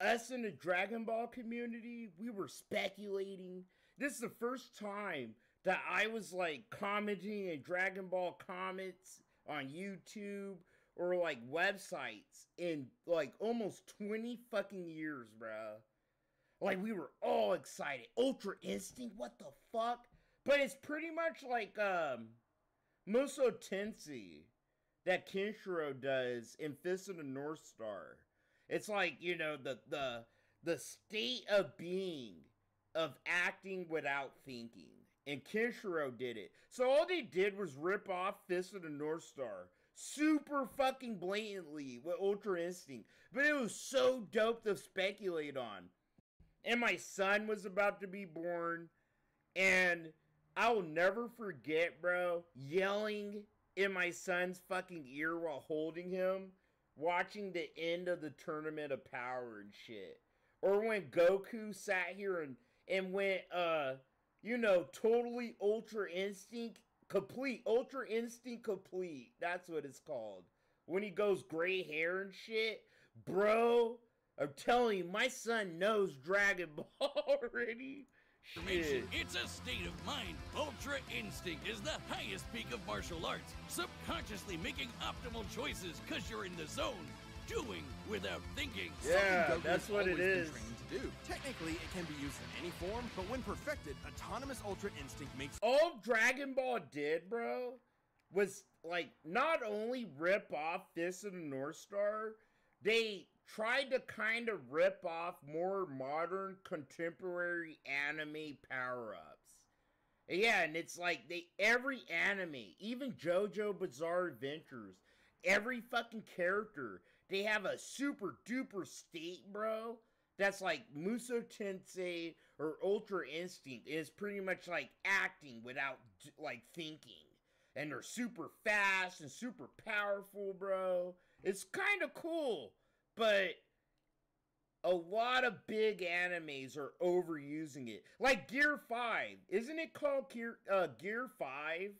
Us in the Dragon Ball community, we were speculating. This is the first time that I was like commenting in Dragon Ball comments on YouTube or like websites in like almost 20 fucking years, bro. Like we were all excited. Ultra Instinct, what the fuck? But it's pretty much like Muso Tensei that Kenshiro does in Fist of the North Star. It's like, you know, the state of being of acting without thinking. And Kenshiro did it. So all they did was rip off Fist of the North Star super fucking blatantly with Ultra Instinct. But it was so dope to speculate on. And my son was about to be born. And I will never forget, bro, yelling in my son's fucking ear while holding him, watching the end of the Tournament of Power and shit. Or when Goku sat here and went, you know, totally Ultra Instinct complete. Ultra Instinct complete. That's what it's called. When he goes gray hair and shit. Bro, I'm telling you, my son knows Dragon Ball already. Shit. It's a state of mind. Ultra Instinct is the highest peak of martial arts. Subconsciously making optimal choices because you're in the zone. Doing without thinking. Yeah, that's what it is. To do. Technically, it can be used in any form, but when perfected, autonomous Ultra Instinct makes... All Dragon Ball did, bro, was, like, not only rip off Fist of the North Star, they tried to kind of rip off more modern contemporary anime power-ups. Yeah, and it's like every anime, even JoJo Bizarre Adventures, every fucking character, they have a super duper state, bro. That's like Muso Tensei or Ultra Instinct. It's pretty much like acting without like thinking. And they're super fast and super powerful, bro. It's kind of cool, but a lot of big animes are overusing it. Like Gear 5. Isn't it called Gear 5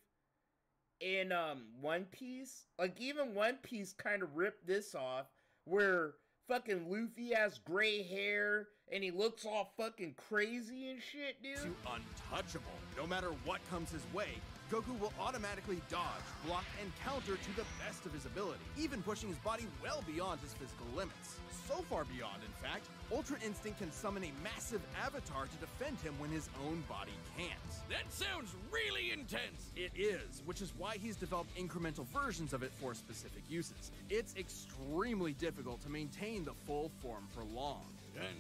in One Piece? Like even One Piece kind of ripped this off where fucking Luffy has gray hair and he looks all fucking crazy and shit, dude. To untouchable. No matter what comes his way, Goku will automatically dodge, block, and counter to the best of his ability, even pushing his body well beyond his physical limits. So far beyond, in fact, Ultra Instinct can summon a massive avatar to defend him when his own body can't. That sounds really intense! It is, which is why he's developed incremental versions of it for specific uses. It's extremely difficult to maintain the full form for long.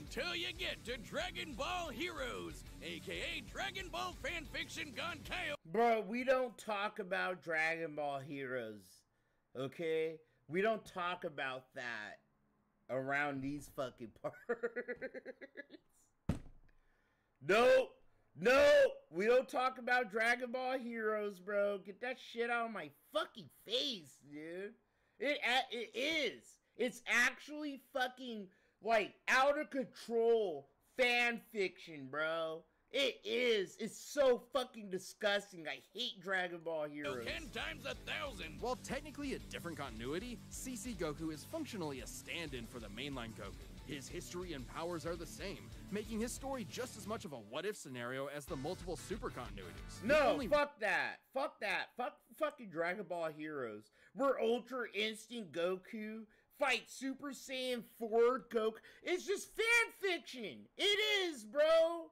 Until you get to Dragon Ball Heroes, aka Dragon Ball fanfiction gone chaos. Bro, we don't talk about Dragon Ball Heroes, okay? We don't talk about that around these fucking parts. No, we don't talk about Dragon Ball Heroes, bro. Get that shit out of my fucking face, dude. It is. It's actually fucking like out of control fan fiction, bro. It is. It's so fucking disgusting. I hate Dragon Ball Heroes. 10 times 1,000. While technically a different continuity, CC Goku is functionally a stand-in for the mainline Goku. His history and powers are the same, making his story just as much of a what-if scenario as the multiple super continuities. No, fuck that. Fuck that. Fuck fucking Dragon Ball Heroes. Where Ultra Instinct Goku fight Super Saiyan 4 Goku. It's just fan fiction. It is, bro.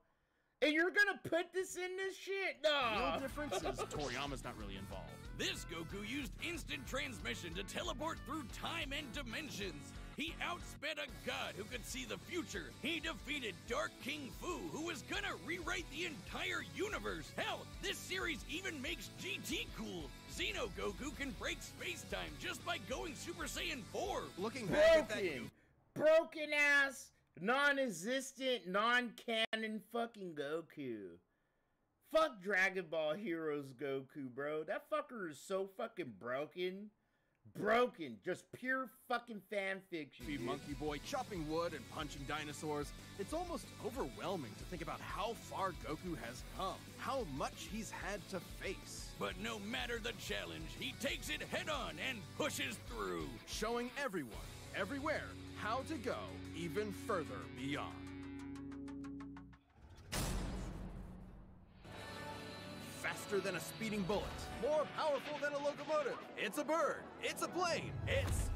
And you're gonna put this in this shit? The No. real difference is Toriyama's not really involved. This Goku used instant transmission to teleport through time and dimensions. He outsped a god who could see the future. He defeated Dark King Fu, who was gonna rewrite the entire universe. Hell, this series even makes GT cool. Xeno Goku can break space-time just by going Super Saiyan 4. Looking back at that, Broken ass, non-existent, non-canon fucking Goku. Fuck Dragon Ball Heroes Goku, bro. That fucker is so fucking broken. Broken. Just pure fucking fan fiction. Be Monkey Boy chopping wood and punching dinosaurs. It's almost overwhelming to think about how far Goku has come, how much he's had to face. But no matter the challenge, he takes it head on and pushes through. Showing everyone, everywhere, how to go even further beyond. Faster than a speeding bullet, more powerful than a locomotive. It's a bird, it's a plane, it's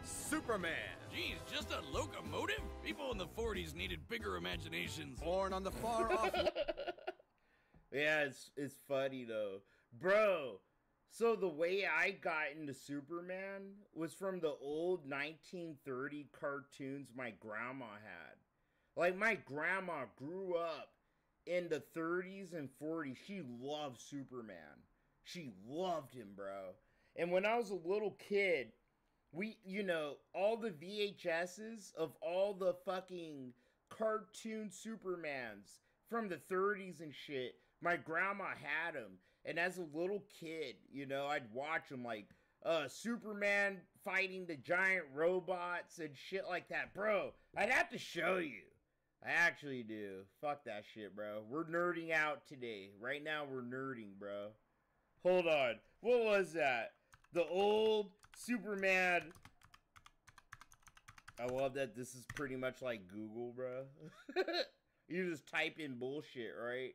Superman. Geez, just a locomotive? People in the 40s needed bigger imaginations. Born on the far off. Yeah, it's funny though. Bro, so the way I got into Superman was from the old 1930 cartoons my grandma had. Like, my grandma grew up in the 30s and 40s. She loved Superman. She loved him, bro. And when I was a little kid, we, all the VHSs of all the fucking cartoon Supermans from the 30s and shit, my grandma had them. And as a little kid, I'd watch them, like, Superman fighting the giant robots and shit like that. Bro, I'd have to show you. I actually do. Fuck that shit, bro. We're nerding out today. Right now, we're nerding, bro. Hold on. What was that? The old Superman. I love that this is pretty much like Google, bro. You just type in bullshit, right?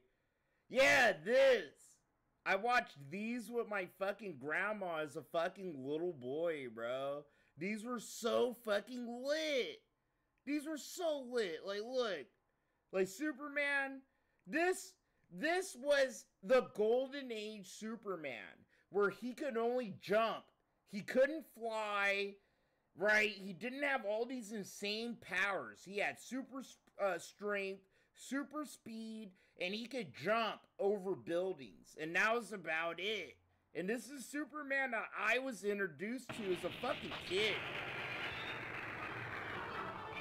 Yeah, this. I watched these with my fucking grandma as a fucking little boy, bro. These were so fucking lit. These were so lit. Like, look. Like, Superman. This was the golden age Superman. Where he could only jump. He couldn't fly. right? He didn't have all these insane powers. He had super strength, super speed, and he could jump over buildings. And that was about it. And this is Superman that I was introduced to as a fucking kid.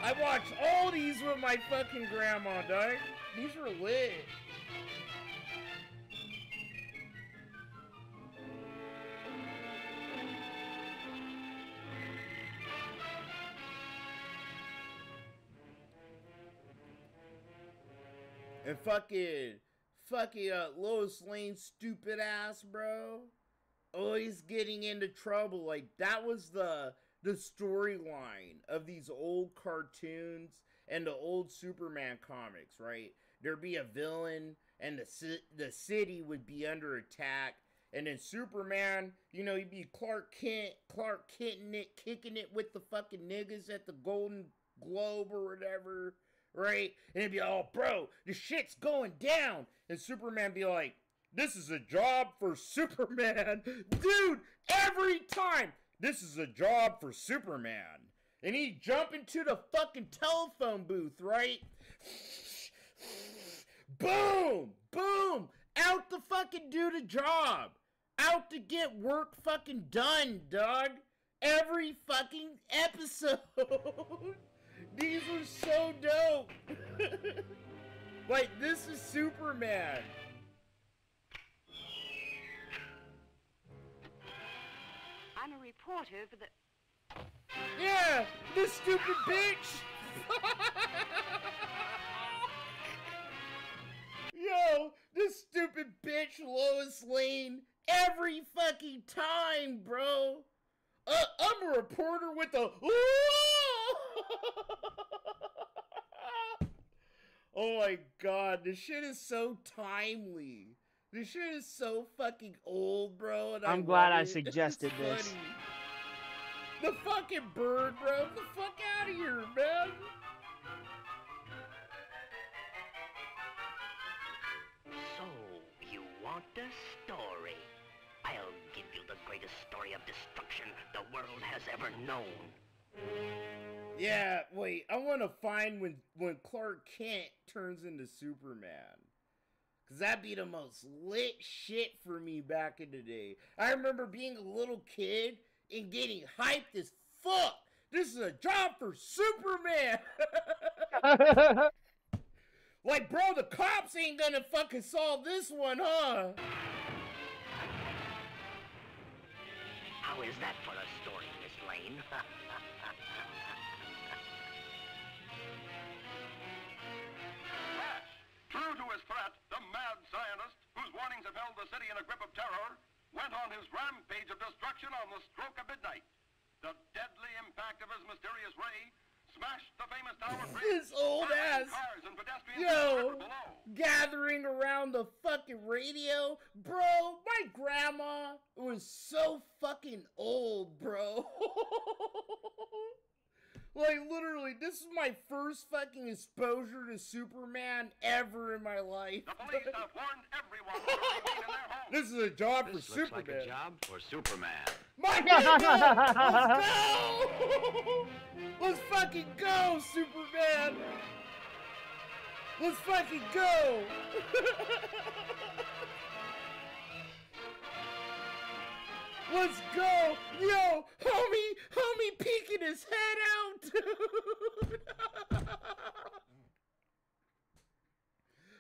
I watched all these with my fucking grandma, dog. These were lit. And fucking Lois Lane stupid ass, bro. Always getting into trouble. Like, that was the storyline of these old cartoons and the old Superman comics, right? There'd be a villain and the city would be under attack. And then Superman, you know, he'd be Clark Kent kicking it with the fucking niggas at the Golden Globe or whatever. Right? And it'd be, oh, bro, the shit's going down. And Superman be like, this is a job for Superman. Dude, every time, this is a job for Superman. And he'd jump into the fucking telephone booth, right? Boom! Boom! Out to fucking do the job. Out to get work fucking done, dog. Every fucking episode. These were so dope. Like, this is Superman. I'm a reporter for the... Yeah, this stupid bitch. Yo, this stupid bitch Lois Lane every fucking time, bro. I'm a reporter with a... Oh my god, this shit is so timely. This shit is so fucking old, bro. And I'm glad I love it. suggested It's this. funny. The fucking bird, bro. Get the fuck out of here, man. So, you want a story? I'll give you the greatest story of destruction the world has ever known. Yeah, wait, I want to find when Clark Kent turns into Superman. Because that'd be the most lit shit for me back in the day. I remember being a little kid and getting hyped as fuck. This is a job for Superman. Like, bro, the cops ain't gonna fucking solve this one, huh? How is that for a story, Miss Lane? True to his threat, the mad scientist, whose warnings have held the city in a grip of terror, went on his rampage of destruction on the stroke of midnight. The deadly impact of his mysterious ray smashed the famous tower bridge. This old ass, cars and pedestrians yo, below. gathering around the fucking radio. Bro, my grandma was so fucking old, bro. Like, literally, this is my first fucking exposure to Superman ever in my life. The police have warned everyone to remain in their homes. This is a job for This Superman. looks like a job for Superman. My nigga! Let's go! Let's fucking go, Superman! Let's fucking go! Let's go! Yo, homie peeking his head out, dude!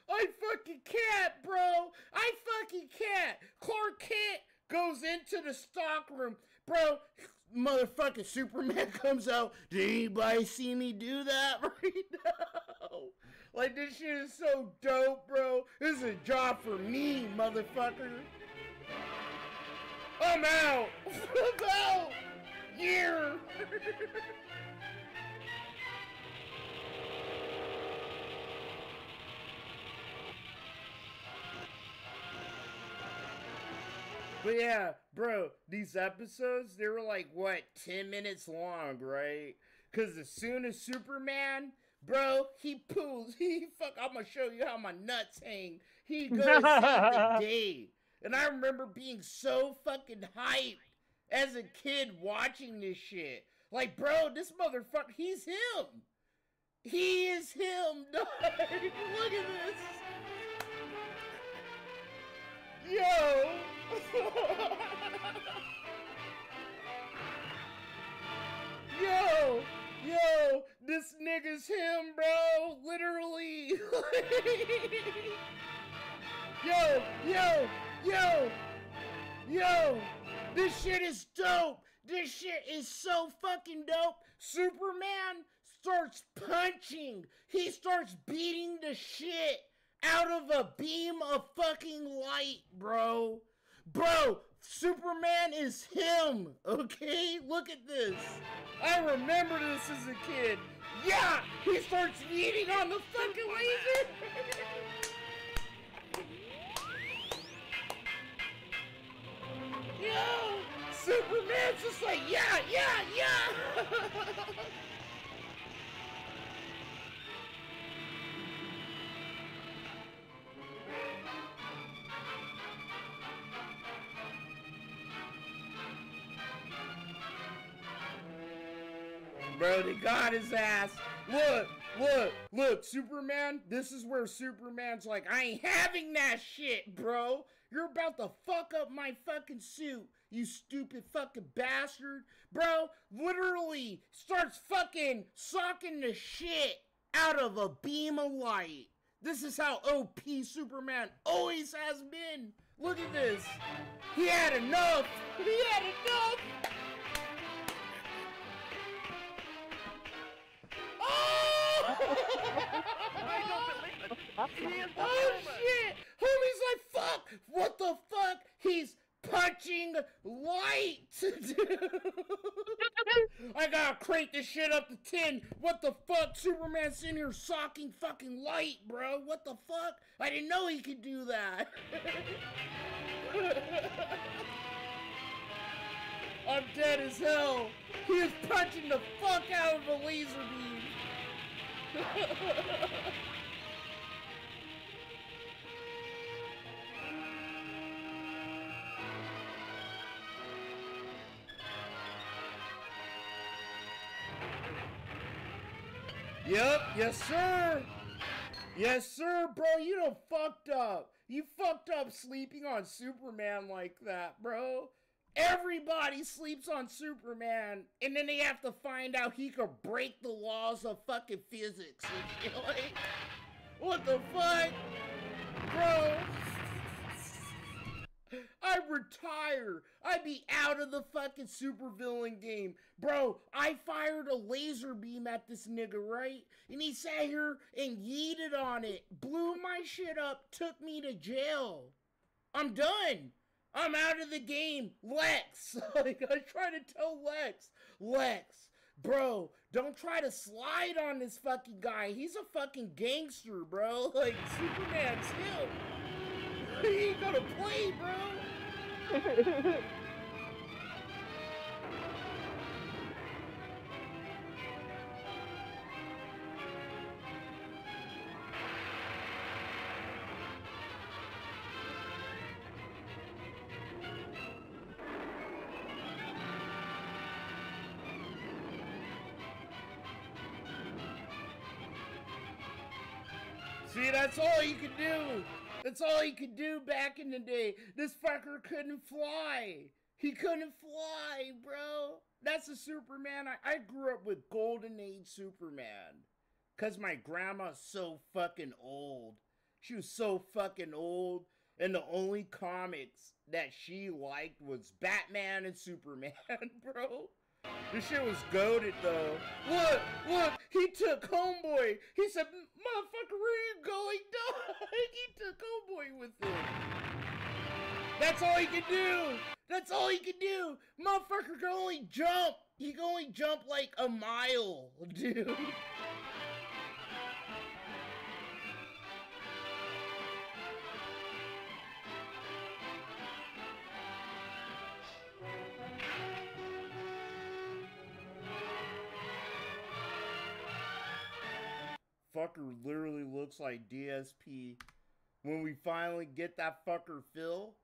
I fucking can't, bro! I fucking can't! Clark Kent goes into the stock room. Bro, motherfucking Superman comes out. Did anybody see me do that right now? Like, this shit is so dope, bro. This is a job for me, motherfucker. I'm out! I'm out! Yeah! But yeah, bro, these episodes, they were like, what, 10 minutes long, right? Because as soon as Superman, bro, I'm gonna show you how my nuts hang. He goes save the day. And I remember being so fucking hyped as a kid watching this shit. Like, bro, this motherfucker, he's him. He is him, dog. Look at this. Yo. Yo, this nigga's him, bro. Literally. Yo. This shit is dope. This shit is so fucking dope. Superman starts punching. He starts beating the shit out of a beam of fucking light, bro. Bro, Superman is him, okay? Look at this. I remember this as a kid. Yeah, he starts eating on the fucking laser. Yo, Superman's just like, yeah. Bro, they got his ass. Look, Superman, this is where Superman's like, I ain't having that shit, bro. You're about to fuck up my fucking suit, you stupid fucking bastard. Bro, literally starts fucking socking the shit out of a beam of light. This is how OP Superman always has been. Look at this. He had enough. Oh shit! Homie's like, fuck! What the fuck? He's punching light! I gotta crank this shit up to 10. What the fuck? Superman's sitting here socking fucking light, bro. What the fuck? I didn't know he could do that. I'm dead as hell. He is punching the fuck out of a laser beam. Yep, yes sir, bro, you done fucked up. You fucked up sleeping on Superman like that, bro. Everybody sleeps on Superman, and then they have to find out he could break the laws of fucking physics. You know, like, what the fuck? Bro, I'd retire. I'd be out of the fucking supervillain game. Bro, I fired a laser beam at this nigga, right? And he sat here and yeeted on it, blew my shit up, took me to jail. I'm done. I'm out of the game. Lex. Like, I try to tell Lex, bro, don't try to slide on this fucking guy. He's a fucking gangster, bro. Like, Superman's him. He ain't gonna play, bro. See, that's all you could do. That's all he could do back in the day. This fucker couldn't fly. He couldn't fly, bro. That's a Superman. I grew up with Golden Age Superman. Because my grandma's so fucking old. She was so fucking old. And the only comics that she liked was Batman and Superman, bro. This shit was goated, though. Look, he took Homeboy. He said, motherfucker, where are you going, dog? He took Homeboy with him. That's all he could do. That's all he could do. Motherfucker can only jump. He can only jump like a mile, dude. Fucker literally looks like DSP. When we finally get that fucker Phil,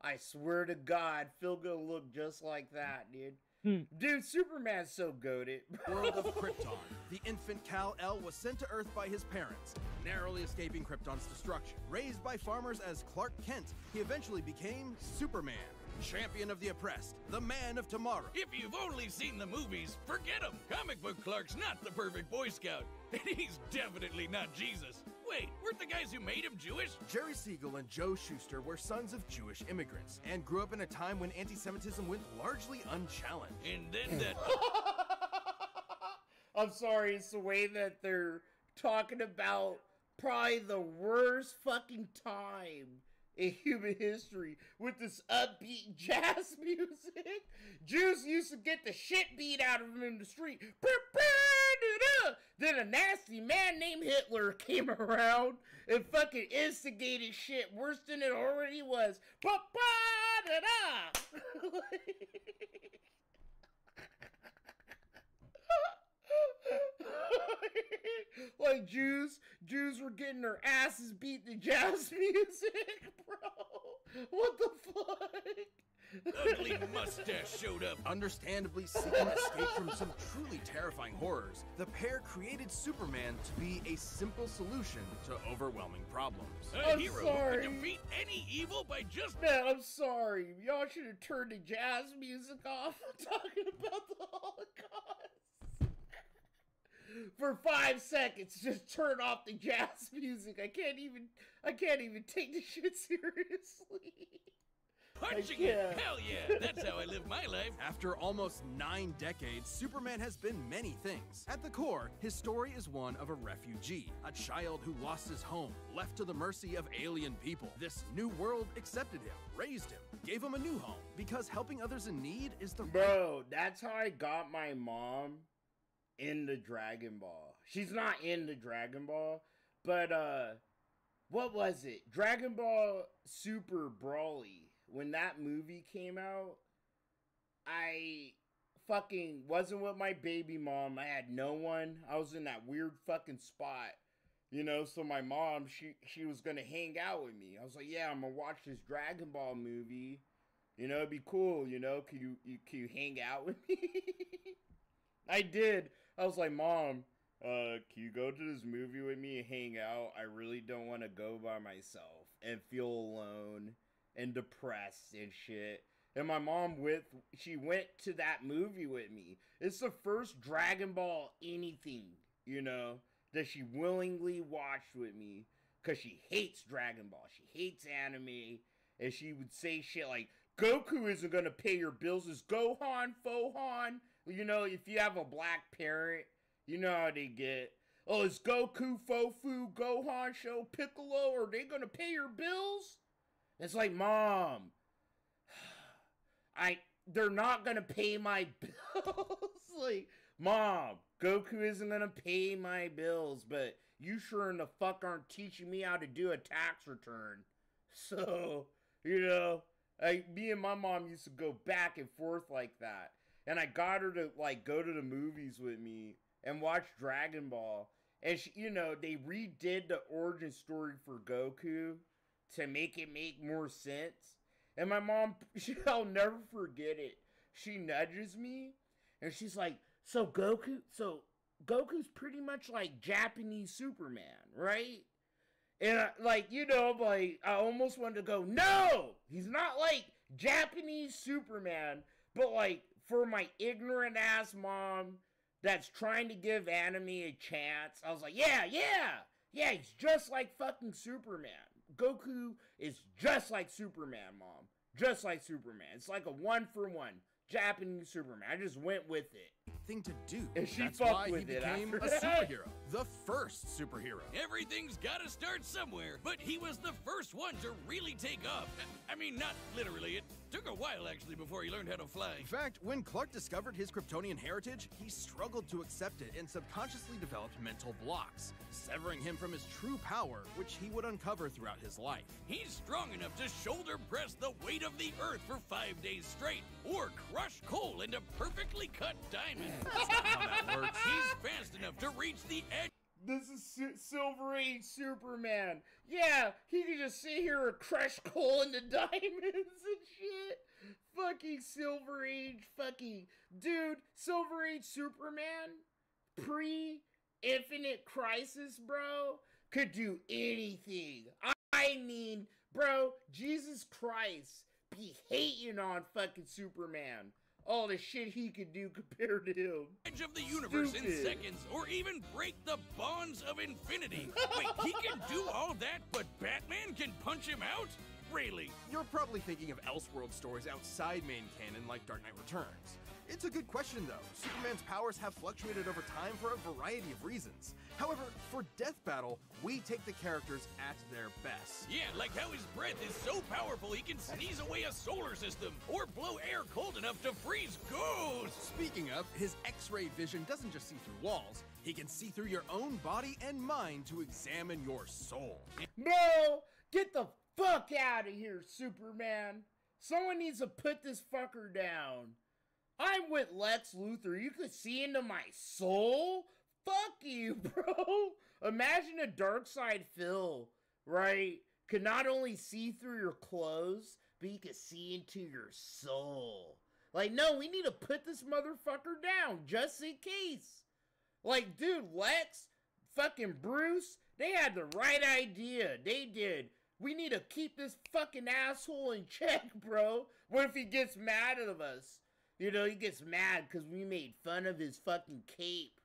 I swear to God, Phil gonna look just like that, dude. Dude, Superman's so goated. World of Krypton. The infant Kal-El was sent to Earth by his parents, narrowly escaping Krypton's destruction. Raised by farmers as Clark Kent, he eventually became Superman, champion of the oppressed, the man of tomorrow. If you've only seen the movies, forget him. Comic book Clark's not the perfect Boy Scout, and he's definitely not Jesus. Wait, weren't the guys who made him Jewish? Jerry Siegel and Joe Shuster were sons of Jewish immigrants and grew up in a time when anti-Semitism went largely unchallenged. And then that... I'm sorry, it's the way that they're talking about probably the worst fucking time in human history with this upbeat jazz music. Jews used to get the shit beat out of them in the street. Then a nasty man named Hitler came around and fucking instigated shit worse than it already was. Like Jews were getting their asses beat to jazz music, bro. What the fuck? Ugly mustache showed up. Understandably seeking escape from some truly terrifying horrors, the pair created Superman to be a simple solution to overwhelming problems. A hero who can defeat any evil by just... Man, I'm sorry. Y'all should have turned the jazz music off. I'm talking about the Holocaust. For 5 seconds, just turn off the jazz music. I can't even take the shit seriously. Punching it! Hell yeah! That's how I live my life. After almost 9 decades, Superman has been many things. At the core, his story is one of a refugee, a child who lost his home, left to the mercy of alien people. This new world accepted him, raised him, gave him a new home, because helping others in need is the Bro, that's how I got my mom into Dragon Ball. She's not into Dragon Ball, but what was it? Dragon Ball Super Brawly. When that movie came out, I fucking wasn't with my baby mom. I had no one. I was in that weird fucking spot, you know, so my mom, she was gonna hang out with me. I was like, yeah, I'm gonna watch this Dragon Ball movie. You know, it'd be cool, you know, can you hang out with me? I did. I was like, Mom, can you go to this movie with me and hang out? I really don't want to go by myself and feel alone and depressed and shit. And my mom she went to that movie with me. It's the first Dragon Ball anything, you know, that she willingly watched with me, because she hates Dragon Ball. She hates anime. And she would say shit like, Goku isn't gonna pay your bills. It's Gohan, Fohan. You know, if you have a black parent, you know how they get. Oh, is Goku, Fofu, Gohan, Sho, Piccolo, are they gonna pay your bills? It's like, Mom, they're not gonna pay my bills. Like, Mom, Goku isn't gonna pay my bills, but you sure in the fuck aren't teaching me how to do a tax return. So, you know, me and my mom used to go back and forth like that. And I got her to, like, go to the movies with me and watch Dragon Ball. And, she, you know, they redid the origin story for Goku to make it make more sense. And my mom, I'll never forget it. She nudges me and she's like, so Goku's pretty much like Japanese Superman, right? And I almost wanted to go, no, he's not like Japanese Superman, but like for my ignorant ass mom that's trying to give anime a chance, I was like, yeah, he's just like fucking Superman. Goku is just like Superman, Mom. Just like Superman. It's like a 1-for-1 Japanese Superman. I just went with it. Thing to do. And she That's fucked why with he it became after a that. superhero. The first superhero. Everything's gotta start somewhere, but he was the first one to really take off. I mean, not literally. It took a while, actually, before he learned how to fly. In fact, when Clark discovered his Kryptonian heritage, he struggled to accept it and subconsciously developed mental blocks, severing him from his true power, which he would uncover throughout his life. He's strong enough to shoulder press the weight of the Earth for 5 days straight, or crush coal into perfectly cut diamond. That's not how that works. He's fast enough to reach the edge. This is Silver Age Superman. Yeah, he can just sit here and crush coal into diamonds and shit. Fucking Silver Age fucking... Dude, Silver Age Superman, pre-Infinite Crisis, bro, could do anything. I mean, bro, Jesus Christ be hating on fucking Superman. All the shit he could do compared to him. Edge of the universe in seconds, or even break the bonds of infinity. Wait, he can do all that, but Batman can punch him out? Really? You're probably thinking of Elseworld stories outside main canon like Dark Knight Returns. It's a good question though. Superman's powers have fluctuated over time for a variety of reasons. However, for Death Battle, we take the characters at their best. Yeah, like how his breath is so powerful he can sneeze away a solar system, or blow air cold enough to freeze ghosts! Speaking of, his X-ray vision doesn't just see through walls, he can see through your own body and mind to examine your soul. Bro, get the fuck out of here, Superman. Someone needs to put this fucker down. I'm with Lex Luthor. You could see into my soul? Fuck you, bro. Imagine a Darkseid Phil, right? Could not only see through your clothes, but he could see into your soul. Like, no, we need to put this motherfucker down just in case. Like, dude, Lex, fucking Bruce, they had the right idea. They did. We need to keep this fucking asshole in check, bro. What if he gets mad at us? You know, he gets mad because we made fun of his fucking cape.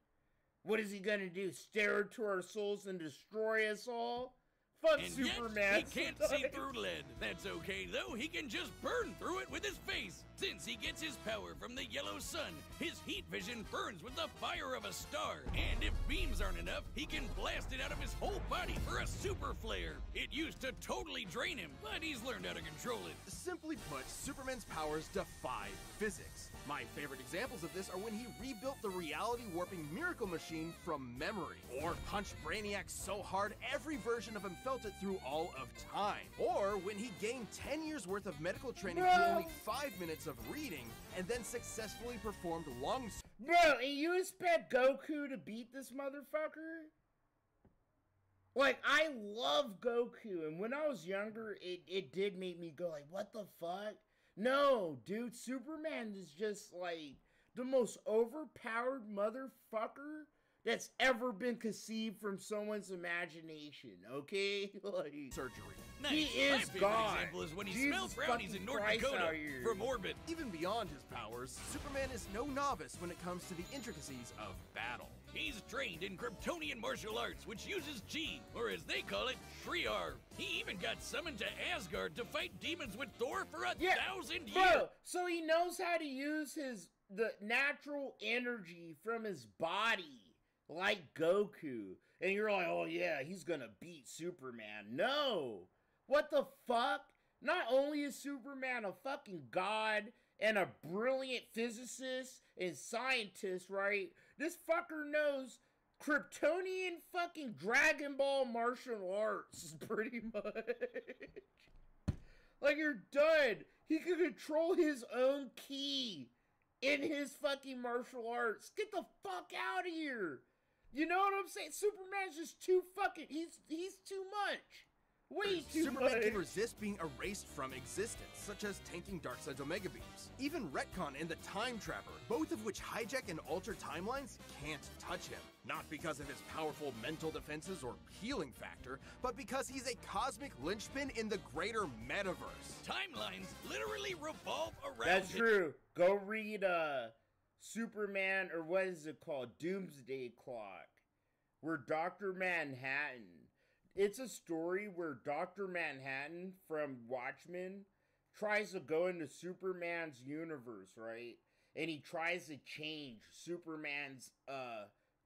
What is he gonna do? Stare into our souls and destroy us all? Fuck and Superman. Yet, he can't see through lead. That's okay, though. He can just burn through it with his face. Since he gets his power from the yellow sun, his heat vision burns with the fire of a star. And if beams aren't enough, he can blast it out of his whole body for a super flare. It used to totally drain him, but he's learned how to control it. Simply put, Superman's powers defy physics. My favorite examples of this are when he rebuilt the reality warping miracle machine from memory, or punched Brainiac so hard every version of him felt it through all of time, or when he gained 10 years worth of medical training through only 5 minutes of reading and then successfully performed long... Bro, and you expect Goku to beat this motherfucker? Like, I love Goku, and when I was younger, it did make me go like, what the fuck? No, dude, Superman is just, like, the most overpowered motherfucker that's ever been conceived from someone's imagination, okay? Like, surgery. Nice. He is My favorite God. example is when he Jesus smelled brownies in North Christ Dakota out here. from orbit. Even beyond his powers, Superman is no novice when it comes to the intricacies of battle. He's trained in Kryptonian martial arts, which uses Chi, or as they call it, Shriar. He even got summoned to Asgard to fight demons with Thor for 1,000 years. Bro, so he knows how to use the natural energy from his body, like Goku. And you're like, oh yeah, he's gonna beat Superman. No! What the fuck? Not only is Superman a fucking god and a brilliant physicist and scientist, right? This fucker knows Kryptonian fucking Dragon Ball martial arts, pretty much. Like, you're done. He can control his own ki in his fucking martial arts. Get the fuck out of here. You know what I'm saying? Superman's just too fucking... He's too much. Way too Superman much. can resist being erased from existence, such as tanking Darkseid's Omega Beams. Even Retcon and the Time Trapper, both of which hijack and alter timelines, can't touch him. Not because of his powerful mental defenses or healing factor, but because he's a cosmic linchpin in the greater metaverse. Timelines literally revolve around That's him. true. Go read Superman, or what is it called? Doomsday Clock. Where Dr. Manhattan... It's a story where Dr. Manhattan from Watchmen tries to go into Superman's universe, right? And he tries to change Superman's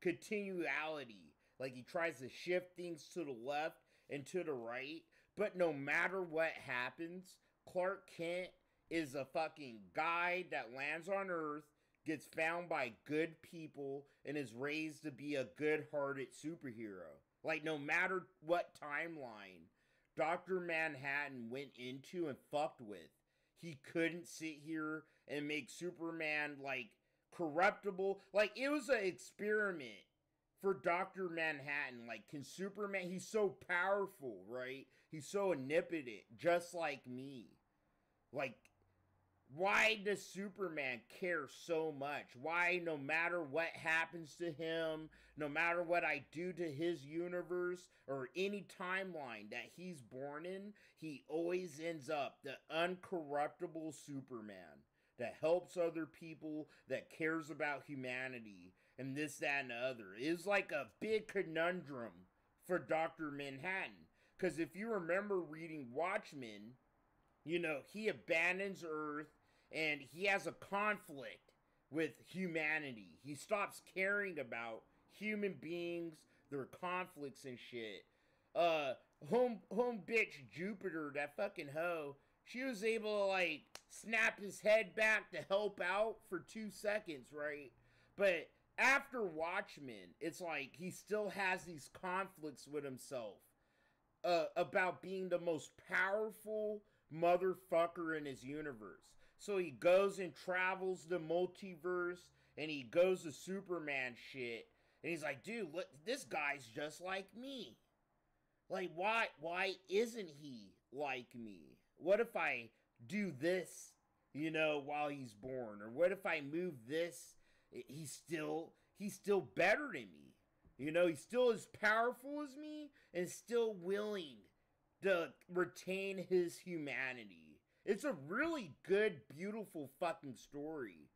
continuality. Like, he tries to shift things to the left and to the right. But no matter what happens, Clark Kent is a fucking guy that lands on Earth, gets found by good people, and is raised to be a good-hearted superhero. Like, no matter what timeline Dr. Manhattan went into and fucked with, he couldn't sit here and make Superman, like, corruptible. Like, it was an experiment for Dr. Manhattan. Like, can Superman, he's so powerful, right? He's so omnipotent, just like me. Like, why does Superman care so much? Why, no matter what happens to him, no matter what I do to his universe or any timeline that he's born in, he always ends up the uncorruptible Superman that helps other people, that cares about humanity, and this, that, and the other. It's like a big conundrum for Dr. Manhattan. Because if you remember reading Watchmen, you know, he abandons Earth and he has a conflict with humanity. He stops caring about human beings, their conflicts and shit. Home bitch Jupiter, that fucking hoe, she was able to, like, snap his head back to help out for 2 seconds, right? But after Watchmen, it's like he still has these conflicts with himself about being the most powerful motherfucker in his universe. So he goes and travels the multiverse, and he goes to Superman shit, and he's like, dude, look, this guy's just like me. Like, why isn't he like me? What if I do this, you know, while he's born? Or what if I move this? He's still better than me. You know, he's still as powerful as me and still willing to retain his humanity. It's a really good, beautiful fucking story.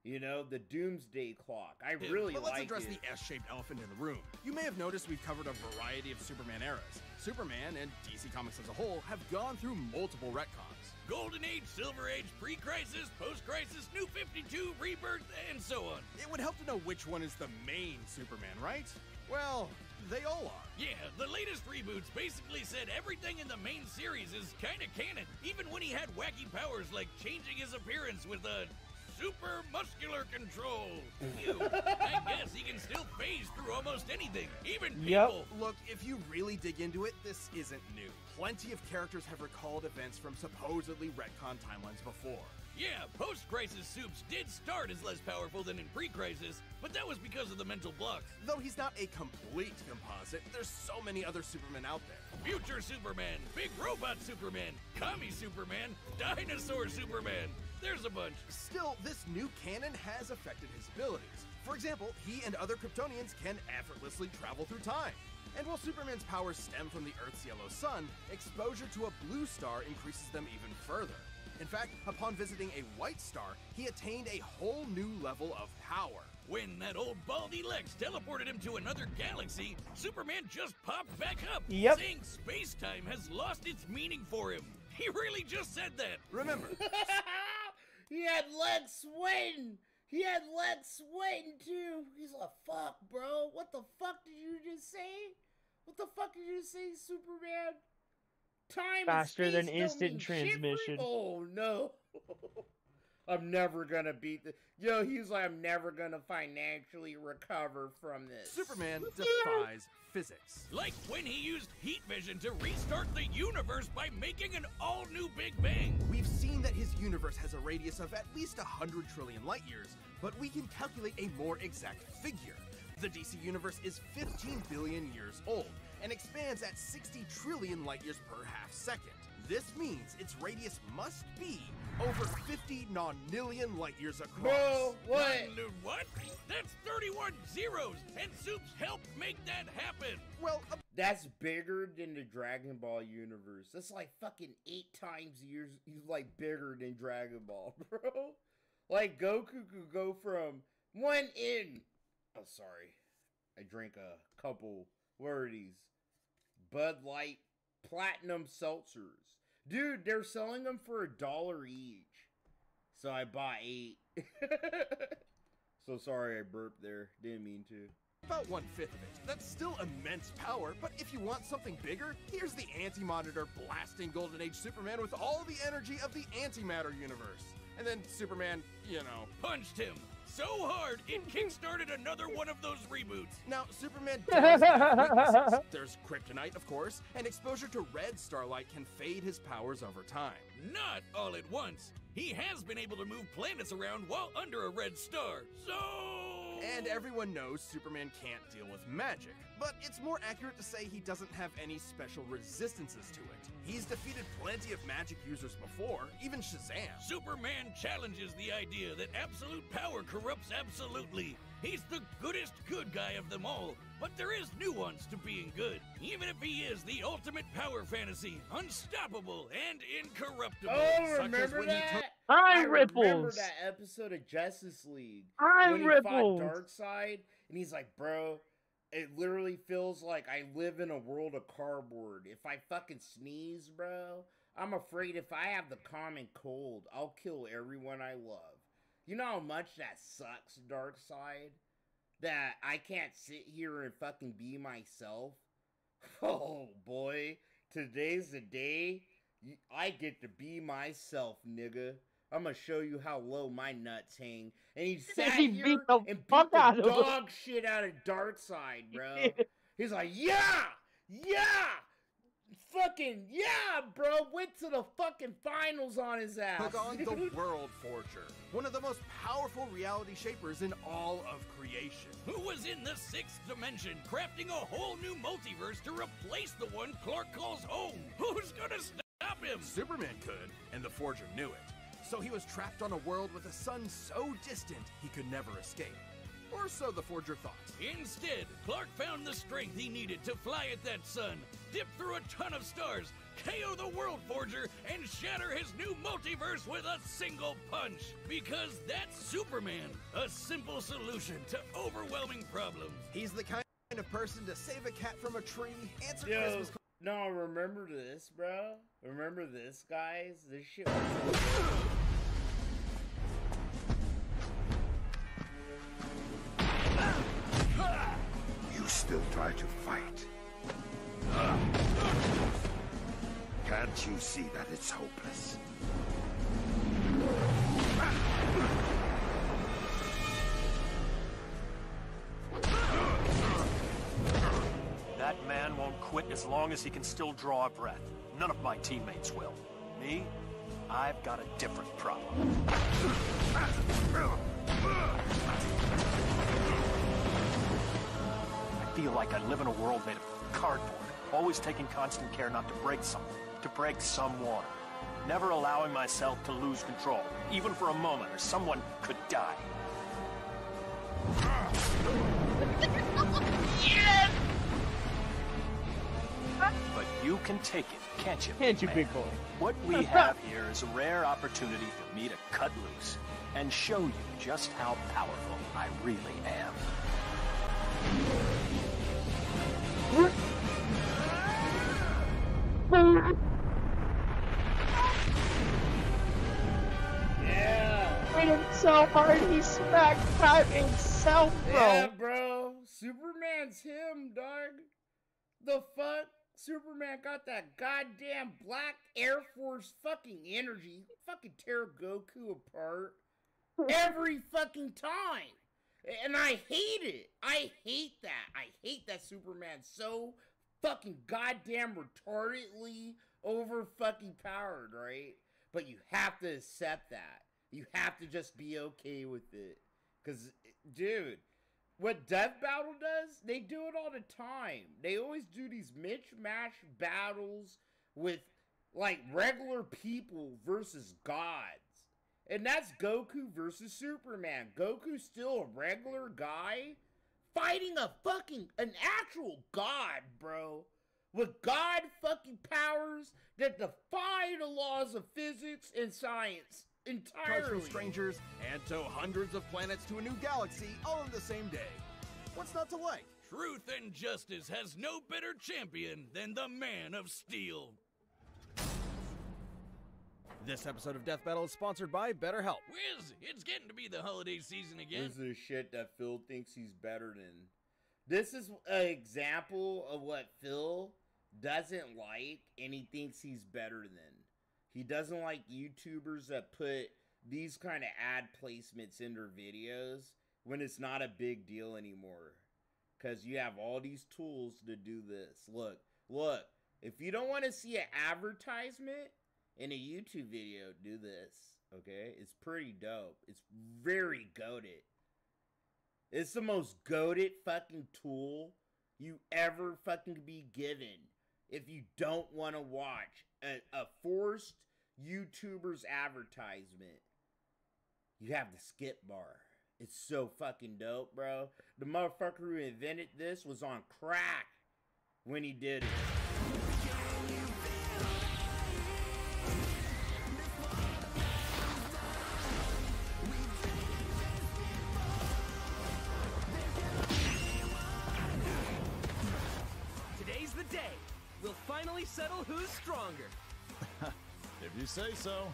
You know, the Doomsday Clock. I really like it. But let's address the S-shaped elephant in the room. You may have noticed we've covered a variety of Superman eras. Superman and DC Comics as a whole have gone through multiple retcons. Golden Age, Silver Age, pre-crisis, post-crisis, New 52, Rebirth, and so on. It would help to know which one is the main Superman, right? Well, they all are. Yeah, the latest reboots basically said everything in the main series is kinda canon, even when he had wacky powers like changing his appearance with a super muscular control. Phew, I guess he can still phase through almost anything, even people. Look, if you really dig into it, this isn't new. Plenty of characters have recalled events from supposedly retcon timelines before. Yeah, post-crisis Supes did start as less powerful than in pre-crisis, but that was because of the mental blocks. Though he's not a complete composite, there's so many other Supermen out there. Future Superman, Big Robot Superman, Commie Superman, Dinosaur Superman. There's a bunch. Still, this new canon has affected his abilities. For example, he and other Kryptonians can effortlessly travel through time. And while Superman's powers stem from the Earth's yellow sun, exposure to a blue star increases them even further. In fact, upon visiting a white star, he attained a whole new level of power. When that old baldy Lex teleported him to another galaxy, Superman just popped back up, saying space-time has lost its meaning for him. He really just said that. Remember, he had Lex sweating. He had Lex sweating too. He's like, fuck, bro. What the fuck did you just say? What the fuck did you say, Superman? Time faster than don't instant mean transmission. shit. Oh no. I'm never gonna beat the. Yo, he's like, I'm never gonna financially recover from this. Superman defies physics. Like when he used heat vision to restart the universe by making an all-new Big Bang. We've seen that his universe has a radius of at least 100 trillion light years, but we can calculate a more exact figure. The DC universe is 15 billion years old and expands at 60 trillion light years per half second. This means its radius must be over 50 nonillion light years across. Bro, what? What? That's 31 zeros, and Supes helped make that happen. Well, that's bigger than the Dragon Ball universe. That's like fucking 8 times years. He's like bigger than Dragon Ball, bro. Like Goku could go from one in. Oh, sorry. I drank a couple. What are these? Bud Light Platinum Seltzers. Dude, they're selling them for $1 each. So I bought 8. So sorry I burped there. Didn't mean to. About 1/5 of it. That's still immense power, but if you want something bigger, here's the Anti-Monitor blasting Golden Age Superman with all the energy of the antimatter universe. And then Superman, you know, punched him so hard it kickstarted another one of those reboots. Now, Superman does have weaknesses. There's kryptonite, of course, and exposure to red starlight can fade his powers over time. Not all at once. He has been able to move planets around while under a red star. So And everyone knows Superman can't deal with magic, but it's more accurate to say he doesn't have any special resistances to it. He's defeated plenty of magic users before, even Shazam. Superman challenges the idea that absolute power corrupts absolutely. He's the goodest good guy of them all, but there is nuance to being good, even if he is the ultimate power fantasy, unstoppable and incorruptible. Oh, remember that? I remember ripples. that episode of Justice League I when he ripples. fought Darkseid, and he's like, bro, it literally feels like I live in a world of cardboard. If I fucking sneeze, bro, I'm afraid if I have the common cold, I'll kill everyone I love. You know how much that sucks, Darkseid? That I can't sit here and fucking be myself? Oh, boy. Today's the day I get to be myself, nigga. I'm gonna show you how low my nuts hang. And he sat He here beat the and beat fuck the out of him. dog shit out of Darkseid, bro. He's like, yeah! Fucking yeah, bro! Went to the fucking finals on his ass. Took on the World Forger, one of the most powerful reality shapers in all of creation. Who was in the 6th dimension, crafting a whole new multiverse to replace the one Clark calls home? Who's gonna stop him? Superman could, and the Forger knew it. So he was trapped on a world with a sun so distant he could never escape. Or so the Forger thought. Instead, Clark found the strength he needed to fly at that sun, dip through a ton of stars, KO the World Forger, and shatter his new multiverse with a single punch. Because that's Superman, a simple solution to overwhelming problems. He's the kind of person to save a cat from a tree, answer Yo, Christmas no, remember this, bro? Remember this, guys? This shit You still try to fight. Can't you see that it's hopeless? That man won't quit as long as he can still draw a breath. None of my teammates will. Me? I've got a different problem. I feel like I live in a world made of cardboard, always taking constant care not to break something, to break someone. Never allowing myself to lose control, even for a moment, or someone could die. Yes! But you can take it, can't you? Can't you, man? big boy? What we have here is a rare opportunity for me to cut loose and show you just how powerful I really am. Yeah. Hit him so hard he smacked out himself, bro. Yeah, bro. Superman's him, dog. The fuck? Superman got that goddamn black Air Force fucking energy. Fucking tear Goku apart every fucking time. And I hate it. I hate that. I hate that Superman's so fucking goddamn retardedly over fucking powered, right? But you have to accept that. You have to just be okay with it. Because, dude, what Death Battle does, they do it all the time. They always do these mismatch battles with, like, regular people versus gods. And that's Goku versus Superman. Goku's still a regular guy fighting an actual god, bro. With god fucking powers that defy the laws of physics and science entirely. Cards from strangers and tow hundreds of planets to a new galaxy all in the same day. What's not to like? Truth and justice has no better champion than the Man of Steel. This episode of Death Battle is sponsored by BetterHelp. Wiz, it's getting to be the holiday season again. This is the shit that Phil thinks he's better than. This is an example of what Phil doesn't like and he thinks he's better than. He doesn't like YouTubers that put these kind of ad placements in their videos when it's not a big deal anymore. Because you have all these tools to do this. Look, if you don't want to see an advertisement in a YouTube video, do this, okay? It's pretty dope. It's very goated. It's the most goated fucking tool you ever fucking be given if you don't want to watch a forced YouTuber's advertisement. You have the skip bar. It's so fucking dope, bro. The motherfucker who invented this was on crack when he did it. Today's the day. We'll finally settle who's stronger. If you say so.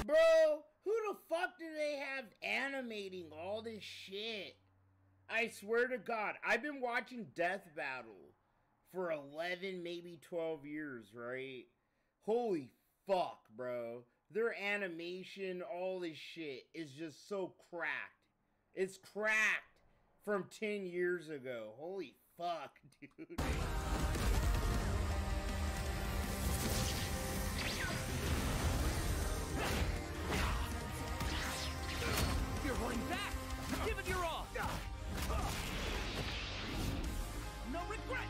Bro, who the fuck do they have animating all this shit? I swear to God, I've been watching Death Battle for 11, maybe 12 years, right? Holy fuck, bro. Their animation, all this shit is just so cracked. It's cracked from 10 years ago. Holy fuck, dude. You're holding back. Give it your all. No regrets.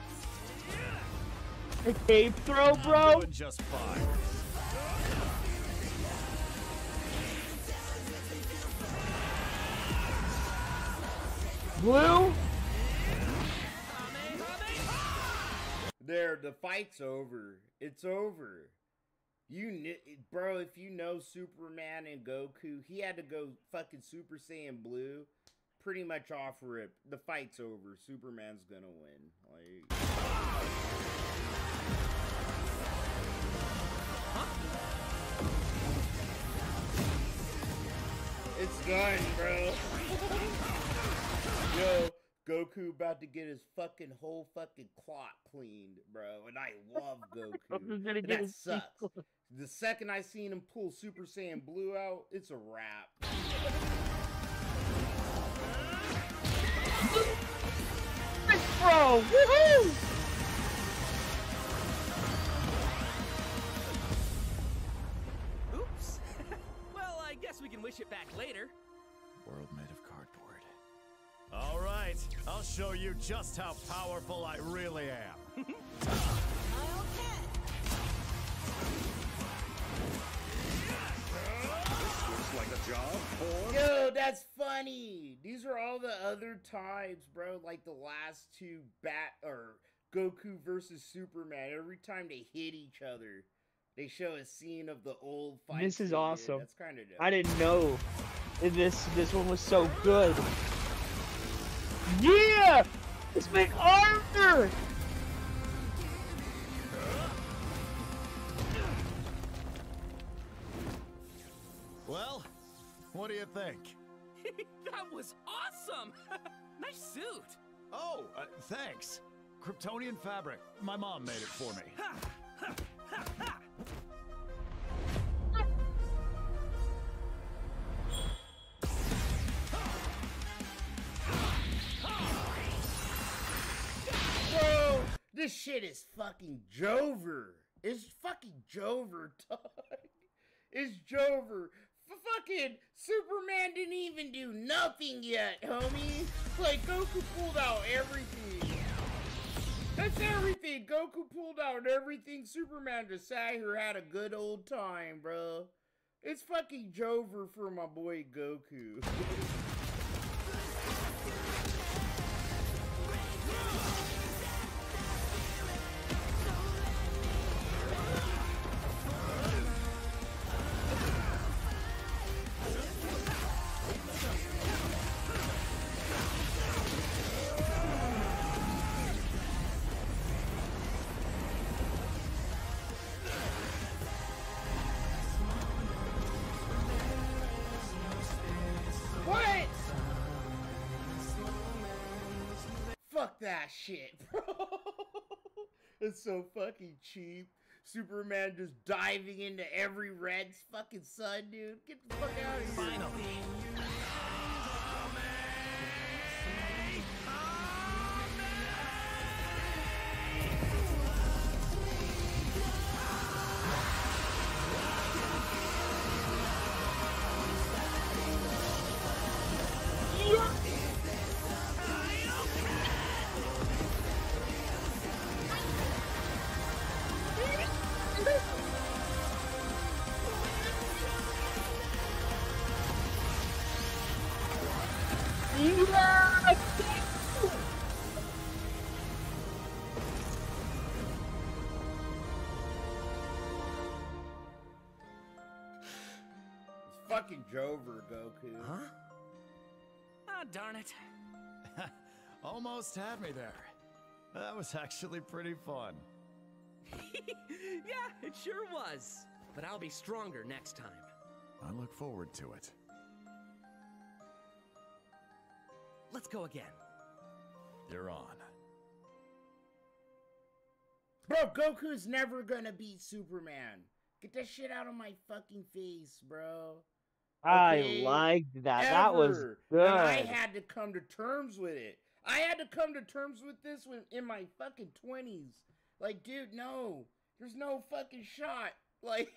A cave throw, bro. I'm doing just fine. Blue. There, the fight's over. It's over. Bro, if you know Superman and Goku, he had to go fucking Super Saiyan Blue. Pretty much off rip. The fight's over. Superman's gonna win. Like. It's done, bro. Yo, Goku about to get his fucking whole fucking clock cleaned, bro. And I love Goku. And that sucks. The second I seen him pull Super Saiyan Blue out, it's a wrap. Bro, woohoo! Oops. Well, I guess we can wish it back later. World made of cardboard. All right, I'll show you just how powerful I really am. Like a job for... Yo, that's funny. These are all the other times, bro. Like the last two Goku versus Superman. Every time they hit each other, they show a scene of the old fight. This is awesome. That's kind of dope. I didn't know this one was so good. Yeah, it's big armor. Well, what do you think? That was awesome! Nice suit! Oh, thanks. Kryptonian fabric. My mom made it for me. Bro, this shit is fucking Jover. It's fucking Jover, dog. It's Jover. Fucking Superman didn't even do nothing yet, homie. Like, Goku pulled out everything. That's everything. Goku pulled out everything. Superman just sat here, had a good old time, bro. It's fucking Jover for my boy Goku. Fuck that shit, bro. It's so fucking cheap. Superman just diving into every red's fucking sun, dude. Get the fuck out of here. Finally. It's fucking Jover, Goku. Huh? Ah, darn it. Almost had me there. That was actually pretty fun. Yeah, it sure was. But I'll be stronger next time. I look forward to it. Let's go again. You're on. Bro, Goku's never gonna beat Superman. Get that shit out of my fucking face, bro. I liked that. That was good. And I had to come to terms with it. I had to come to terms with this in my fucking 20s. Like, dude, no. There's no fucking shot. Like,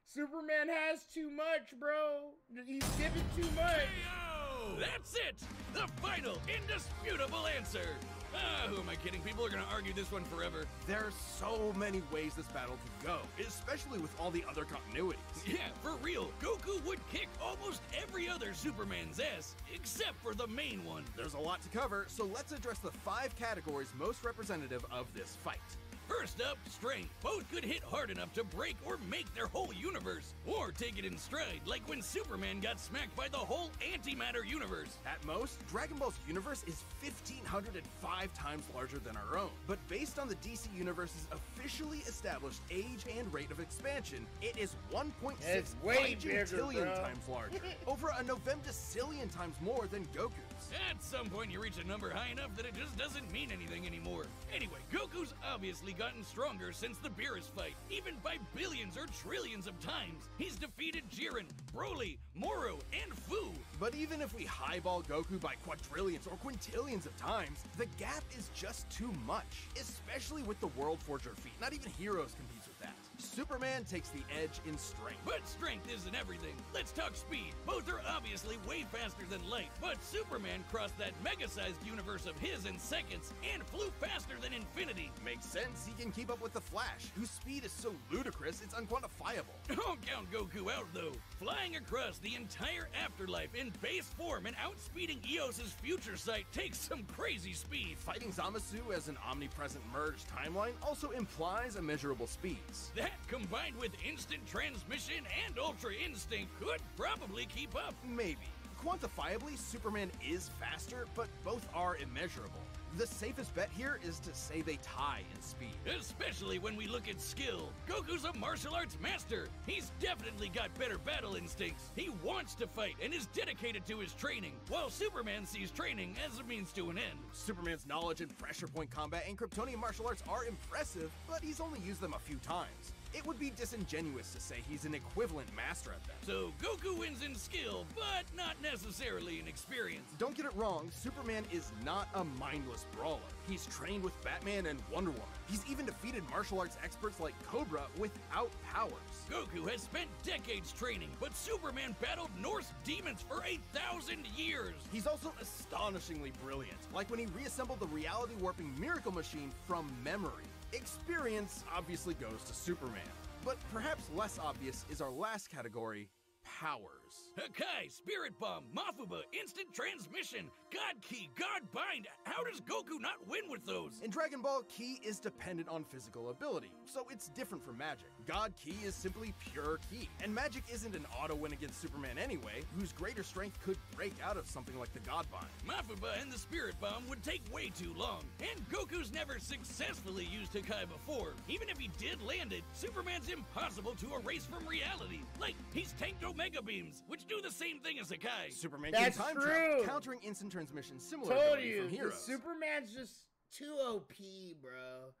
Superman has too much, bro. He's given too much. KO! That's it! The final, indisputable answer! Ah, who am I kidding? People are gonna argue this one forever. There are so many ways this battle could go, especially with all the other continuities. Yeah, for real, Goku would kick almost every other Superman's ass, except for the main one. There's a lot to cover, so let's address the 5 categories most representative of this fight. First up, strength. Both could hit hard enough to break or make their whole universe, or take it in stride, like when Superman got smacked by the whole antimatter universe. At most, Dragon Ball's universe is 1,505 times larger than our own. But based on the DC Universe's officially established age and rate of expansion, it is 1.6 bajillion times larger. Over a novemdecillion times more than Goku's. At some point you reach a number high enough that it just doesn't mean anything anymore. Anyway, Goku's obviously gotten stronger since the Beerus fight, even by billions or trillions of times. He's defeated Jiren, Broly, Moro, and Fu. But even if we highball Goku by quadrillions or quintillions of times, the gap is just too much, especially with the World Forger feat. Not even Heroes competes with that. Superman takes the edge in strength. But strength isn't everything. Let's talk speed. Both are obviously way faster than light, but Superman crossed that mega-sized universe of his in seconds and flew faster than infinity. Makes sense, he can keep up with the Flash, whose speed is so ludicrous it's unquantifiable. Don't count Goku out though. Flying across the entire afterlife in base form and outspeeding Eos's future sight takes some crazy speed. Fighting Zamasu as an omnipresent merged timeline also implies immeasurable speeds. That, combined with instant transmission and Ultra Instinct, could probably keep up. Maybe. Quantifiably, Superman is faster, but both are immeasurable. The safest bet here is to say they tie in speed. Especially when we look at skill. Goku's a martial arts master. He's definitely got better battle instincts. He wants to fight and is dedicated to his training, while Superman sees training as a means to an end. Superman's knowledge in pressure point combat and Kryptonian martial arts are impressive, but he's only used them a few times. It would be disingenuous to say he's an equivalent master at them. So Goku wins in skill, but not necessarily in experience. Don't get it wrong, Superman is not a mindless brawler. He's trained with Batman and Wonder Woman. He's even defeated martial arts experts like Cobra without powers. Goku has spent decades training, but Superman battled Norse demons for 1,000 years. He's also astonishingly brilliant, like when he reassembled the reality warping miracle machine from memory. Experience obviously goes to Superman, but perhaps less obvious is our last category, powers. Hakai, Spirit Bomb, Mafuba, Instant Transmission, God Key, God Bind. How does Goku not win with those? In Dragon Ball, Ki is dependent on physical ability, so it's different from magic. God Ki is simply pure Ki, and magic isn't an auto win against Superman anyway, whose greater strength could break out of something like the God Bind. Mafuba and the Spirit Bomb would take way too long, and Goku's never successfully used Hakai before. Even if he did land it, Superman's impossible to erase from reality. Like, he's tanked Omega Beams, which do the same thing as Hakai. Superman can time travel, countering instant transmission similar Told ability you, from Heroes. Superman's just too OP, bro.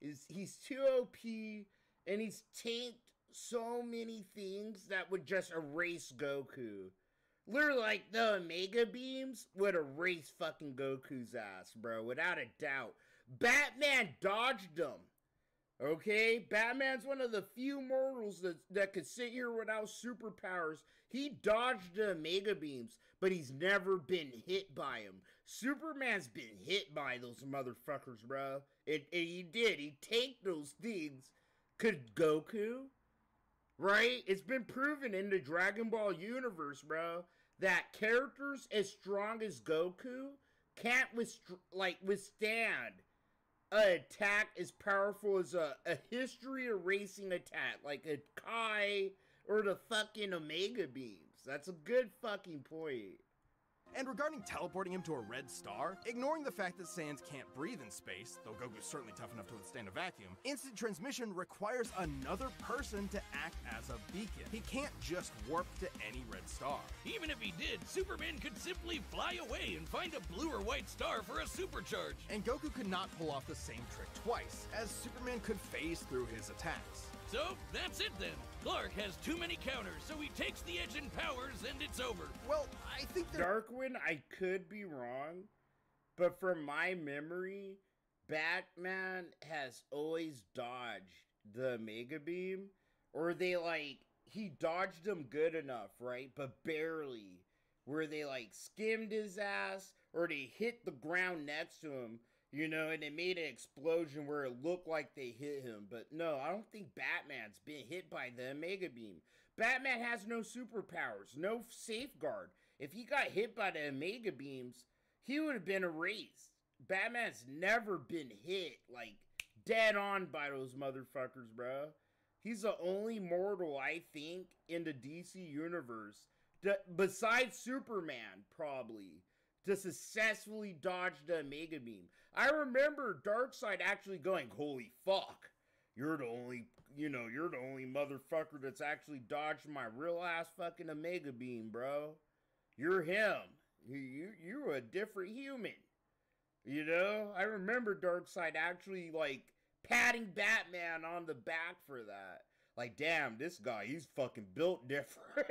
He's too OP, and he's tanked so many things that would just erase Goku. Literally, like, the Omega Beams would erase fucking Goku's ass, bro, without a doubt. Batman dodged them. Okay? Batman's one of the few mortals that could sit here without superpowers. He dodged the Omega Beams, but he's never been hit by them. Superman's been hit by those motherfuckers, bro. He did. He tanked those things. Could Goku? Right? It's been proven in the Dragon Ball universe, bro, that characters as strong as Goku can't withstand an attack as powerful as a history erasing attack like a Kai or the fucking Omega Beams. That's a good fucking point. And regarding teleporting him to a red star, ignoring the fact that Saiyans can't breathe in space, though Goku's certainly tough enough to withstand a vacuum, instant transmission requires another person to act as a beacon. He can't just warp to any red star. Even if he did, Superman could simply fly away and find a blue or white star for a supercharge. And Goku could not pull off the same trick twice, as Superman could phase through his attacks. So, that's it then. Clark has too many counters, so he takes the edge in powers and it's over. Well, I think Darkwing, I could be wrong, but from my memory, Batman has always dodged the Mega Beam, or he dodged them good enough, right? But barely, where they skimmed his ass, or they hit the ground next to him, and it made an explosion where it looked like they hit him. But no, I don't think Batman's been hit by the Omega Beam. Batman has no superpowers, no safeguard. If he got hit by the Omega Beams, he would have been erased. Batman's never been hit, dead on by those motherfuckers, bro. He's the only mortal, I think, in the DC universe, besides Superman, probably, to successfully dodge the Omega Beam. I remember Darkseid actually going, holy fuck, you're the only motherfucker that's actually dodged my real ass fucking Omega Beam, bro. You're him. You're a different human. I remember Darkseid actually, patting Batman on the back for that. Damn, this guy, he's fucking built different.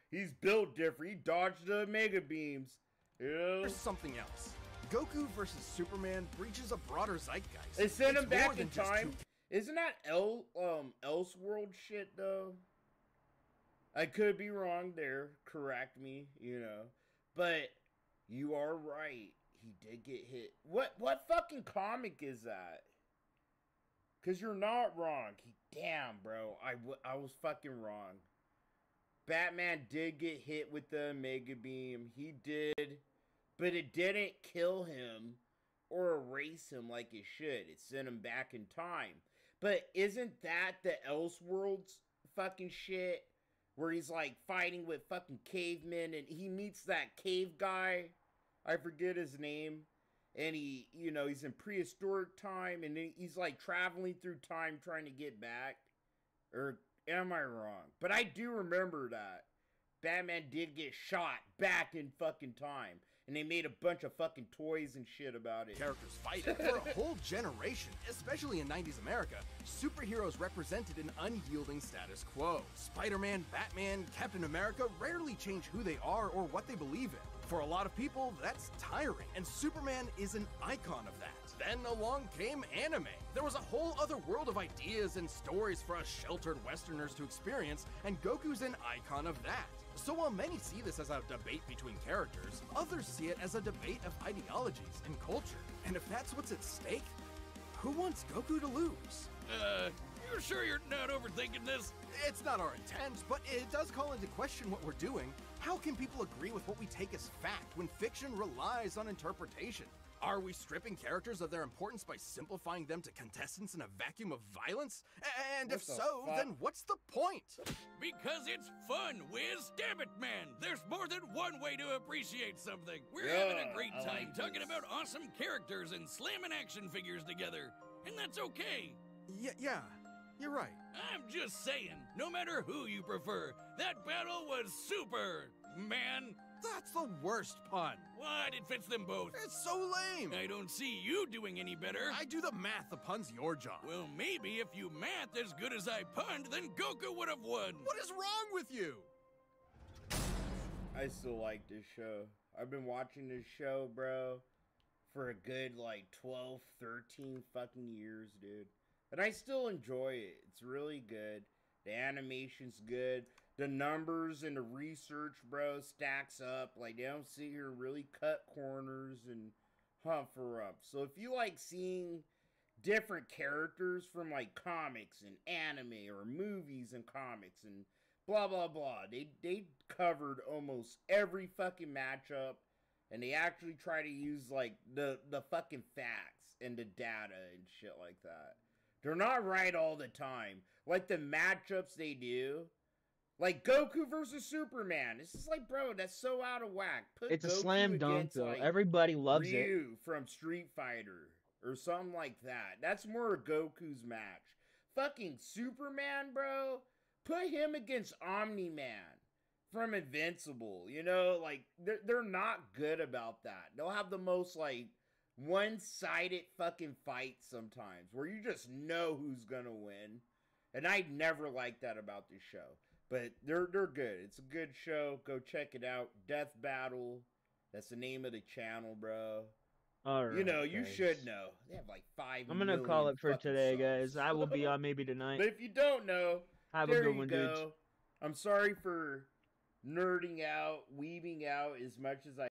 He's built different. He dodged the Omega Beams. There's something else. Goku versus Superman breaches a broader zeitgeist. They sent him back in time. Isn't that Elseworld shit, though? I could be wrong there. Correct me, But you are right. He did get hit. What fucking comic is that? Because you're not wrong. Damn, bro. I was fucking wrong. Batman did get hit with the Omega Beam. He did. But it didn't kill him or erase him like it should. It sent him back in time. But isn't that the Elseworlds fucking shit? Where he's fighting with fucking cavemen and he meets that cave guy. I forget his name. And he's in prehistoric time and he's traveling through time trying to get back. Or am I wrong? But I do remember that. Batman did get shot back in fucking time. And they made a bunch of fucking toys and shit about it. Characters fighting. For a whole generation, especially in 90s America, superheroes represented an unyielding status quo. Spider-Man, Batman, Captain America rarely change who they are or what they believe in. For a lot of people, that's tiring, and Superman is an icon of that. Then along came anime. There was a whole other world of ideas and stories for us sheltered Westerners to experience, and Goku's an icon of that. So while many see this as a debate between characters, others see it as a debate of ideologies and culture. And if that's what's at stake, who wants Goku to lose? You're sure you're not overthinking this? It's not our intent, but it does call into question what we're doing. How can people agree with what we take as fact when fiction relies on interpretation? Are we stripping characters of their importance by simplifying them to contestants in a vacuum of violence? And if so, then what's the point? Because it's fun, Wiz. Damn it, man. There's more than one way to appreciate something. We're Yeah, having a great I time like talking this. about awesome characters and slamming action figures together. And that's okay. Yeah, you're right. I'm just saying, no matter who you prefer, that battle was super, man. That's the worst pun. What? It fits them both. It's so lame. I don't see you doing any better. I do the math. The pun's your job. Well, maybe if you math as good as I punned, then Goku would have won. What is wrong with you? I still like this show. I've been watching this show, bro, for a good 12, 13 fucking years, dude. And I still enjoy it. It's really good. The animation's good. The numbers and the research, bro, stacks up. They don't sit here and really cut corners and hump her up. So if you like seeing different characters from comics and anime or movies and comics and blah blah blah. They covered almost every fucking matchup, and they actually try to use like the fucking facts and the data and shit like that. They're not right all the time. Like the matchups they do, like Goku versus Superman. It's just like, bro, that's so out of whack. Put It's a Goku slam dunk, against, though. like, Everybody loves it. Ryu from Street Fighter or something like that. That's more Goku's match. Fucking Superman, bro. Put him against Omni-Man from Invincible. You know, like, they're not good about that. They'll have the most, like, one-sided fucking fights sometimes where you just know who's gonna win. And I never liked that about this show. But they're good. It's a good show. Go check it out. Death Battle. That's the name of the channel, bro. All right, you know, you guys. should know. They have like 5 I'm gonna call it for today, guys. I will be on maybe tonight. But if you don't know, Have there a good you one, go. dudes. I'm sorry for nerding out, weaving out as much as I